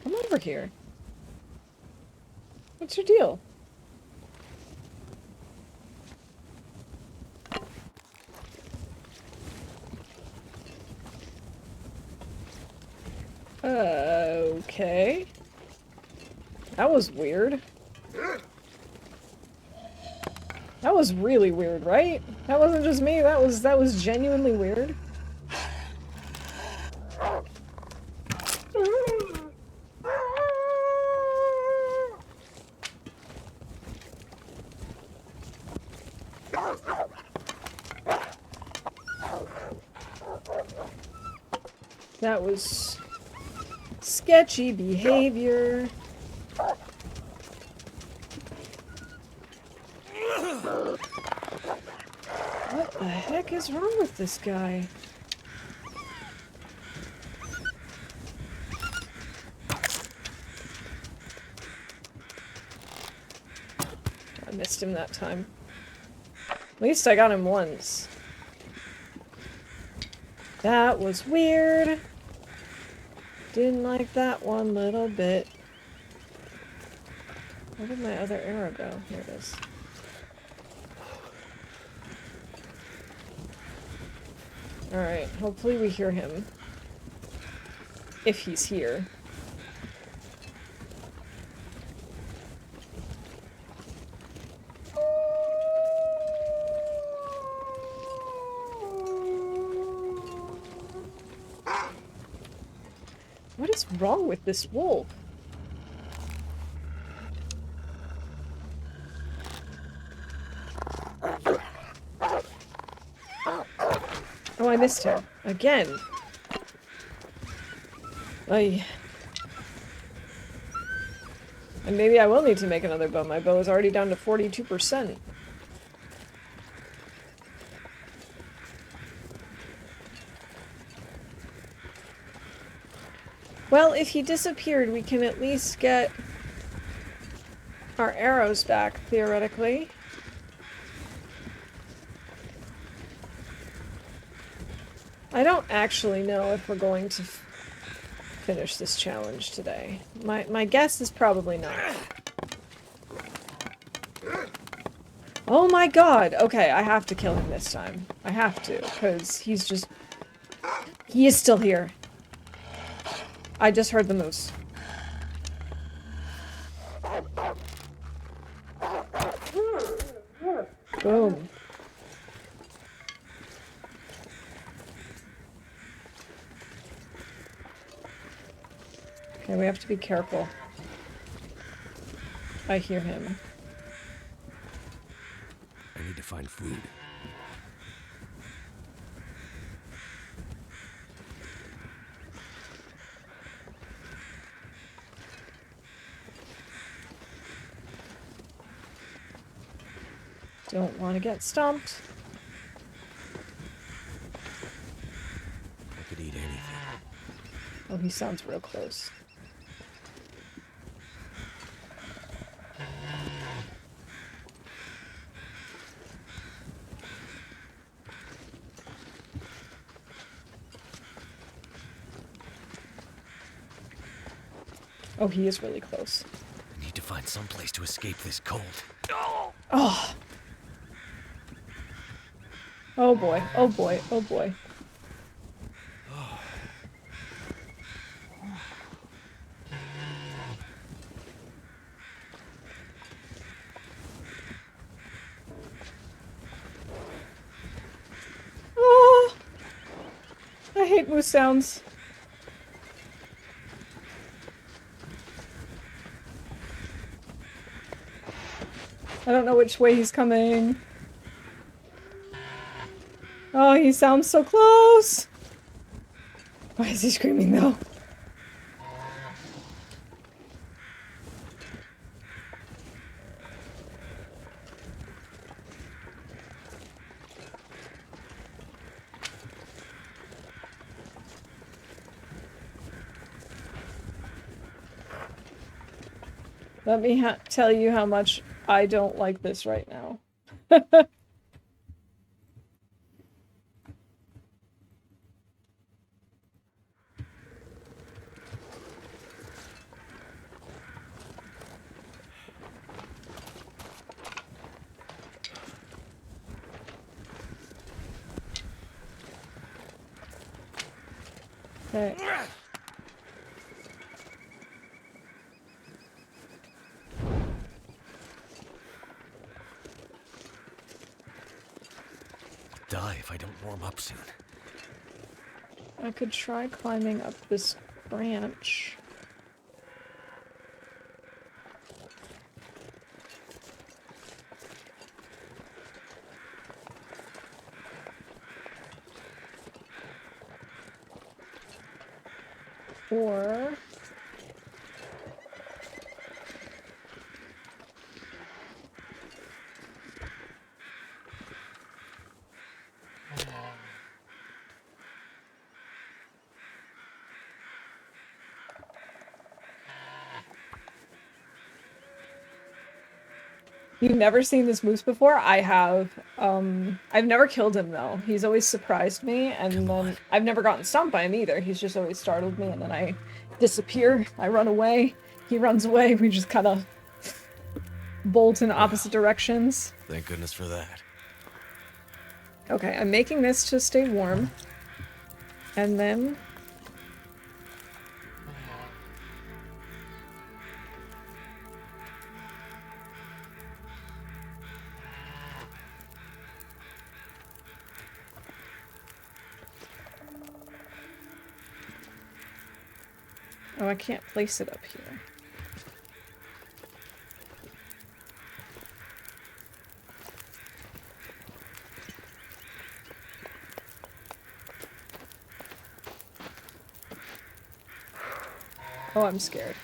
Come over here. What's your deal? Okay. That was weird. That was really weird, right? That wasn't just me, that was genuinely weird. That was sketchy behavior. What the heck is wrong with this guy? I missed him that time. At least I got him once. That was weird. Didn't like that one little bit. Where did my other arrow go? Here it is. Alright, hopefully we hear him. If he's here. What is wrong with this wolf? Oh, I missed him. Again. And maybe I will need to make another bow. My bow is already down to 42%. Well, if he disappeared, we can at least get our arrows back, theoretically. I don't actually know if we're going to finish this challenge today. My guess is probably not. Oh my god! Okay, I have to kill him this time. I have to, because he's just... He is still here. I just heard the moose. Boom. Okay, we have to be careful. I hear him. I need to find food. Don't want to get stomped. I could eat anything. Oh, he sounds real close. Oh, he is really close. I need to find some place to escape this cold. Oh! Oh boy, oh boy, oh boy. Oh! I I hate moose sounds. I don't know which way he's coming. Oh, he sounds so close! Why is he screaming though? Let me tell you how much I don't like this right now. Okay. Die if I don't warm up soon. I could try climbing up this branch. Or... You've never seen this moose before? I have. I've never killed him though. He's always surprised me, and then I've never gotten stumped by him either. He's just always startled me, and then I disappear. I run away. He runs away. We just kind of bolt in opposite directions. Thank goodness for that. Okay, I'm making this to stay warm. And then... Oh, I can't place it up here. Oh, I'm scared.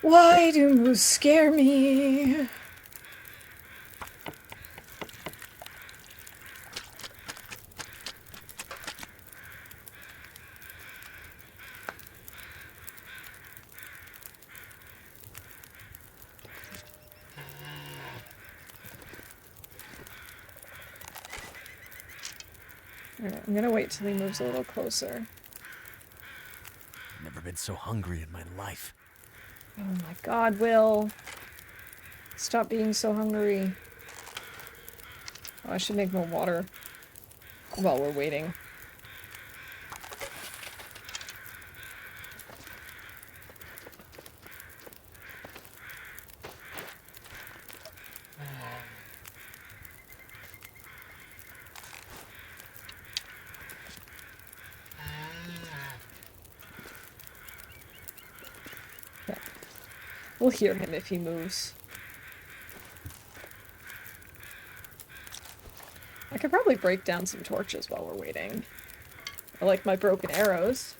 Why do moose scare me? Alright, I'm gonna wait till he moves a little closer. Never been so hungry in my life. Oh my god, Will. Stop being so hungry. Oh, I should make more water while we're waiting. Yeah. We'll hear him if he moves. I could probably break down some torches while we're waiting. I like my broken arrows.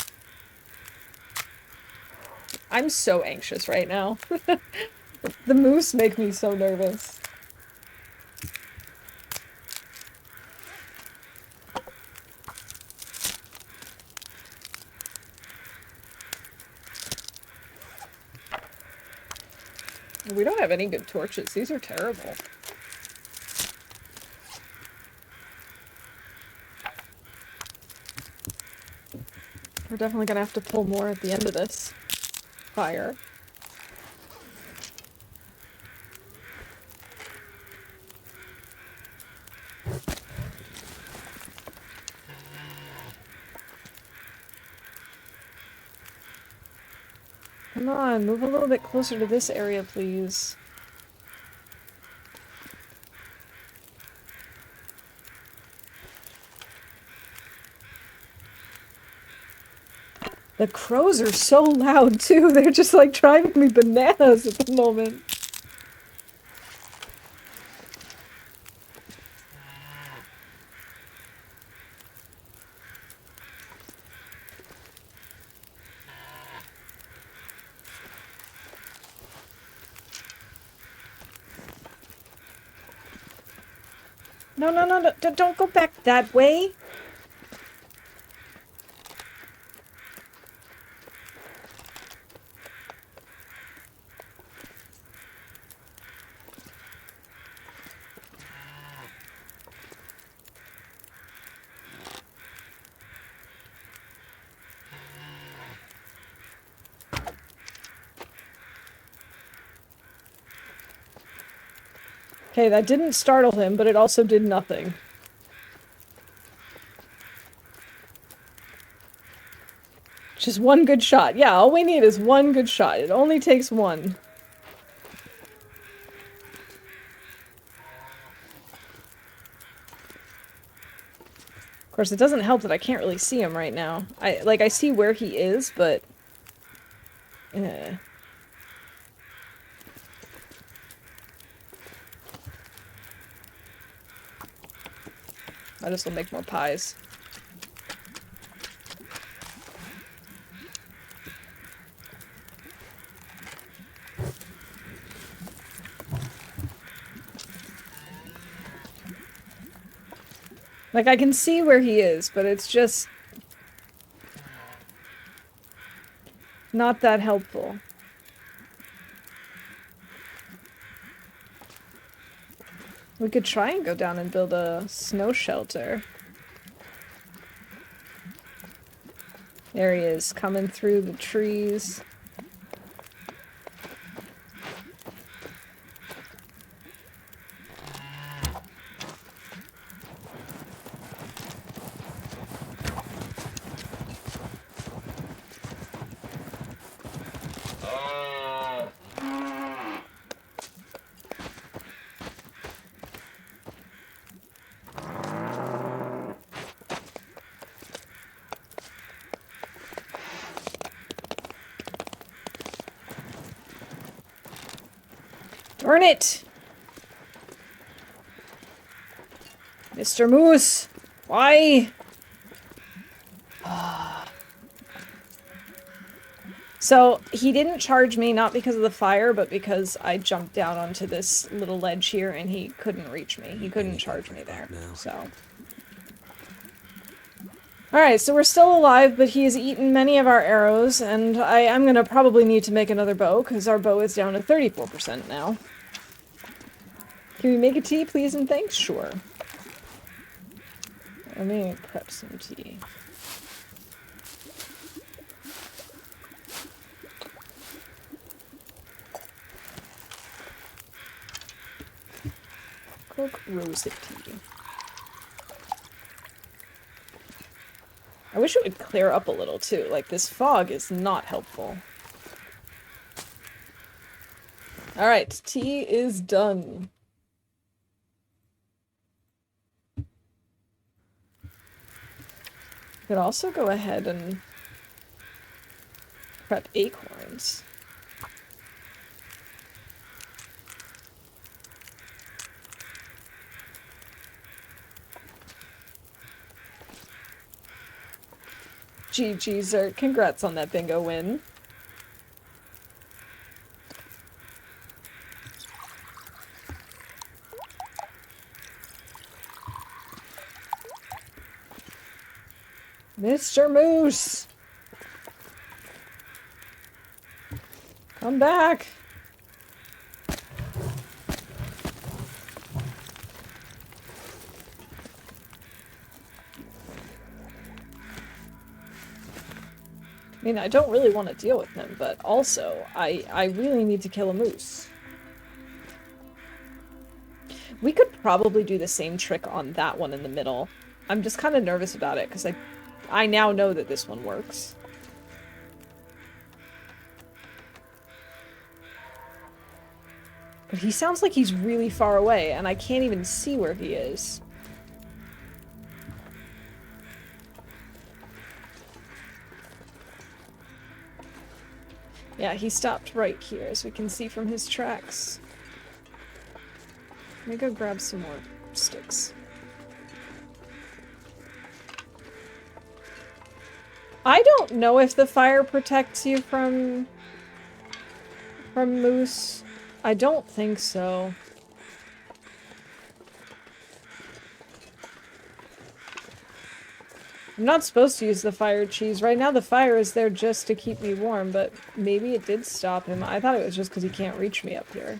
I'm so anxious right now. The moose make me so nervous. We don't have any good torches. These are terrible. We're definitely gonna have to pull more at the end of this fire. Come on, move a little bit closer to this area, please. The crows are so loud, too. They're just, like, driving me bananas at the moment. No, no, no, no, don't go back that way. Okay, that didn't startle him, but it also did nothing. Just one good shot. Yeah, all we need is one good shot. It only takes one. Of course, it doesn't help that I can't really see him right now. I see where he is, but... I just will make more pies. Like, I can see where he is, but it's just... not that helpful. We could try and go down and build a snow shelter. There he is, coming through the trees. Darn it! Mr. Moose! Why? So, he didn't charge me, not because of the fire, but because I jumped down onto this little ledge here and he couldn't reach me. He couldn't charge me there, so... Alright, so we're still alive, but he has eaten many of our arrows, and I'm gonna probably need to make another bow, because our bow is down to 34% now. Can we make a tea, please and thanks? Sure. Let me prep some tea. Cook rosy tea. I wish it would clear up a little, too. Like, this fog is not helpful. Alright, tea is done. Could also go ahead and prep acorns. GG, Zert. Congrats on that bingo win. Mr. Moose! Come back! I mean, I don't really want to deal with him, but also, I really need to kill a moose. We could probably do the same trick on that one in the middle. I'm just kind of nervous about it, because I now know that this one works. But he sounds like he's really far away, and I can't even see where he is. Yeah, he stopped right here, as we can see from his tracks. Let me go grab some more sticks. I don't know if the fire protects you from moose. I don't think so. I'm not supposed to use the fire cheese. Right now the fire is there just to keep me warm, but maybe it did stop him. I thought it was just because he can't reach me up here.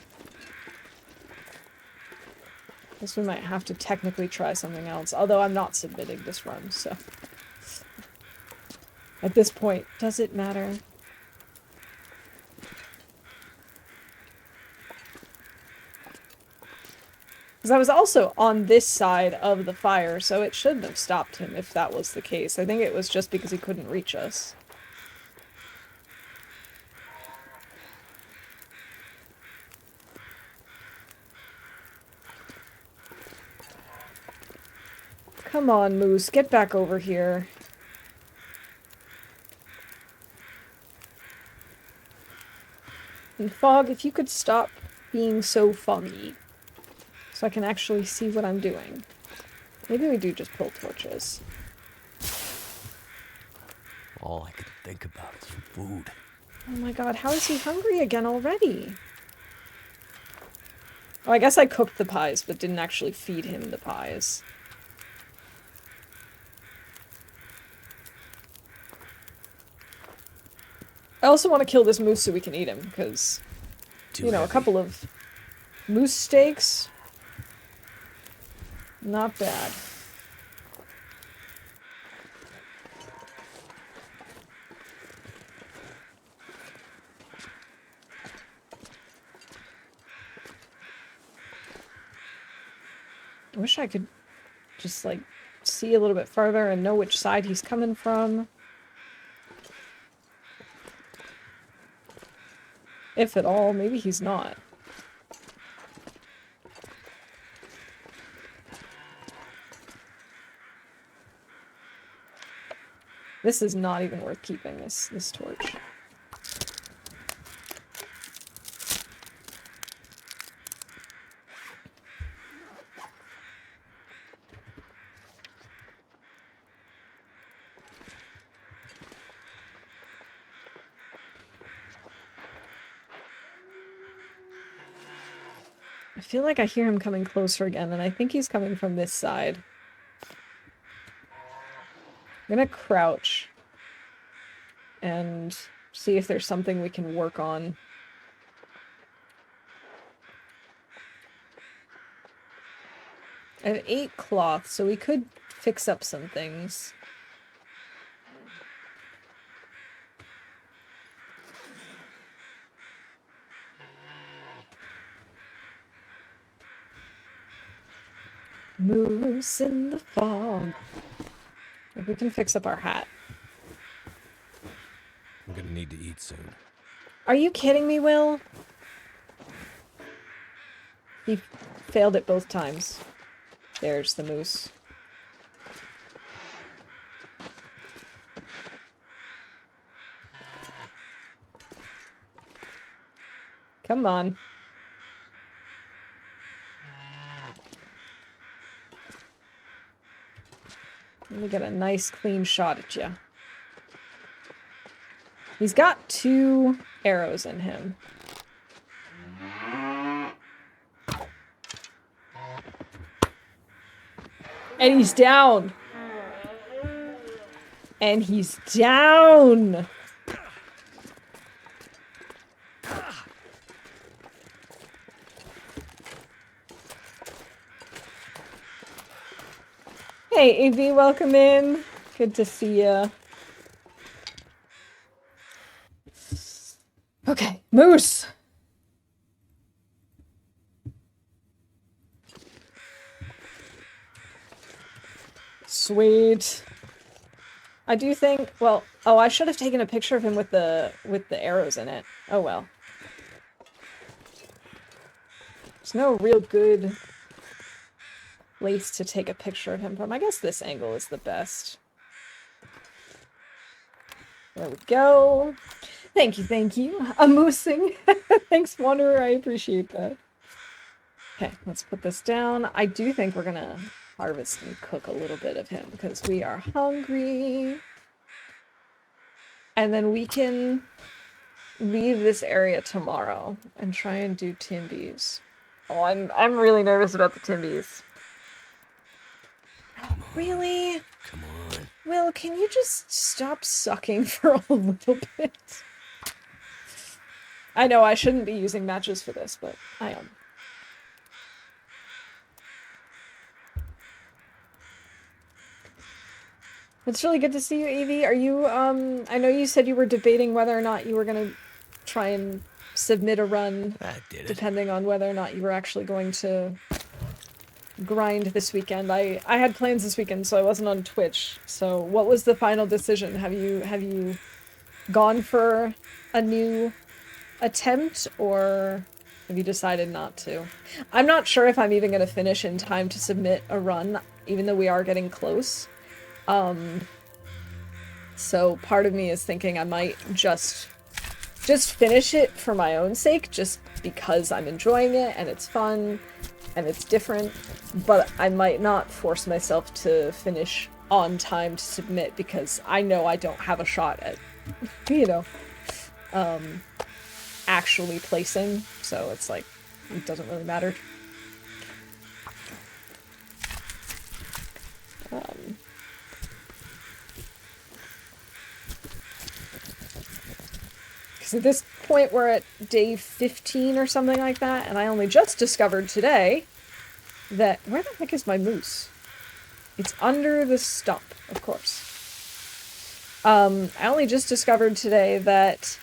Guess we might have to technically try something else, although I'm not submitting this run, so... At this point, does it matter? Because I was also on this side of the fire, so it shouldn't have stopped him if that was the case. I think it was just because he couldn't reach us. Come on, Moose, get back over here. And Fog, if you could stop being so foggy, so I can actually see what I'm doing. Maybe we do just pull torches. All I could think about is food. Oh my god, how is he hungry again already? Oh, I guess I cooked the pies, but didn't actually feed him the pies. I also want to kill this moose so we can eat him, because, you know, a couple of moose steaks, not bad. I wish I could just, like, see a little bit farther and know which side he's coming from. If at all, maybe he's not. This is not even worth keeping, this torch. I feel like I hear him coming closer again, and I think he's coming from this side. I'm gonna crouch and see if there's something we can work on. I have 8 cloth, so we could fix up some things. Moose in the fog. If we can fix up our hat. I'm gonna need to eat soon. Are you kidding me, Will? He failed it both times. There's the moose. Come on. Let me get a nice clean shot at you. He's got 2 arrows in him. And he's down! And he's down! Hey, AV, welcome in. Good to see ya. Okay, moose! Sweet. I do think, well, oh, I should have taken a picture of him with the arrows in it. Oh well. There's no real good place to take a picture of him from. I guess this angle is the best. There we go. Thank you, thank you. A moosing. Thanks, Wanderer. I appreciate that. Okay, let's put this down. I do think we're gonna harvest and cook a little bit of him because we are hungry. And then we can leave this area tomorrow and try and do Timbies. Oh, I'm really nervous about the Timbies. Really? Come on. Will, can you just stop sucking for a little bit? I know I shouldn't be using matches for this, but I am. It's really good to see you, Evie. Are you, I know you said you were debating whether or not you were gonna try and submit a run, depending on whether or not you were actually going to grind this weekend. I had plans this weekend, so I wasn't on Twitch. So what was the final decision? Have you gone for a new attempt, or have you decided not to? I'm not sure if I'm even going to finish in time to submit a run, even though we are getting close. So part of me is thinking I might just finish it for my own sake, just because I'm enjoying it and it's fun and it's different, but I might not force myself to finish on time to submit because I know I don't have a shot at, you know, actually placing, so it's like, it doesn't really matter. Because at this point we're at day 15 or something like that, and I only just discovered today that, where the heck is my moose? It's under the stump, of course. I only just discovered today that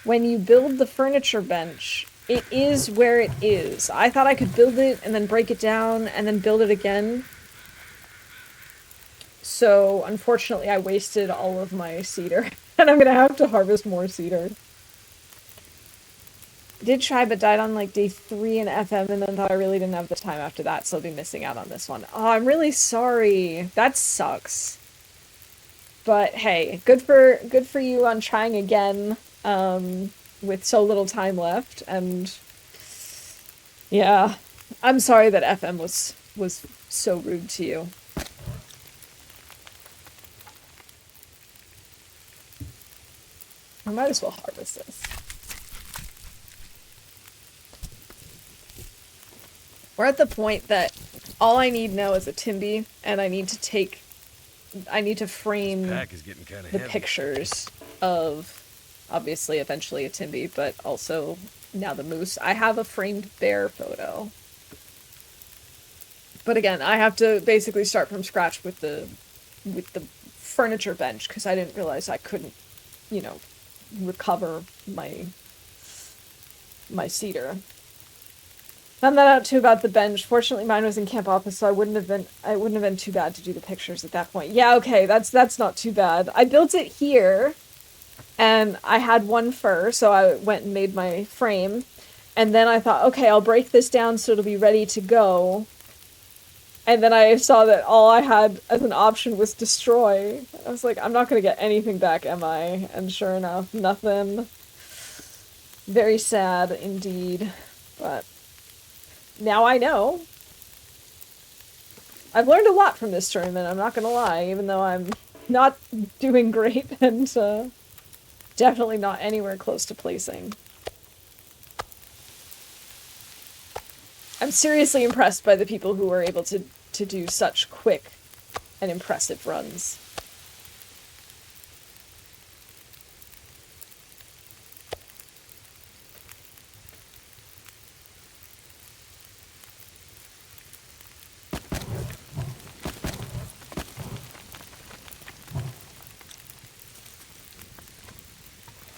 when you build the furniture bench, it is where it is. I thought I could build it and then break it down and then build it again. So, unfortunately, I wasted all of my cedar. And I'm gonna have to harvest more cedar. Did try, but died on like day 3 in FM and then thought I really didn't have the time after that, so I'll be missing out on this one. Oh, I'm really sorry. That sucks. But hey, good for you on trying again, with so little time left, and yeah, I'm sorry that FM was so rude to you. I might as well harvest this. We're at the point that all I need now is a Timby, and I need to frame the pictures of, obviously, eventually a Timby, but also now the moose. I have a framed bear photo. But again, I have to basically start from scratch with the furniture bench, because I didn't realize I couldn't, you know, recover my cedar. Found that out too about the bench. Fortunately, mine was in camp office, so it wouldn't have been too bad to do the pictures at that point. Yeah, okay, that's not too bad. I built it here, and I had one fur, so I went and made my frame, and then I thought, okay, I'll break this down so it'll be ready to go. And then I saw that all I had as an option was destroy. I was like, I'm not gonna get anything back, am I? And sure enough, nothing. Very sad indeed, but now I know. I've learned a lot from this tournament, I'm not gonna lie, even though I'm not doing great and definitely not anywhere close to placing. I'm seriously impressed by the people who were able to do such quick and impressive runs.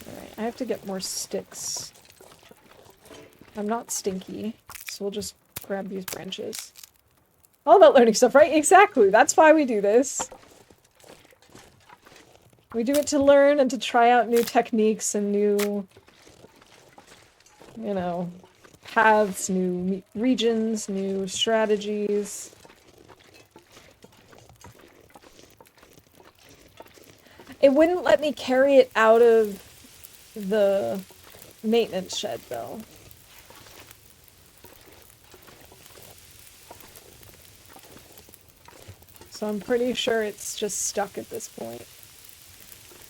Alright, I have to get more sticks. I'm not stinky, so we'll just grab these branches. All about learning stuff, right? Exactly, that's why we do this. We do it to learn and to try out new techniques and new, you know, paths, new regions, new strategies. It wouldn't let me carry it out of the maintenance shed, though. So I'm pretty sure it's just stuck at this point.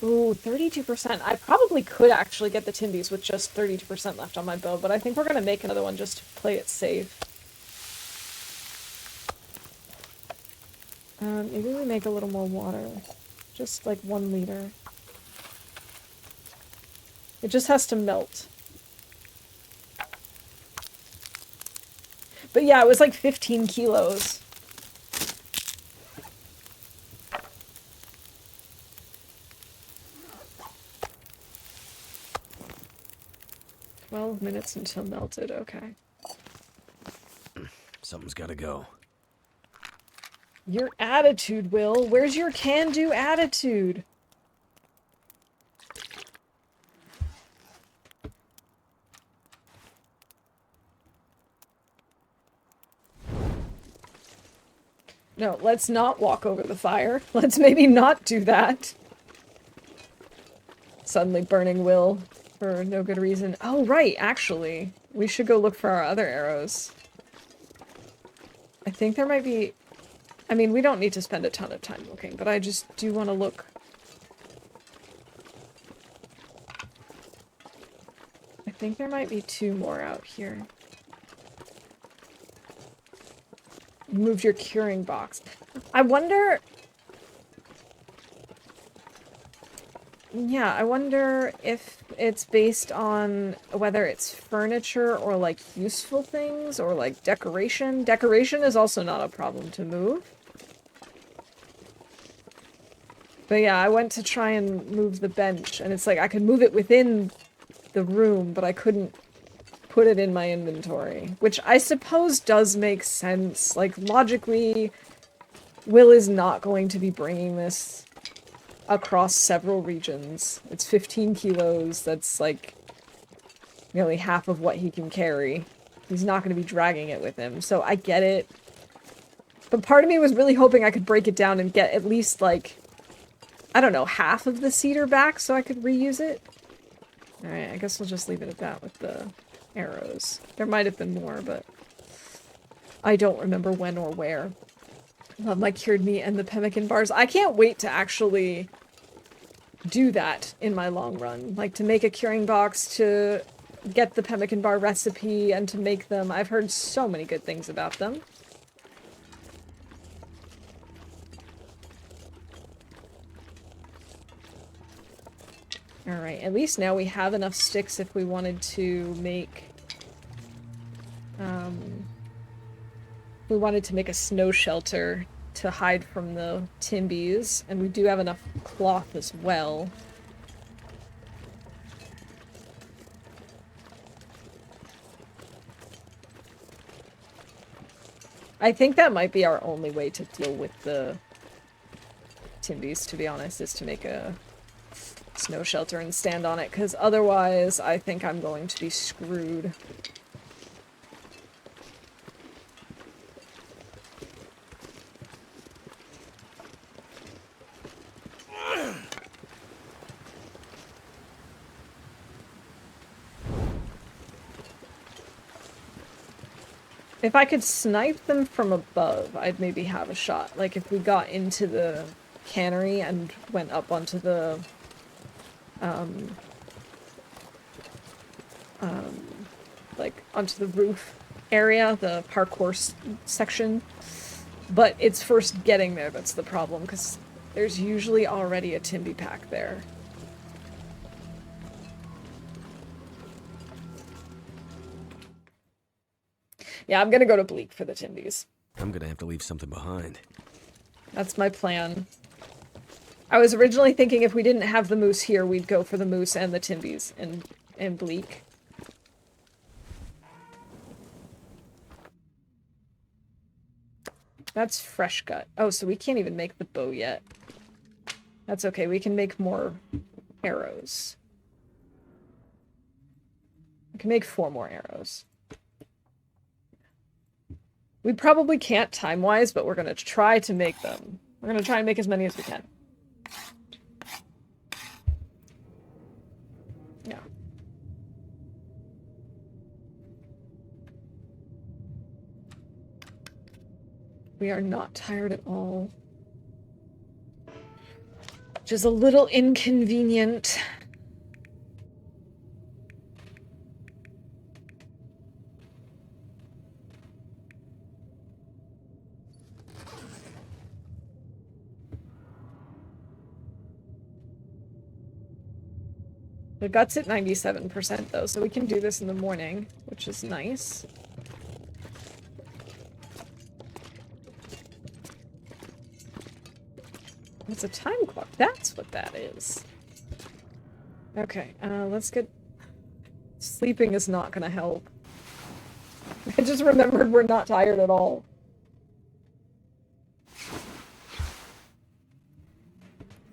Ooh, 32%. I probably could actually get the Timbies with just 32% left on my bow, but I think we're going to make another one just to play it safe. Maybe we make a little more water. Just like 1 liter. It just has to melt. But yeah, it was like 15 kilos. Minutes until melted, okay. Something's gotta go. Your attitude, Will. Where's your can-do attitude? No, let's not walk over the fire. Let's maybe not do that. Suddenly burning Will for no good reason. Oh, right, actually. We should go look for our other arrows. I think there might be... I mean, we don't need to spend a ton of time looking, but I just do want to look. I think there might be 2 more out here. You moved your curing box. I wonder... Yeah, I wonder if it's based on whether it's furniture or, like, useful things or, like, decoration. Decoration is also not a problem to move. But yeah, I went to try and move the bench, and it's like I could move it within the room, but I couldn't put it in my inventory. Which I suppose does make sense. Like, logically, Will is not going to be bringing this across several regions. It's 15 kilos, that's like nearly half of what he can carry. He's not going to be dragging it with him, so I get it. But part of me was really hoping I could break it down and get at least, like, I don't know, half of the cedar back so I could reuse it. Alright, I guess we'll just leave it at that with the arrows. There might have been more, but I don't remember when or where. Love my cured meat and the pemmican bars. I can't wait to actually do that in my long run. Like, to make a curing box, to get the pemmican bar recipe, and to make them. I've heard so many good things about them. Alright, at least now we have enough sticks if we wanted to make... we wanted to make a snow shelter to hide from the Timbies, and we do have enough cloth as well. I think that might be our only way to deal with the Timbies, to be honest, is to make a snow shelter and stand on it, because otherwise I think I'm going to be screwed. If I could snipe them from above, I'd maybe have a shot. Like, if we got into the cannery and went up onto the, like, onto the roof area, the parkour section. But it's first getting there that's the problem, because there's usually already a Timby pack there. Yeah, I'm gonna go to Bleak for the Timbies. I'm gonna have to leave something behind. That's my plan. I was originally thinking if we didn't have the moose here, we'd go for the moose and the Timbies in Bleak. That's fresh gut. Oh, so we can't even make the bow yet. That's okay, we can make more arrows. We can make 4 more arrows. We probably can't time-wise, but we're gonna try to make them. We're gonna try and make as many as we can. Yeah. We are not tired at all. Which is a little inconvenient. The gut's at 97% though, so we can do this in the morning, which is nice. It's a time clock. That's what that is. Okay, let's get... Sleeping is not gonna help. I just remembered we're not tired at all.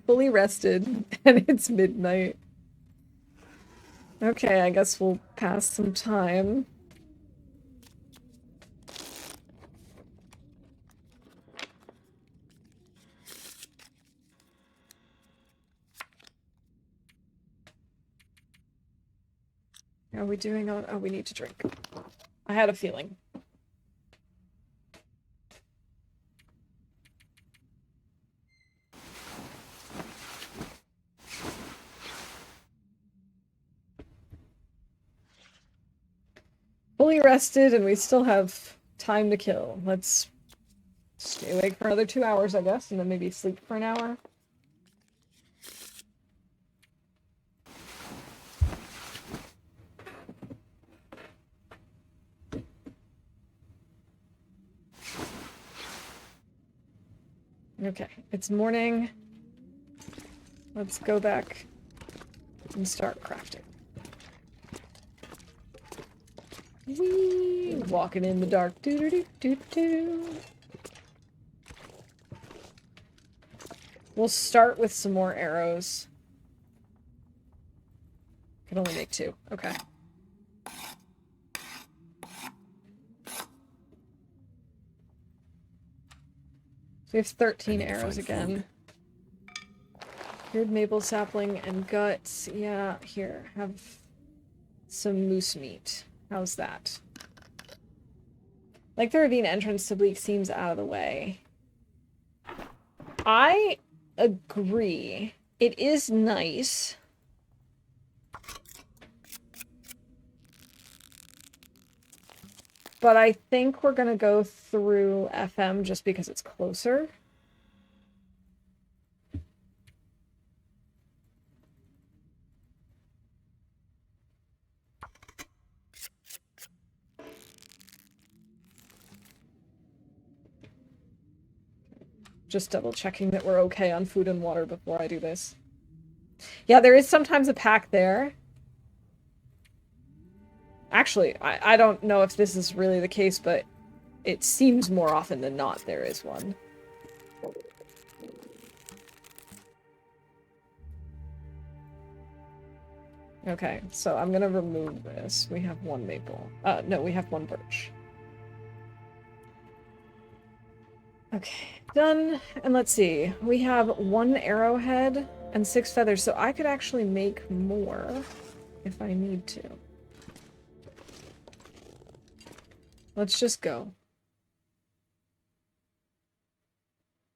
Fully rested, and it's midnight. Okay, I guess we'll pass some time. Are we doing on... Oh, we need to drink. I had a feeling. Fully rested, and we still have time to kill. Let's stay awake for another 2 hours, I guess, and then maybe sleep for an hour. Okay, it's morning. Let's go back and start crafting. Whee! Walking in the dark. Doo-doo-doo-doo-doo. We'll start with some more arrows. Can only make 2. Okay. So we have 13 arrows again. Cured maple sapling and guts. Yeah, here. Have some moose meat. How's that? Like the ravine entrance to Bleak seems out of the way. I agree. It is nice. But I think we're gonna go through FM just because it's closer. Just double checking that we're okay on food and water before I do this. Yeah, there is sometimes a pack there. Actually, I don't know if this is really the case, but it seems more often than not there is one. Okay, so I'm gonna remove this. We have 1 maple. No, we have 1 birch. Okay, done. And let's see. We have 1 arrowhead and 6 feathers, so I could actually make more if I need to. Let's just go.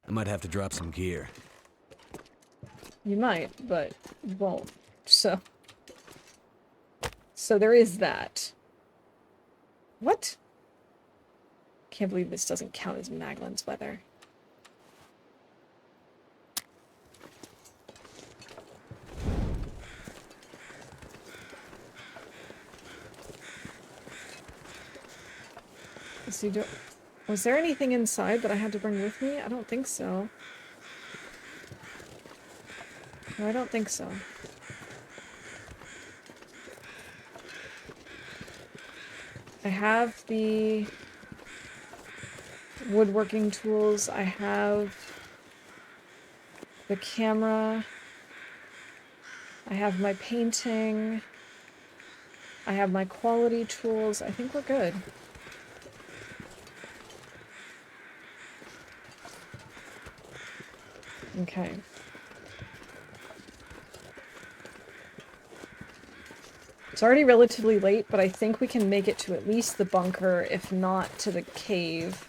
I might have to drop some gear. You might, but you won't. So there is that. What? Can't believe this doesn't count as Maglin's weather. Was there anything inside that I had to bring with me? I don't think so. No, I don't think so. I have the woodworking tools. I have the camera. I have my painting. I have my quality tools. I think we're good. Okay. It's already relatively late, but I think we can make it to at least the bunker, if not to the cave.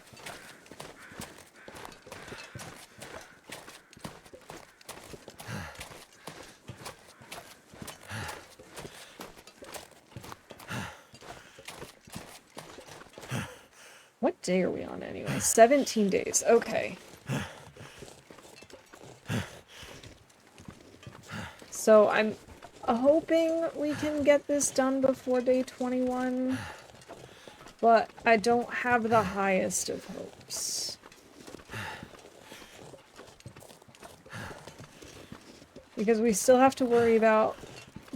What day are we on anyway? 17 days. Okay. So I'm hoping we can get this done before day 21, but I don't have the highest of hopes. Because we still have to worry about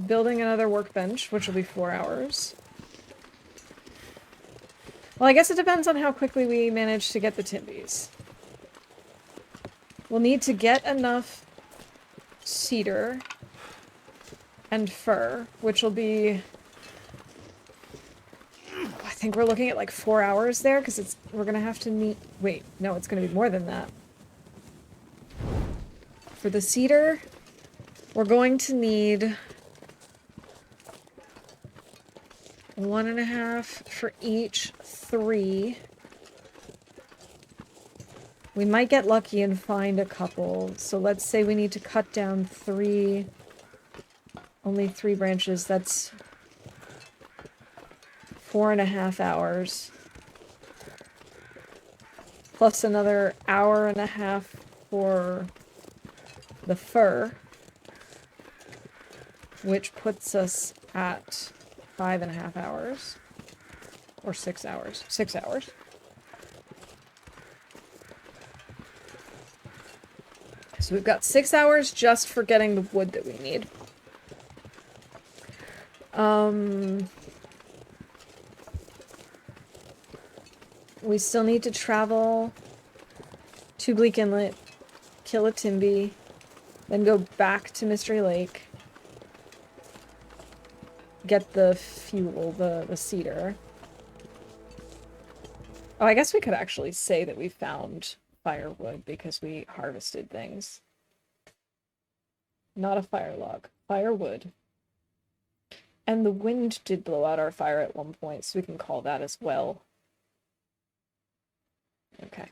building another workbench, which will be 4 hours. Well, I guess it depends on how quickly we manage to get the timbies. We'll need to get enough cedar and fir, which will be... I think we're looking at like 4 hours there, because we're gonna have to need... Wait, no, it's gonna be more than that. For the cedar, we're going to need 1.5 for each 3. We might get lucky and find a couple. So let's say we need to cut down 3, only 3 branches. That's 4.5 hours. Plus another 1.5 hours for the fir, which puts us at 5.5 hours. Or 6 hours. 6 hours. So we've got 6 hours just for getting the wood that we need. We still need to travel to Bleak Inlet, kill a Timby, then go back to Mystery Lake, get the fuel, the cedar. Oh, I guess we could actually say that we found firewood because we harvested things. Not a fire log. Firewood. And the wind did blow out our fire at one point, so we can call that as well. Okay.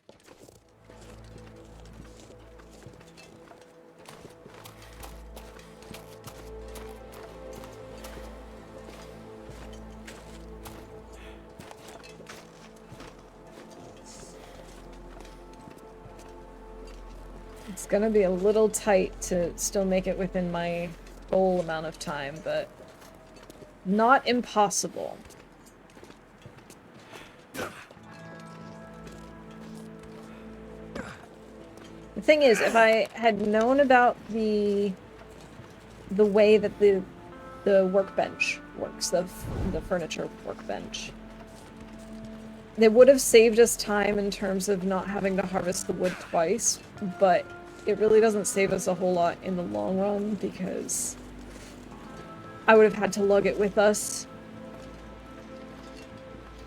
It's gonna be a little tight to still make it within my goal amount of time, but not impossible. The thing is, if I had known about the way that the workbench works, the furniture workbench, they would have saved us time in terms of not having to harvest the wood twice, but it really doesn't save us a whole lot in the long run because I would have had to lug it with us.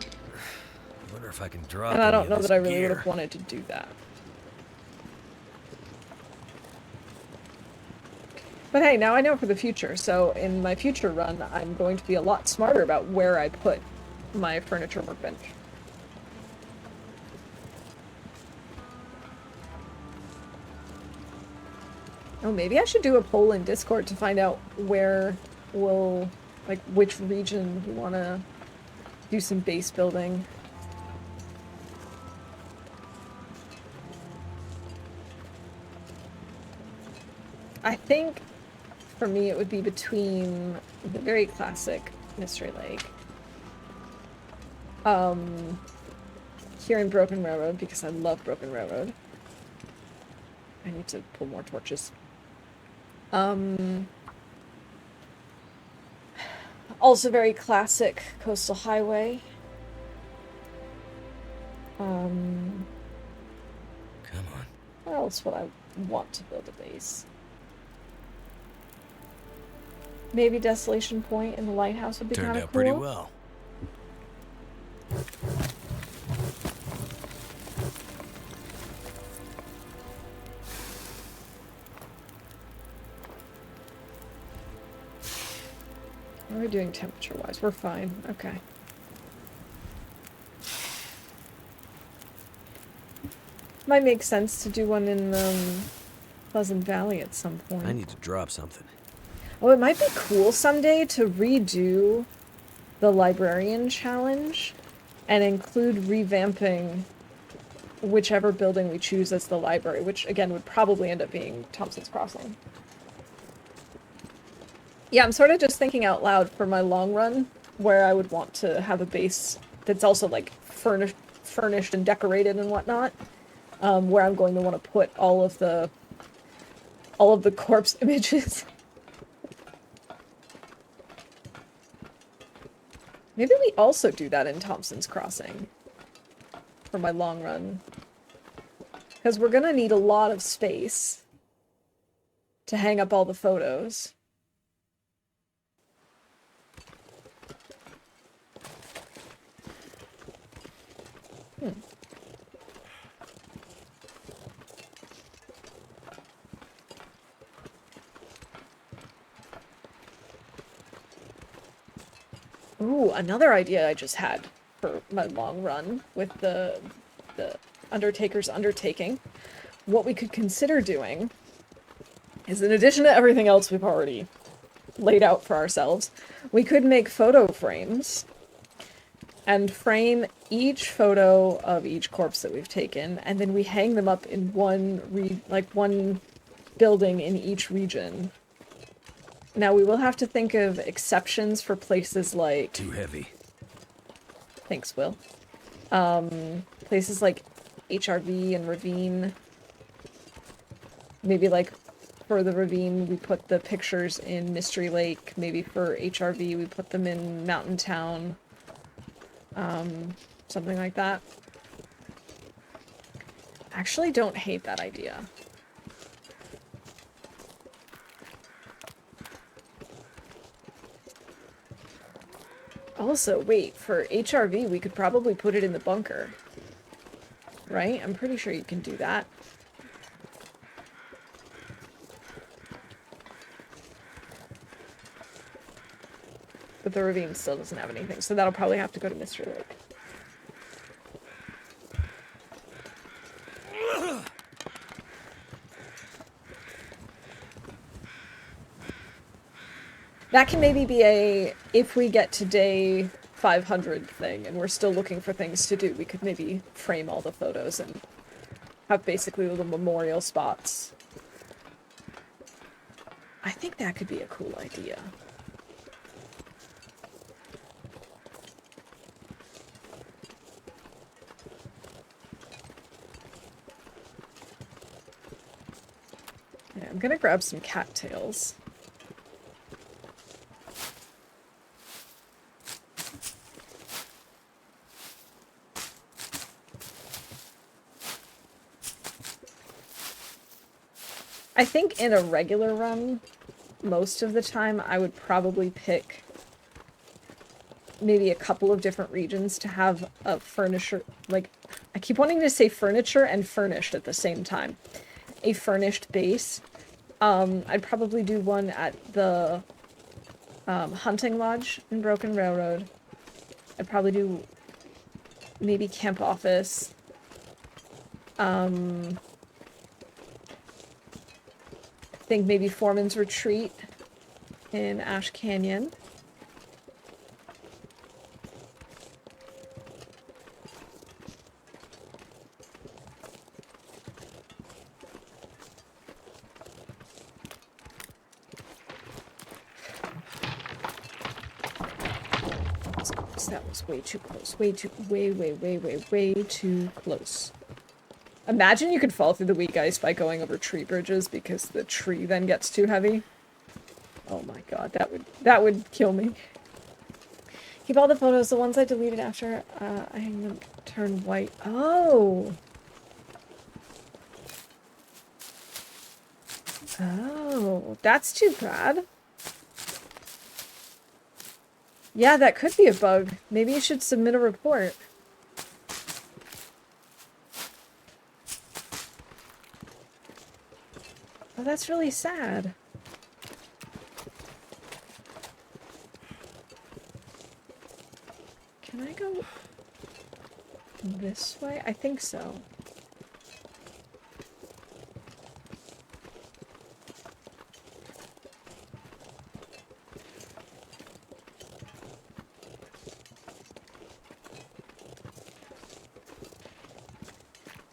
I wonder if I can drop. And I don't know that I really would have wanted to do that. But hey, now I know for the future, so in my future run, I'm going to be a lot smarter about where I put my furniture workbench. Oh, maybe I should do a poll in Discord to find out where we'll, like, which region we want to do some base building. I think, for me, it would be between the very classic Mystery Lake, here in Broken Railroad, because I love Broken Railroad. I need to pull more torches. Also very classic Coastal Highway. Come on. Where else would I want to build a base? Maybe Desolation Point and the lighthouse would be kind of cool. Turned out pretty well. What are we doing temperature-wise? We're fine. Okay. Might make sense to do one in Pleasant Valley at some point. I need to drop something. Oh, it might be cool someday to redo the librarian challenge and include revamping whichever building we choose as the library, which again would probably end up being Thompson's Crossing. Yeah, I'm sort of just thinking out loud for my long run, where I would want to have a base that's also like furnished and decorated and whatnot, where I'm going to want to put all of the corpse images. Maybe we also do that in Thompson's Crossing for my long run. Because we're gonna need a lot of space to hang up all the photos. Ooh, another idea I just had for my long run with the Undertaker's undertaking. What we could consider doing is, in addition to everything else we've already laid out for ourselves, we could make photo frames and frame each photo of each corpse that we've taken, and then we hang them up in one building in each region. Now, we will have to think of exceptions for places like... Too heavy. Thanks, Will. Places like HRV and Ravine. Maybe, like, for the Ravine, we put the pictures in Mystery Lake. Maybe for HRV, we put them in Mountain Town. Something like that. Actually, don't hate that idea. Also, wait, for HRV, we could probably put it in the bunker. Right? I'm pretty sure you can do that. But the ravine still doesn't have anything, so that'll probably have to go to Mystery Lake. That can maybe be a, if we get to day 500 thing, and we're still looking for things to do, we could maybe frame all the photos and have basically little memorial spots. I think that could be a cool idea. Yeah, I'm gonna grab some cattails. I think in a regular run, most of the time, I would probably pick maybe a couple of different regions to have a furniture, like, I keep wanting to say furniture and furnished at the same time. A furnished base. I'd probably do one at the hunting lodge in Broken Railroad. I'd probably do maybe camp office. I think maybe Foreman's Retreat in Ash Canyon. That was way too close. Way too close. Imagine you could fall through the weak ice by going over tree bridges because the tree then gets too heavy. Oh my god, that would kill me. Keep all the photos, the ones I deleted after I hang them turn white. Oh! Oh, that's too bad. Yeah, that could be a bug. Maybe you should submit a report. Oh, that's really sad. Can I go this way? I think so.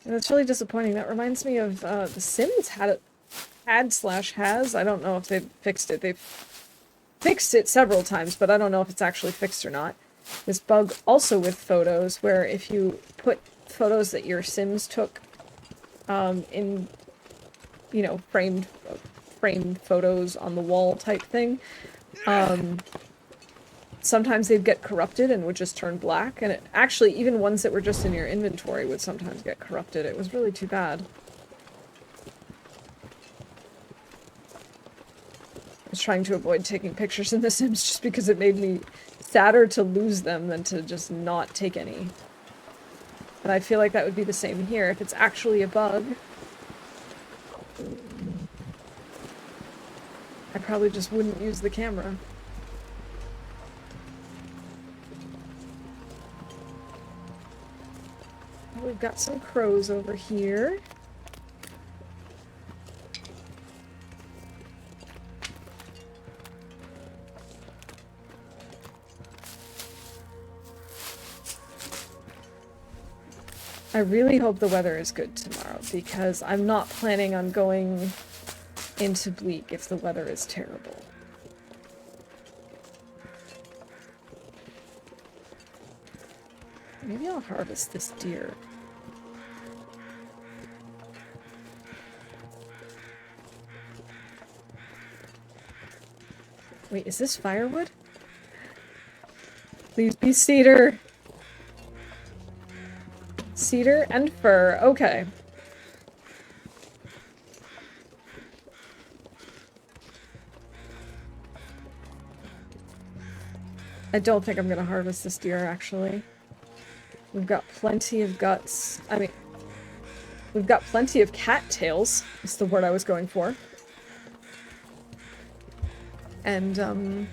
And it's really disappointing. That reminds me of The Sims had/has. I don't know if they've fixed it. They've fixed it several times, but I don't know if it's actually fixed or not. This bug also with photos, where if you put photos that your Sims took in, you know, framed photos on the wall type thing, sometimes they'd get corrupted and would just turn black, and actually even ones that were just in your inventory would sometimes get corrupted. It was really too bad. I was trying to avoid taking pictures in The Sims just because it made me sadder to lose them than to just not take any. And I feel like that would be the same here. If it's actually a bug, I probably just wouldn't use the camera. We've got some crows over here. I really hope the weather is good tomorrow, because I'm not planning on going into Bleak if the weather is terrible. Maybe I'll harvest this deer. Wait, is this firewood? Please be cedar. Cedar and fir. Okay. I don't think I'm gonna harvest this deer, actually. We've got plenty of guts. I mean, we've got plenty of cattails, is the word I was going for. And, can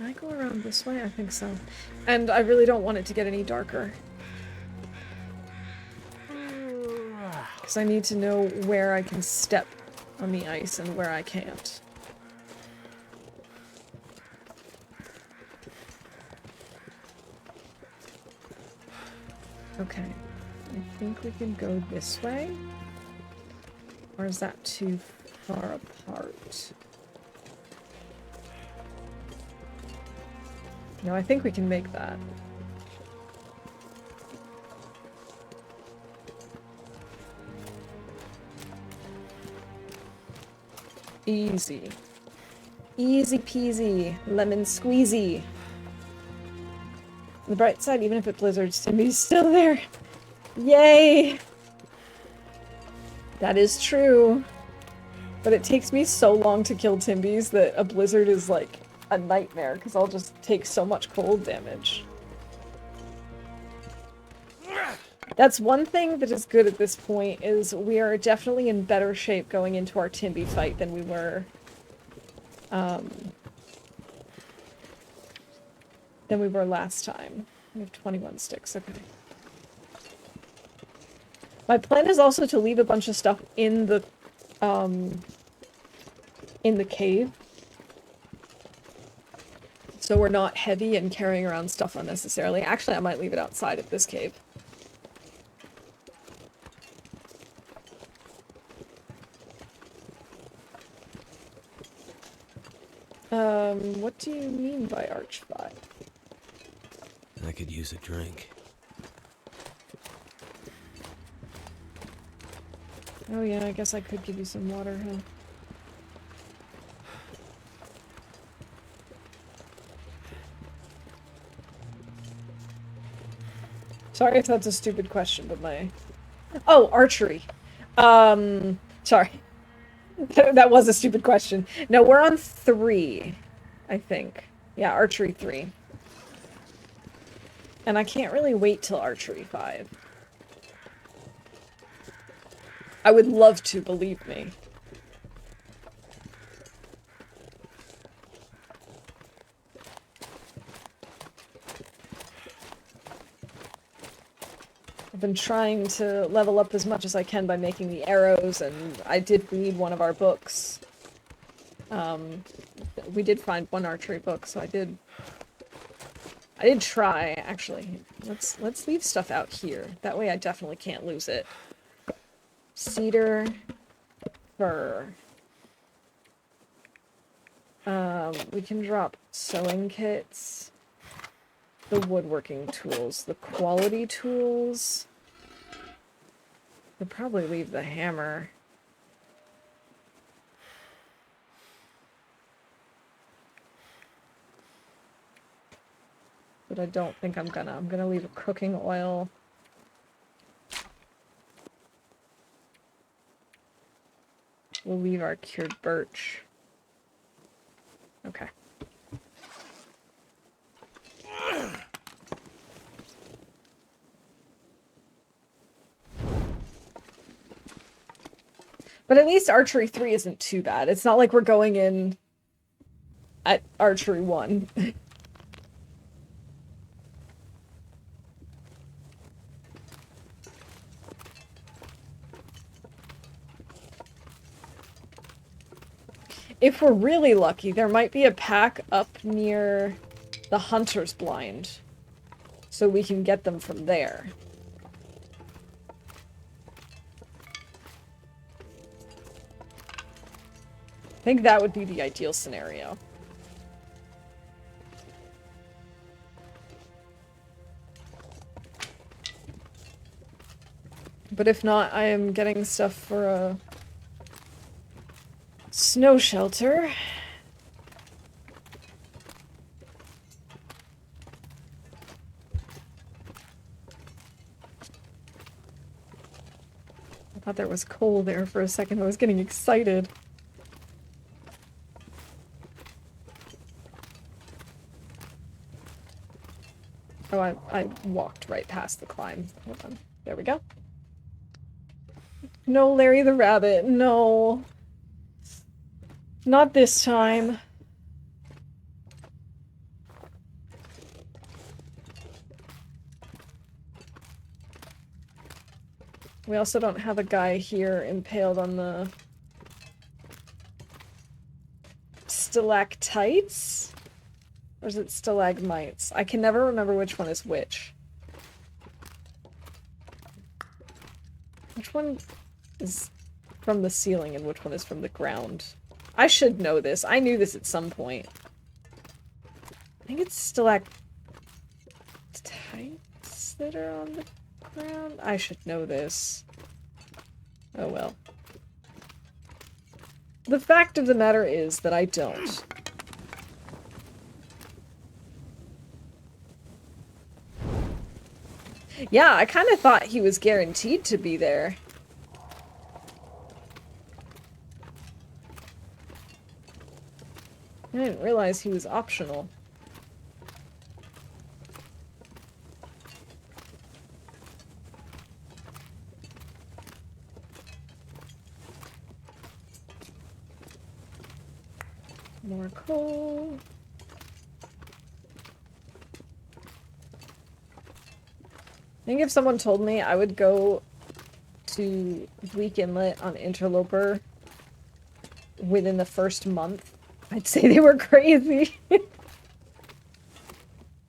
I go around this way? I think so. And I really don't want it to get any darker. Because I need to know where I can step on the ice and where I can't. Okay. I think we can go this way. Or is that too far apart? No, I think we can make that. Easy. Easy peasy. Lemon squeezy. On the bright side, even if it blizzards, Timmy's still there. Yay! That is true. But it takes me so long to kill Timbies that a blizzard is like a nightmare, because I'll just take so much cold damage. That's one thing that is good at this point, is we are definitely in better shape going into our Timby fight than we were last time. We have 21 sticks, okay. My plan is also to leave a bunch of stuff in the cave. So we're not heavy and carrying around stuff unnecessarily. Actually, I might leave it outside of this cave. What do you mean by Arch 5? I could use a drink. Oh yeah, I guess I could give you some water, huh? Sorry if that's a stupid question, but my... Oh, archery. Sorry. That was a stupid question. No, we're on 3, I think. Yeah, archery 3. And I can't really wait till archery 5. I would love to, believe me. I've been trying to level up as much as I can by making the arrows, and I did read one of our books. We did find one archery book, so I did I did try, actually. Let's leave stuff out here. That way I definitely can't lose it. Cedar, fir. We can drop sewing kits, the woodworking tools, the quality tools. We'll probably leave the hammer. But I don't think I'm gonna. I'm gonna leave a cooking oil. We'll leave our cured birch. Okay. But at least archery 3 isn't too bad. It's not like we're going in at archery 1. If we're really lucky, there might be a pack up near the hunter's blind. So we can get them from there. I think that would be the ideal scenario. But if not, I am getting stuff for a snow shelter. I thought there was coal there for a second. I was getting excited. Oh, I walked right past the climb. Hold on. There we go. No, Larry the Rabbit. No. Not this time. We also don't have a guy here impaled on the stalactites? Or is it stalagmites? I can never remember which one is which. Which one is from the ceiling and which one is from the ground? I should know this. I knew this at some point. I think it's stalactites that are on the ground. I should know this. Oh well. The fact of the matter is that I don't. Yeah, I kind of thought he was guaranteed to be there. I didn't realize he was optional. More coal. I think if someone told me I would go to Bleak Inlet on Interloper within the first month, I'd say they were crazy.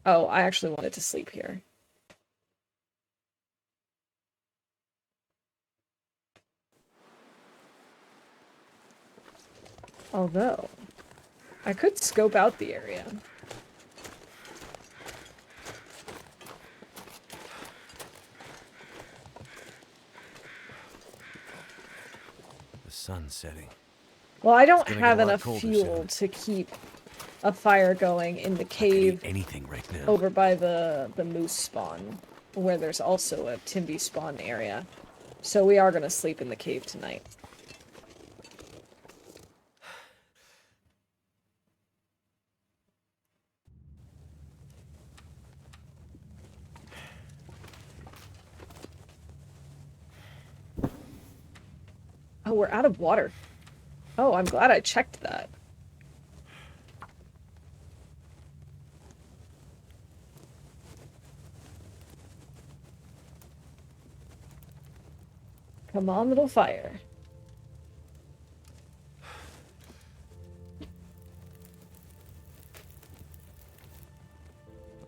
Oh, I actually wanted to sleep here. Although, I could scope out the area. The sun's setting. Well, I don't gonna have get a lot enough colder fuel soon. to keep a fire going in the I could eat cave anything right now. over by the moose spawn, where there's also a Timby spawn area. So we are gonna sleep in the cave tonight. Oh, we're out of water. Oh, I'm glad I checked that. Come on, little fire.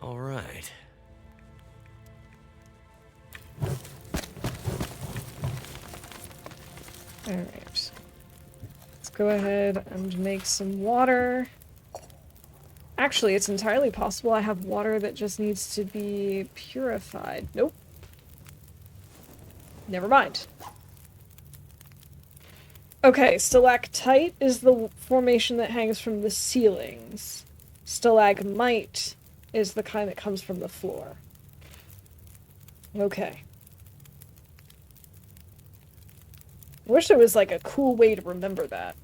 All right. Alright. Let's go ahead and make some water. Actually, it's entirely possible I have water that just needs to be purified. Nope. Never mind. Okay, stalactite is the formation that hangs from the ceilings. Stalagmite is the kind that comes from the floor. Okay. I wish there was, like, a cool way to remember that.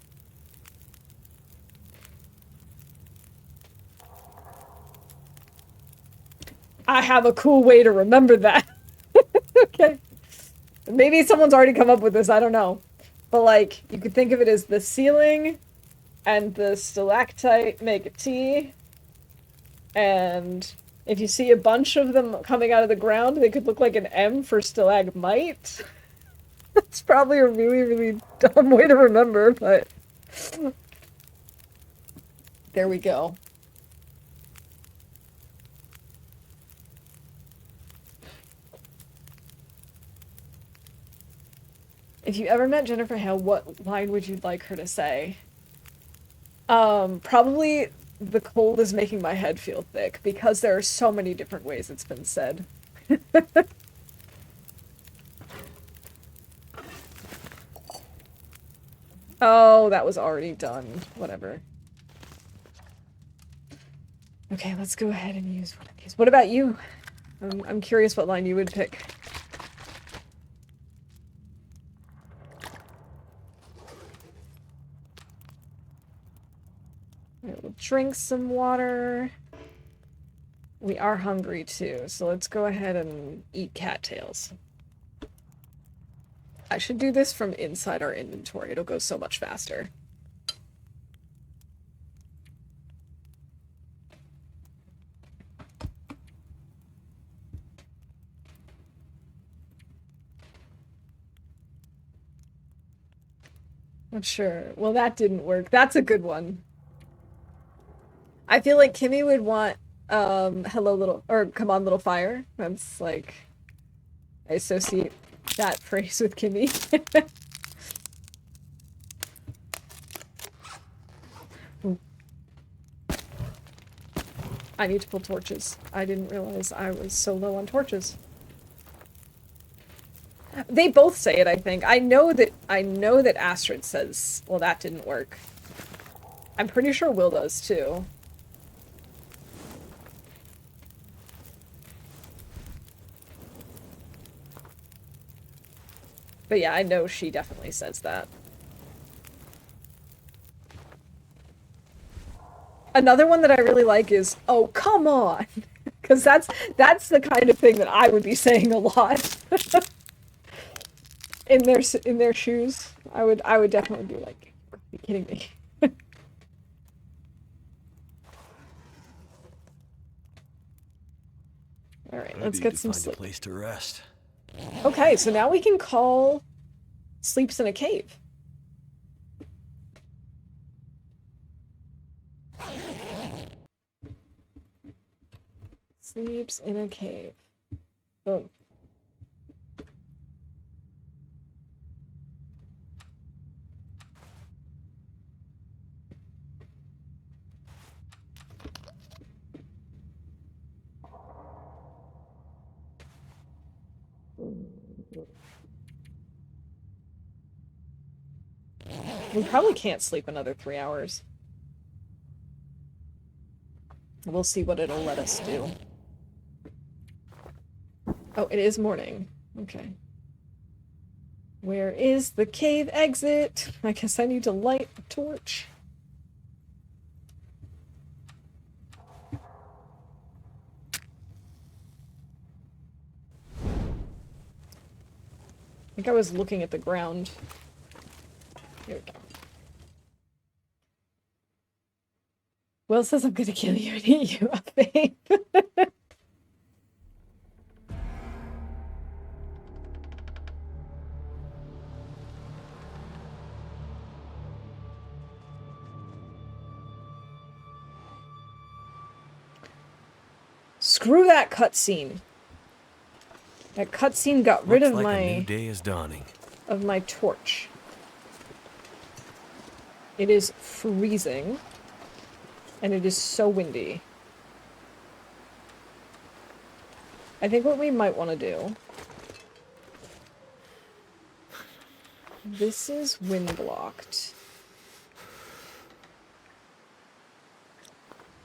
I have a cool way to remember that. Okay. Maybe someone's already come up with this, I don't know. But, like, you could think of it as the ceiling and the stalactite make a T. And if you see a bunch of them coming out of the ground, they could look like an M for stalagmite. That's probably a really, really dumb way to remember, but there we go. If you ever met Jennifer Hale, what line would you like her to say? Probably the cold is making my head feel thick, because there are so many different ways it's been said. Oh, that was already done. Whatever. Okay, let's go ahead and use one of these. What about you? I'm curious what line you would pick. Alright, we'll drink some water. We are hungry too, so let's go ahead and eat cattails. I should do this from inside our inventory. It'll go so much faster. I'm sure. Well, that didn't work. That's a good one. I feel like Kimmy would want, hello little, or come on little fire. That's like, I associate that phrase with Kimmy. I need to pull torches. I didn't realize I was so low on torches. They both say it, I think. I know that Astrid says, well, that didn't work. I'm pretty sure Will does too. But yeah, I know she definitely says that. Another one that I really like is, oh, come on! Because that's the kind of thing that I would be saying a lot. In their shoes. I would definitely be like, are you kidding me? Alright, let's get some sleep. A place to rest. Okay, so now we can call Sleeps in a Cave. Sleeps in a cave. Boom. We probably can't sleep another 3 hours. We'll see what it'll let us do. Oh, it is morning. Okay. Where is the cave exit? I guess I need to light a torch. I think I was looking at the ground. Here we go. Will says I'm gonna kill you and eat you up, babe. Screw that cutscene. That cutscene got rid of Looks like my a new day is dawning. of my torch. It is freezing. And it is so windy. I think what we might want to do... This is wind blocked.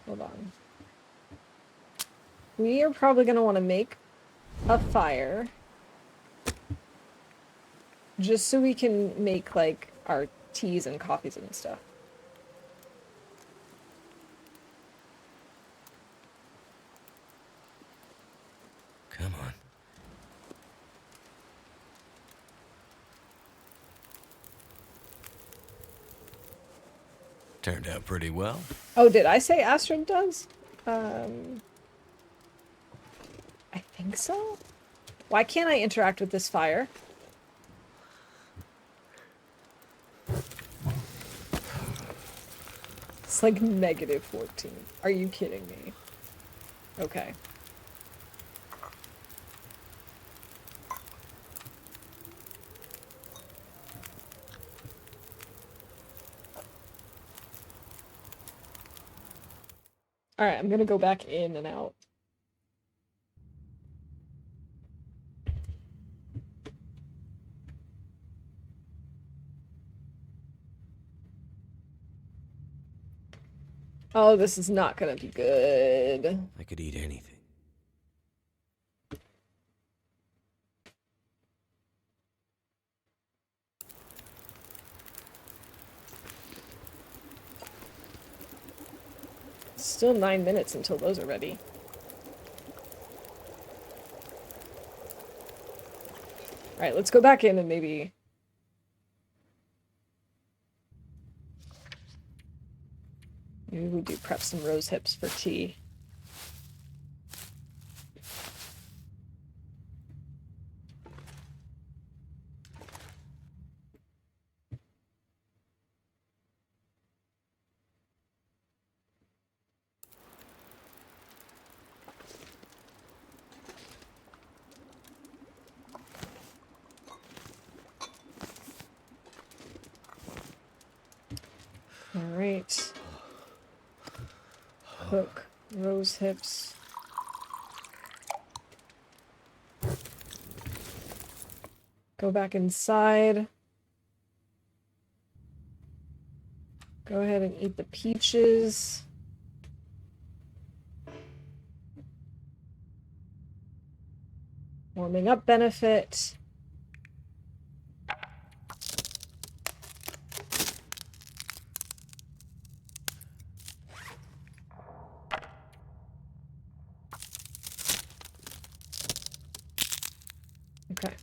Hold on. We are probably going to want to make a fire. Just so we can make, like, our teas and coffees and stuff. Come on. Turned out pretty well. Oh, did I say Astrid does? I think so. Why can't I interact with this fire? It's like -14. Are you kidding me? Okay. Alright, I'm gonna go back in and out. Oh, this is not gonna be good. I could eat anything. Still 9 minutes until those are ready. Alright, let's go back in and maybe... Maybe we do prep some rose hips for tea. Alright. Cook rose hips. Go back inside. Go ahead and eat the peaches. Warming up benefit. Okay.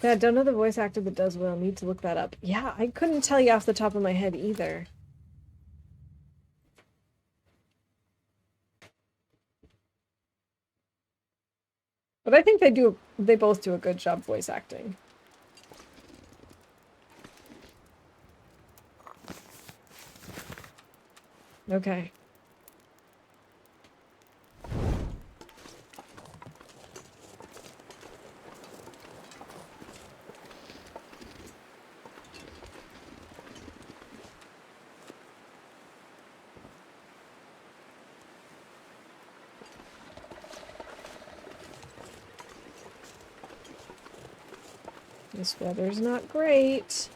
Yeah, I don't know the voice actor that does well. Need to look that up. Yeah, I couldn't tell you off the top of my head either. But I think they both do a good job voice acting. Okay. This weather's not great.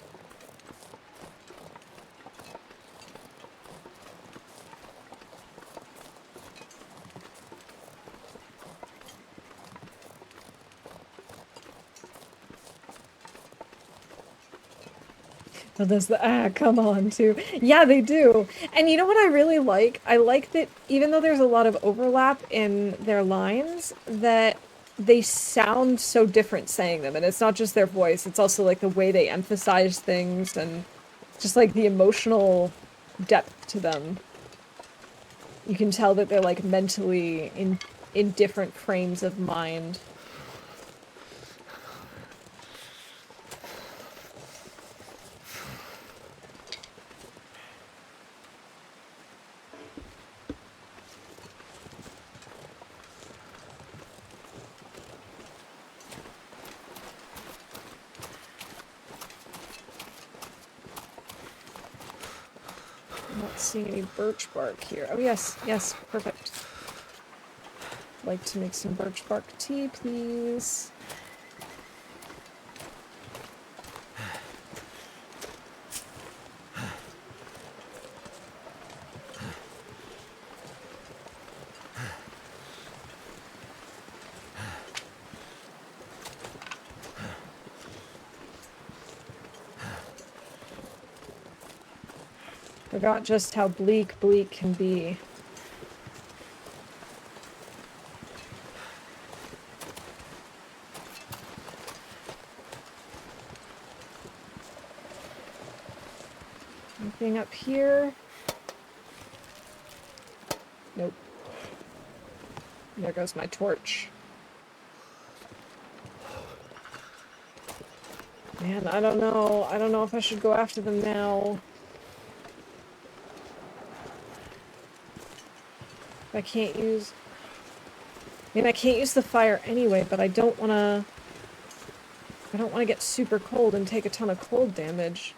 Oh, there's the come on too. Yeah, they do. And you know what I really like? I like that even though there's a lot of overlap in their lines, that they sound so different saying them. And it's not just their voice, it's also like the way they emphasize things and just like the emotional depth to them. You can tell that they're like mentally in different frames of mind. seeing any birch bark here. Oh, yes, yes, perfect. Like to make some birch bark tea, please. Forgot just how bleak can be. Anything up here? Nope. There goes my torch. Man, I don't know. I don't know if I should go after them now. I can't use... I mean, I can't use the fire anyway, but I don't want to get super cold and take a ton of cold damage.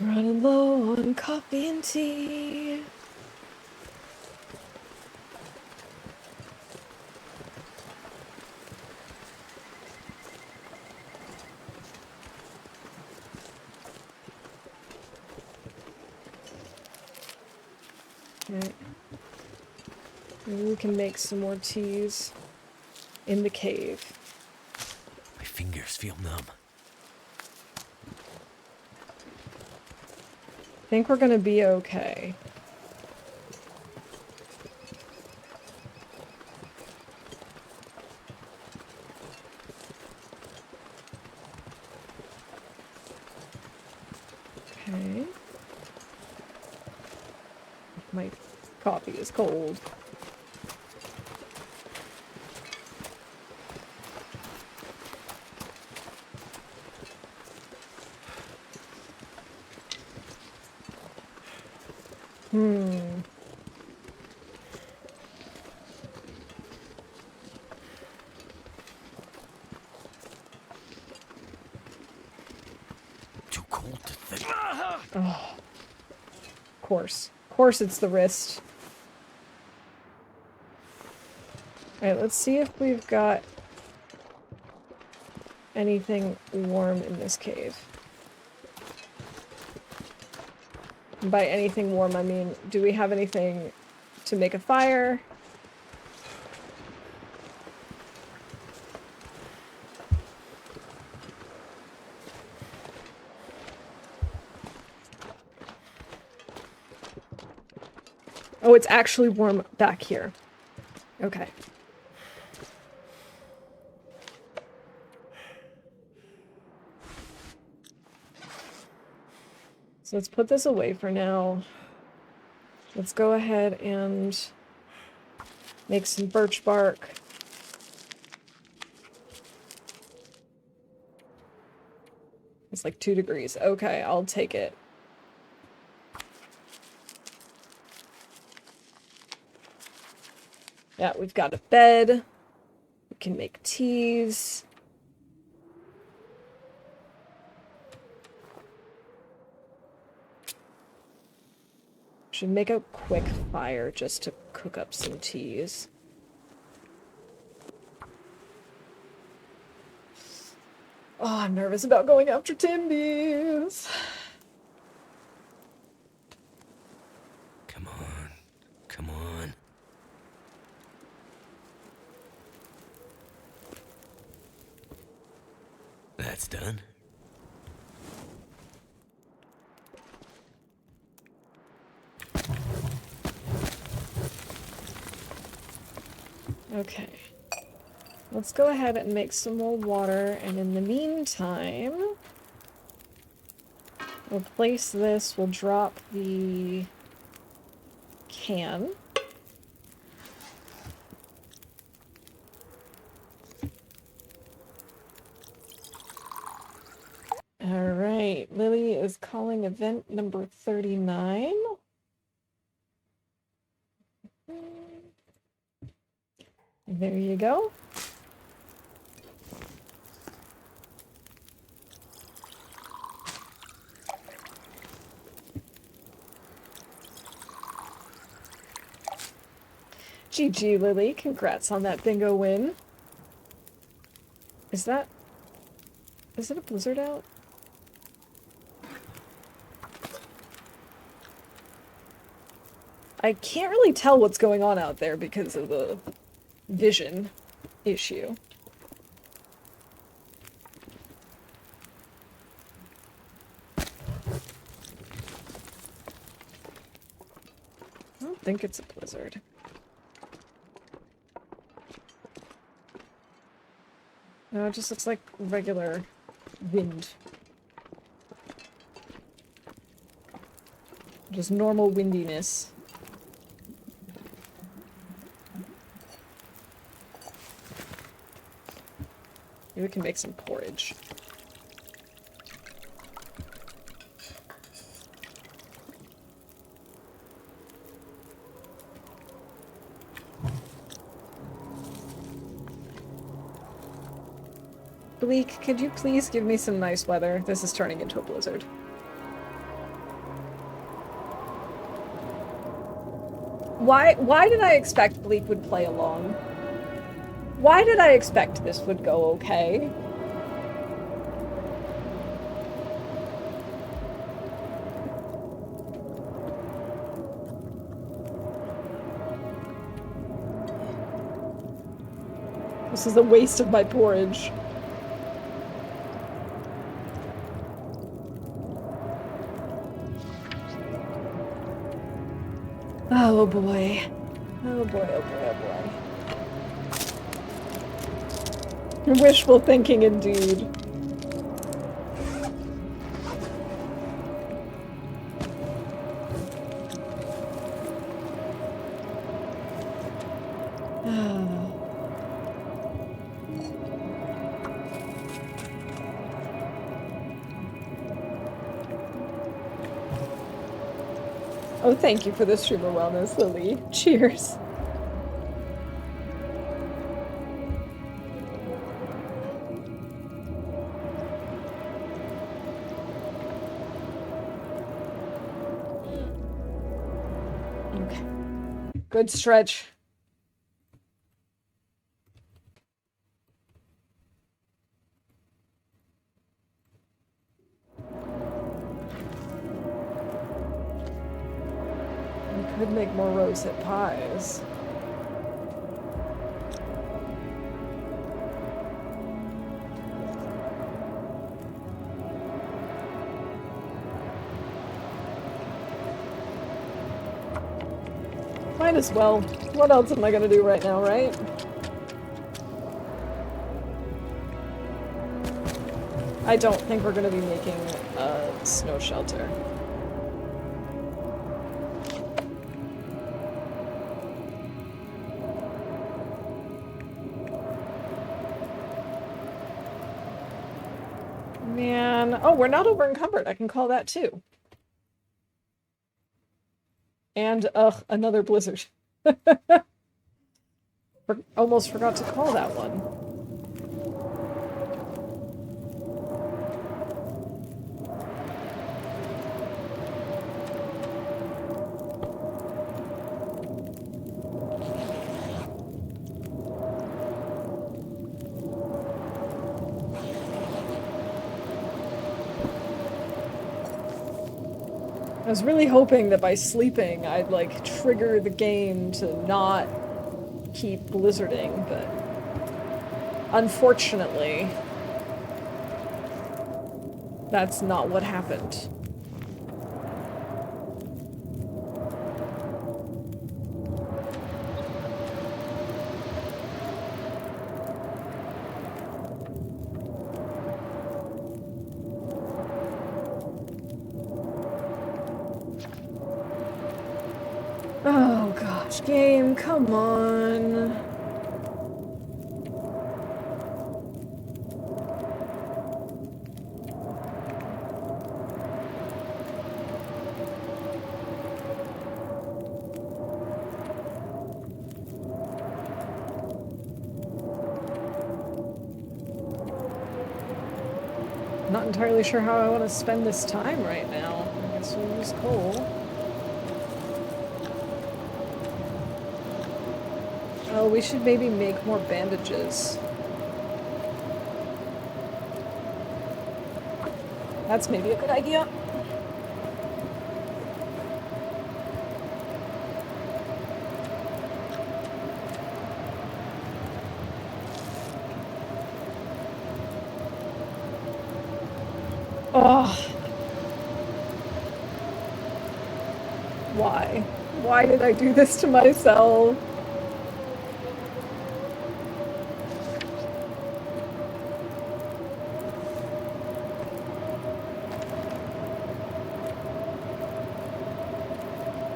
Running low on coffee and tea. Okay. Maybe we can make some more teas in the cave. My fingers feel numb. I think we're gonna be okay. Okay. My coffee is cold. Too cold to think. Oh. Of course it's the wrist. Alright, let's see if we've got anything warm in this cave. And by anything warm, I mean, do we have anything to make a fire? Oh, it's actually warm back here. Okay. So let's put this away for now. Let's go ahead and make some birch bark. It's like 2 degrees. Okay, I'll take it. Yeah, we've got a bed. We can make teas. Should make a quick fire just to cook up some teas. Oh, I'm nervous about going after Timbies. Come on. Come on. That's done. Okay. Let's go ahead and make some more water, and in the meantime, we'll place this, we'll drop the can. Alright, Lily is calling event number 39. There you go. GG, Lily. Congrats on that bingo win. Is it a blizzard out? I can't really tell what's going on out there because of the vision issue. I don't think it's a blizzard. No, it just looks like regular wind. Just normal windiness. Maybe we can make some porridge. Bleak, could you please give me some nice weather? This is turning into a blizzard. Why did I expect Bleak would play along? Why did I expect this would go okay? This is a waste of my porridge. Oh boy. Oh boy, oh boy, oh boy. Wishful thinking indeed. Oh, thank you for the streamer wellness, Lily. Cheers. Okay. Good stretch. Could make more rosehip pies. Might as well. What else am I gonna do right now, right? I don't think we're gonna be making a snow shelter. Man. Oh, we're not over encumbered. I can call that too. And, another blizzard. Almost forgot to call that one. I was really hoping that by sleeping I'd, like, trigger the game to not keep blizzarding, but unfortunately, that's not what happened. Game, come on. Not entirely sure how I want to spend this time right now. I guess we'll use coal. Oh, we should maybe make more bandages. That's maybe a good idea. Oh. Why? Why did I do this to myself?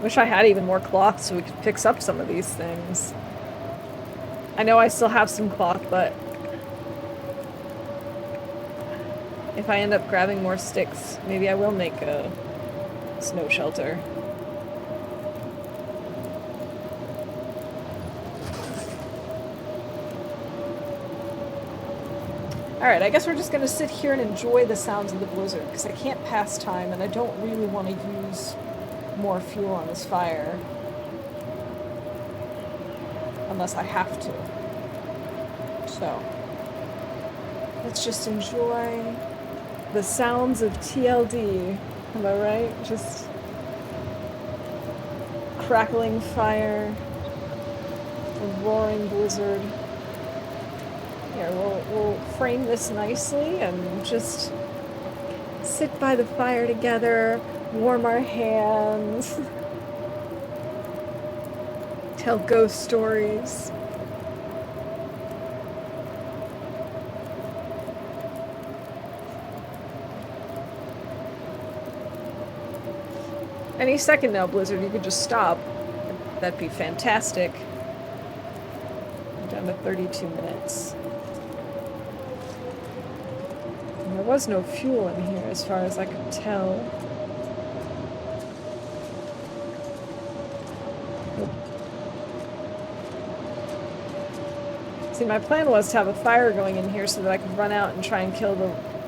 Wish I had even more cloth so we could fix up some of these things. I know I still have some cloth, but if I end up grabbing more sticks, maybe I will make a snow shelter. Alright, I guess we're just gonna sit here and enjoy the sounds of the blizzard, because I can't pass time and I don't really want to use more fuel on this fire. Unless I have to. So, let's just enjoy the sounds of TLD. Am I right? Just crackling fire, a roaring blizzard. Here, we'll frame this nicely and just sit by the fire together, warm our hands, tell ghost stories. Any second now, Blizzard, you could just stop. That'd be fantastic. I'm down to 32 minutes. And there was no fuel in here as far as I could tell. See, my plan was to have a fire going in here so that I could run out and try and kill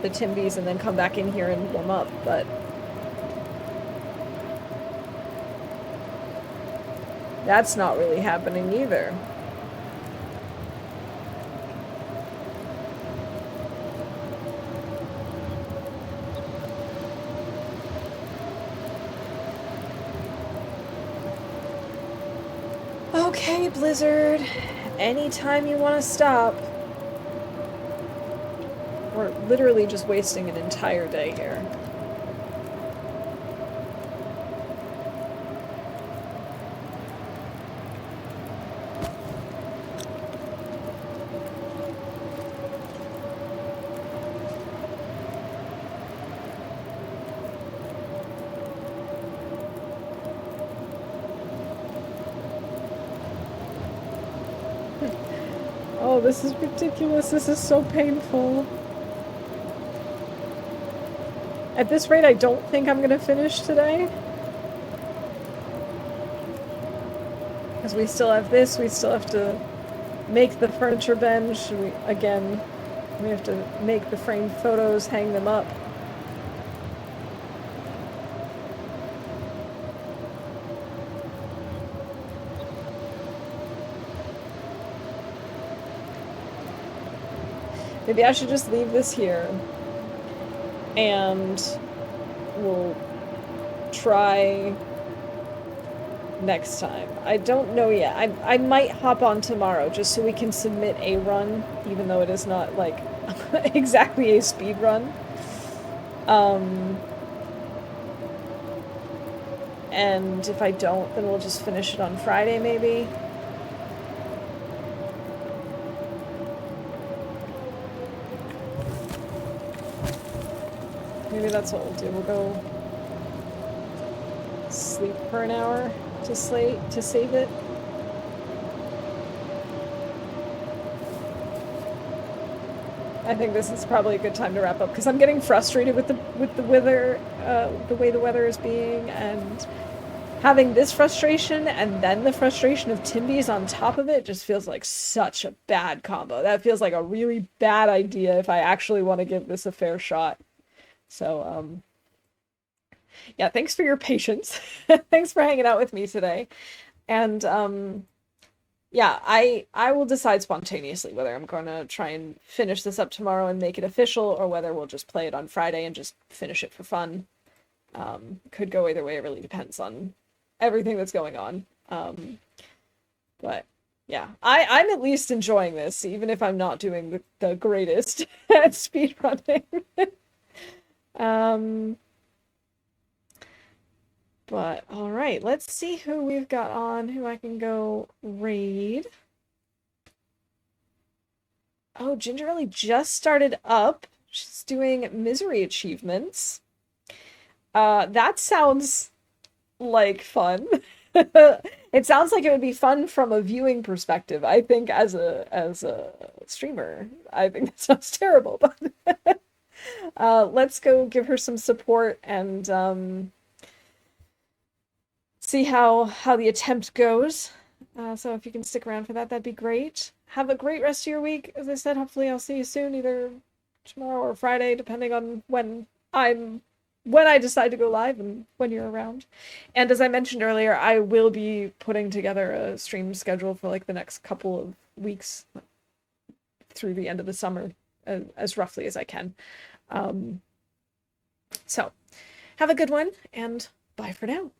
the Timbies and then come back in here and warm up, but that's not really happening either. Okay, Blizzard. Anytime you want to stop. We're literally just wasting an entire day here. Oh, this is ridiculous. This is so painful. At this rate, I don't think I'm gonna finish today. Because we still have this, we still have to make the furniture bench. We have to make the framed photos, hang them up. Maybe I should just leave this here, and we'll try next time. I don't know yet. I might hop on tomorrow just so we can submit a run, even though it is not, like, exactly a speed run. And if I don't, then we'll just finish it on Friday, maybe. Maybe that's what we'll do. We'll go sleep for an hour to save it. I think this is probably a good time to wrap up because I'm getting frustrated with the weather, the way the weather is being, and having this frustration and then the frustration of Timby's on top of it just feels like such a bad combo. That feels like a really bad idea if I actually want to give this a fair shot. So, yeah, thanks for your patience. Thanks for hanging out with me today. And yeah, I will decide spontaneously whether I'm going to try and finish this up tomorrow and make it official, or whether we'll just play it on Friday and just finish it for fun. Could go either way. It really depends on everything that's going on. But yeah, I'm at least enjoying this, even if I'm not doing the greatest at speedrunning. But all right, let's see who we've got on, who I can go raid. Oh, Ginger really just started up. She's doing misery achievements. That sounds like fun. It sounds like it would be fun from a viewing perspective. I think as a streamer, I think that sounds terrible, but let's go give her some support and see how the attempt goes. So if you can stick around for that, that'd be great. Have a great rest of your week. As I said, hopefully I'll see you soon, either tomorrow or Friday, depending on when I decide to go live and when you're around. And as I mentioned earlier, I will be putting together a stream schedule for like the next couple of weeks through the end of the summer, as roughly as I can. So have a good one, and bye for now.